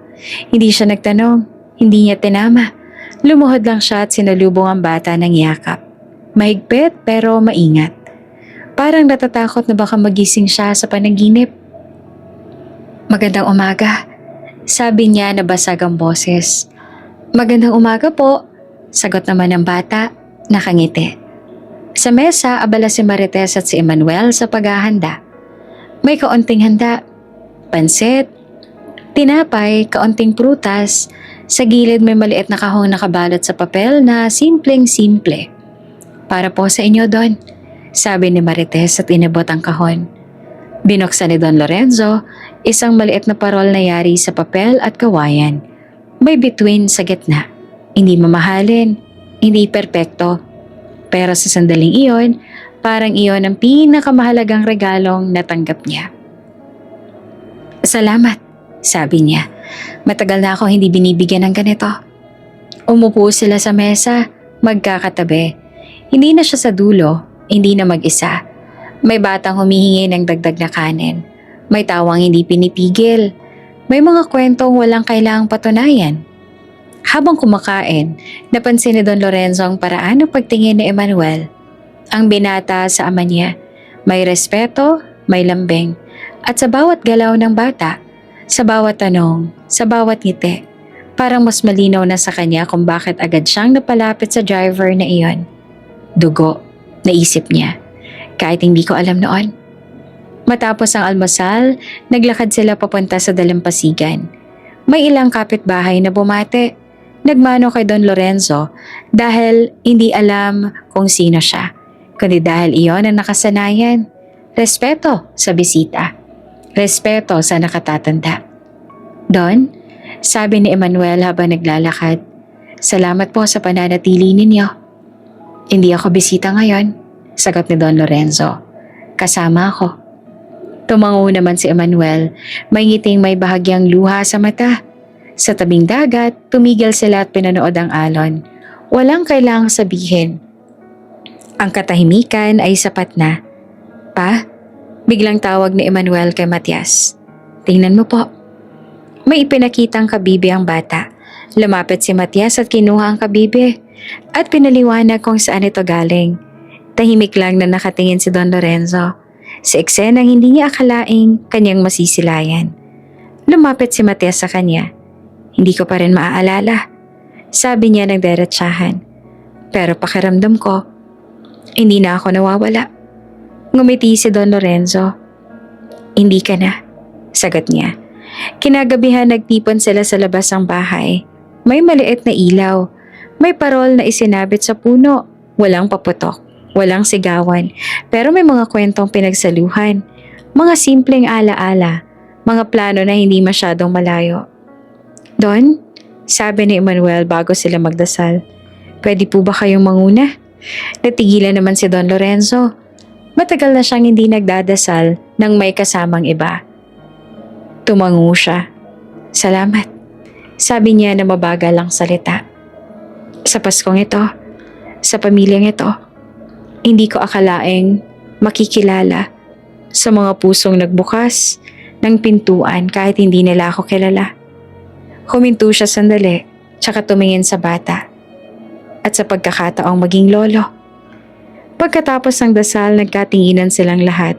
[SPEAKER 1] Hindi siya nagtanong. Hindi niya tinama. Lumuhod lang siya at sinalubong ang bata ng yakap. Mahigpit pero maingat. Parang natatakot na baka magising siya sa panaginip. "Magandang umaga," sabi niya na basag ang boses. "Magandang umaga po," sagot naman ng bata, nakangiti. Sa mesa, abala si Marites at si Emmanuel sa paghahanda. May kaunting handa, pansit, tinapay, kaunting prutas. Sa gilid may maliit na kahong nakabalot sa papel na simpleng-simple. "Para po sa inyo, Don," sabi ni Marites at inabot ang kahon. Binuksan ni Don Lorenzo, isang maliit na parol na yari sa papel at kawayan. May bituin sa gitna. Hindi mamahalin, hindi perpekto. Pero sa sandaling iyon, parang iyon ang pinakamahalagang regalong natanggap niya. "Salamat," sabi niya. "Matagal na ako hindi binibigyan ng ganito." Umupo sila sa mesa, magkakatabi. Hindi na siya sa dulo, hindi na mag-isa. May batang humihingi ng dagdag na kanin. May tawang hindi pinipigil. May mga kwentong walang kailangang patunayan. Habang kumakain, napansin ni Don Lorenzo ang paraan ng pagtingin ni Emmanuel. Ang binata sa ama niya. May respeto, may lambing. At sa bawat galaw ng bata, sa bawat tanong, sa bawat ngiti, parang mas malinaw na sa kanya kung bakit agad siyang napalapit sa driver na iyon. Dugo, naisip niya. Kahit hindi ko alam noon. Matapos ang almusal, naglakad sila papunta sa dalampasigan. May ilang kapitbahay na bumate. Nagmano kay Don Lorenzo dahil hindi alam kung sino siya, kundi dahil iyon ang nakasanayan. Respeto sa bisita. Respeto sa nakatatanda. "Don," sabi ni Emmanuel habang naglalakad, "salamat po sa pananatili ninyo." "Hindi ako bisita ngayon," sagot ni Don Lorenzo. "Kasama ako." Tumango naman si Emmanuel, may ngiting may bahagyang luha sa mata. Sa tabing dagat, tumigil sila at pinanood ang alon. Walang kailangang sabihin. Ang katahimikan ay sapat na. "Pa?" biglang tawag ni Emmanuel kay Matias. "Tingnan mo po." May ipinakitang kabibe ang bata. Lumapit si Matias at kinuha ang kabibe at pinaliwanag kung saan ito galing. Tahimik lang na nakatingin si Don Lorenzo sa eksenang hindi niya akalaing kanyang masisilayan. Lumapit si Matias sa kanya. "Hindi ko pa rin maaalala," sabi niya ng derechahan. "Pero pakiramdam ko, hindi na ako nawawala." Ngumiti si Don Lorenzo. "Hindi ka na," sagot niya. Kinagabihan nagtipon sila sa labas ng bahay. May maliit na ilaw. May parol na isinabit sa puno. Walang paputok, walang sigawan. Pero may mga kwentong pinagsaluhan. Mga simpleng alaala. Mga plano na hindi masyadong malayo. "Don," sabi ni Emmanuel bago sila magdasal, "pwede po ba kayong manguna?" Natigilan naman si Don Lorenzo. Matagal na siyang hindi nagdadasal nang may kasamang iba. Tumango siya. "Salamat," sabi niya na mabagal ang salita. "Sa Paskong ito, sa pamilyang ito, hindi ko akalaing makikilala sa mga pusong nagbukas ng pintuan kahit hindi nila ako kilala." Huminto siya sandali, tsaka tumingin sa bata. "At sa pagkakataong maging lolo." Pagkatapos ng dasal, nagkatinginan silang lahat.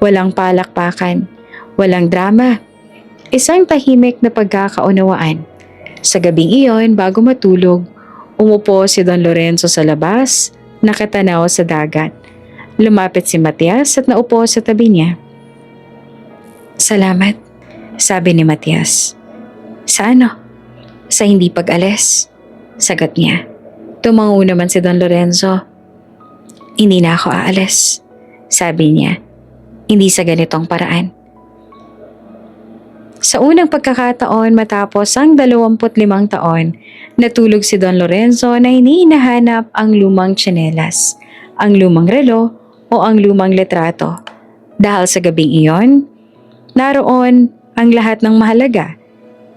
[SPEAKER 1] Walang palakpakan, walang drama. Isang tahimik na pagkakaunawaan. Sa gabing iyon, bago matulog, umupo si Don Lorenzo sa labas, nakatanaw sa dagat. Lumapit si Matias at naupo sa tabi niya. "Salamat," sabi ni Matias. "Sa ano?" "Sa hindi pag-alis," sagot niya. Tumango naman si Don Lorenzo. "Hindi na ako aalis," sabi niya. "Hindi sa ganitong paraan." Sa unang pagkakataon matapos ang 25 taon, natulog si Don Lorenzo na hinahanap ang lumang tsinelas, ang lumang relo o ang lumang litrato. Dahil sa gabing iyon, naroon ang lahat ng mahalaga,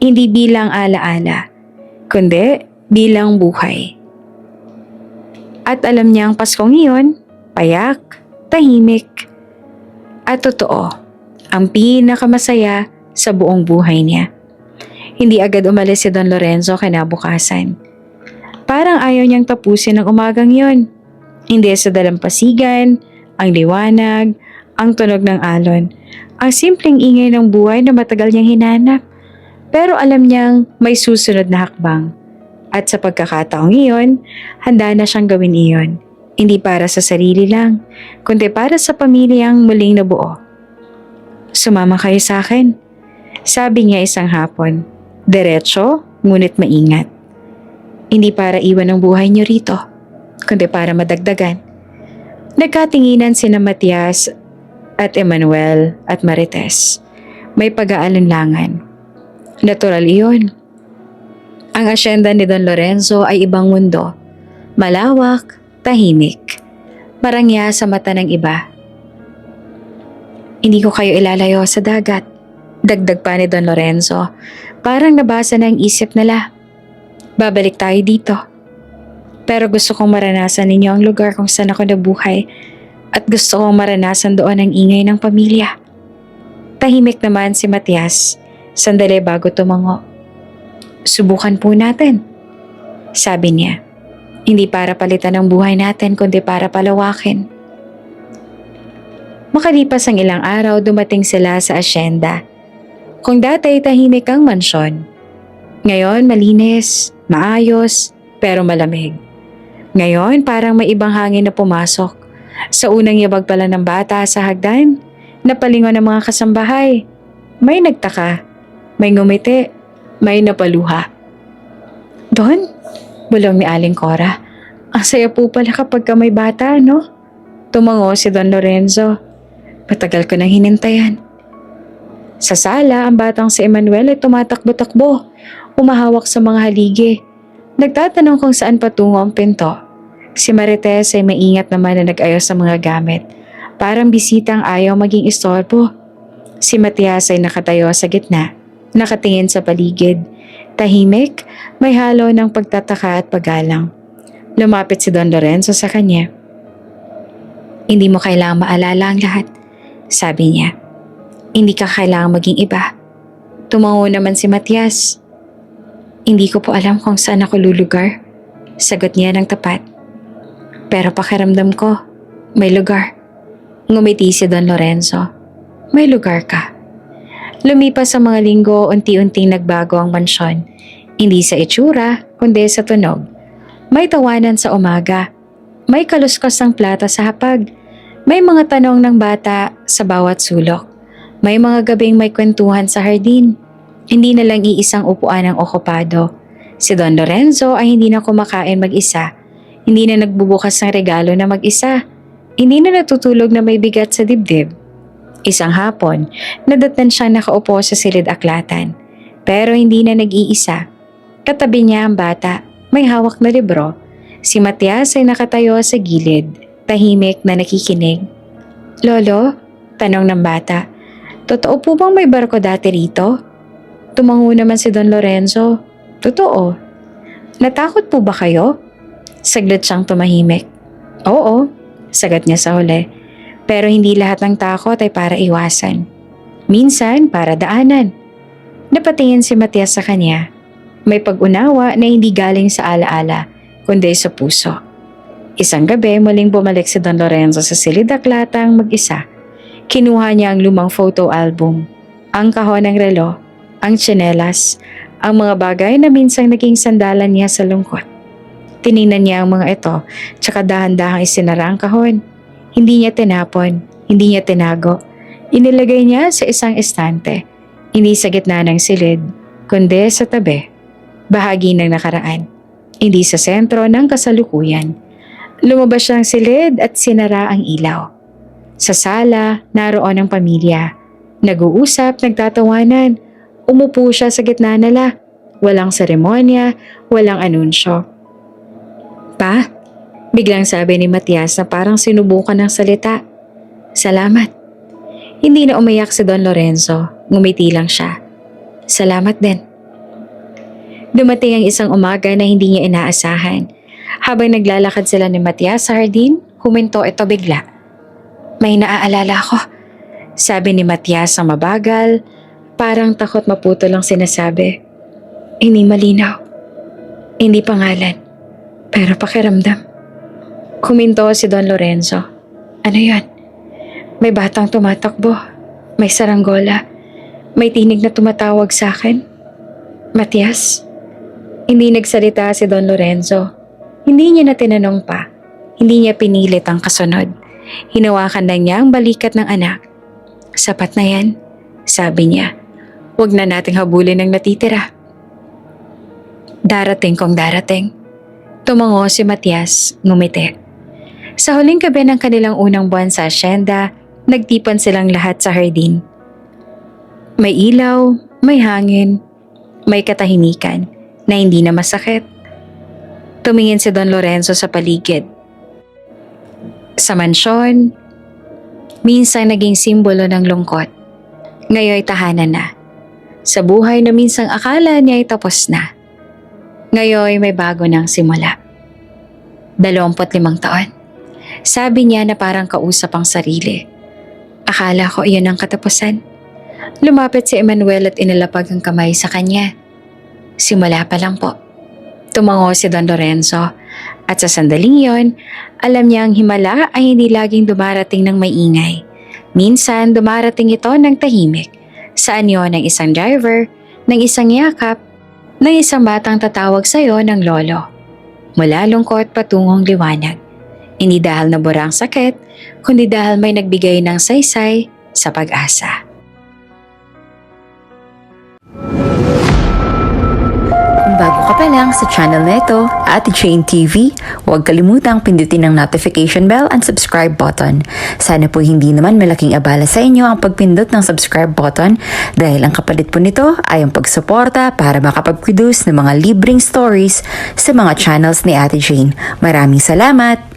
[SPEAKER 1] hindi bilang alaala, kundi bilang buhay. At alam niyang Paskong iyon, payak, tahimik, at totoo, ang pinakamasaya sa buong buhay niya. Hindi agad umalis si Don Lorenzo kinabukasan. Parang ayaw niyang tapusin ang umagang yon. Hindi sa dalampasigan, ang liwanag, ang tunog ng alon, ang simpleng ingay ng buhay na matagal niyang hinanap. Pero alam niyang may susunod na hakbang. At sa pagkakataong iyon, handa na siyang gawin iyon. Hindi para sa sarili lang, kundi para sa pamilyang muling nabuo. Sumama kayo sa akin, sabi niya isang hapon. Diretso, ngunit maingat. Hindi para iwan ang buhay niyo rito, kundi para madagdagan. Nagkatinginan sina Matias at Emmanuel at Marites. May pag-aalinlangan. Natural iyon. Ang asyenda ni Don Lorenzo ay ibang mundo. Malawak, tahimik. Marangya sa mata ng iba. Hindi ko kayo ilalayo sa dagat. Dagdag pa ni Don Lorenzo. Parang nabasa na ang isip nila. Babalik tayo dito. Pero gusto kong maranasan ninyo ang lugar kung saan ako nabuhay. At gusto kong maranasan doon ang ingay ng pamilya. Tahimik naman si Matias. Sandali bago tumango. Subukan po natin. Sabi niya. Hindi para palitan ang buhay natin kundi para palawakin. Makalipas ang ilang araw, dumating sila sa asyenda. Kung dati tahimik ang mansyon, ngayon malinis, maayos, pero malamig. Ngayon parang may ibang hangin na pumasok. Sa unang yabag pala ng bata sa hagdan, napalingon ng mga kasambahay. May nagtaka, may ngumiti, may napaluha. Don? Bulong ni Aling Cora. Ang saya po pala kapag ka may bata, no? Tumango si Don Lorenzo. Matagal ko nang hinintayan. Sa sala, ang batang si Emmanuel ay tumatakbo-takbo, umahawak sa mga haligi. Nagtatanong kung saan patungo ang pinto. Si Marites ay maingat naman na nag-ayos sa mga gamit. Parang bisitang ayaw maging istorbo. Si Matias ay nakatayo sa gitna, nakatingin sa paligid. Tahimik, may halo ng pagtataka at paggalang. Lumapit si Don Lorenzo sa kanya. Hindi mo kailangang maalala ang lahat, sabi niya. Hindi ka kailangang maging iba. Tumango naman si Matias. Hindi ko po alam kung saan ako lulugar, sagot niya ng tapat. Pero pakiramdam ko, may lugar. Ngumiti si Don Lorenzo. May lugar ka. Lumipas sa mga linggo, unti-unting nagbago ang mansyon. Hindi sa itsura, kundi sa tunog. May tawanan sa umaga. May kaluskos ng plata sa hapag. May mga tanong ng bata sa bawat sulok. May mga gabing may kwentuhan sa hardin. Hindi na lang iisang upuan ang okupado. Si Don Lorenzo ay hindi na kumakain mag-isa. Hindi na nagbubukas ng regalo na mag-isa. Hindi na natutulog na may bigat sa dibdib. Isang hapon, nadatnan siyang nakaupo sa silid-aklatan. Pero hindi na nag-iisa. Katabi niya ang bata, may hawak na libro. Si Matias ay nakatayo sa gilid, tahimik na nakikinig. Lolo? Tanong ng bata. Totoo po bang may barko dati rito? Tumango naman si Don Lorenzo. Totoo. Natakot po ba kayo? Saglit siyang tumahimik. Oo, sagat niya sa huli. Pero hindi lahat ng takot ay para iwasan. Minsan para daanan. Napatingin si Matias sa kanya. May pag-unawa na hindi galing sa alaala, kundi sa puso. Isang gabi muling bumalik si Don Lorenzo sa silid-aklatang mag-isa. Kinuha niya ang lumang photo album, ang kahon ng relo, ang tsinelas, ang mga bagay na minsang naging sandalan niya sa lungkot. Tiningnan niya ang mga ito, tsaka dahan-dahang isinara ang kahon. Hindi niya tinapon, hindi niya tinago. Inilagay niya sa isang estante, hindi sa gitna ng silid, kundi sa tabi. Bahagi ng nakaraan, hindi sa sentro ng kasalukuyan. Lumabas siya ng silid at sinara ang ilaw. Sa sala, naroon ang pamilya. Nag-uusap, nagtatawanan. Umupo siya sa gitna nila. Walang seremonya, walang anunsyo. Pa, biglang sabi ni Matias na parang sinubukan ng salita. Salamat. Hindi na umiyak si Don Lorenzo, ngumiti lang siya. Salamat din. Dumating ang isang umaga na hindi niya inaasahan. Habang naglalakad sila ni Matias sa hardin, huminto ito bigla. May naaalala ko, sabi ni Matias sa mabagal, parang takot maputo lang sinasabi. Hindi malinaw. Hindi pangalan. Pero pakiramdam. Kuminto si Don Lorenzo. Ano yan? May batang tumatakbo. May saranggola. May tinig na tumatawag sa akin. Matias? Hindi nagsalita si Don Lorenzo. Hindi niya na tinanong pa. Hindi niya pinilit ang kasunod. Hinawakan na niya ang balikat ng anak. Sapat na yan, sabi niya. Huwag na nating habulin ang natitira. Darating kung darating. Tumango si Matias, ngumiti. Sa huling gabi ng kanilang unang buwan sa asyenda, nagtipon silang lahat sa hardin. May ilaw, may hangin, may katahimikan na hindi na masakit. Tumingin si Don Lorenzo sa paligid. Sa mansyon, minsan naging simbolo ng lungkot. Ngayon tahanan na. Sa buhay na minsang akala niya ay tapos na. Ngayon may bago ng simula. 25 taon. Sabi niya na parang kausap ang sarili. Akala ko iyon ang katapusan. Lumapit si Emmanuel at inilapag ang kamay sa kanya. Simula pa lang po. Tumango si Don Lorenzo at sa sandaling yon, alam niya ang himala ay hindi laging dumarating ng maingay. Minsan dumarating ito ng tahimik. Sa anyo ng isang driver, ng isang yakap, ng isang batang tatawag sa iyo ng lolo. Mula lungkot patungong liwanag. Hindi dahil nabura ang sakit, kundi dahil may nagbigay ng saysay sa pag-asa.
[SPEAKER 3] Kung bago ka pa lang sa channel na ito, Ate Jane TV, huwag kalimutang pindutin ang notification bell and subscribe button. Sana po hindi naman malaking abala sa inyo ang pagpindot ng subscribe button dahil ang kapalit po nito ay ang pagsuporta para makapag-produce ng mga libreng stories sa mga channels ni Ate Jane. Maraming salamat!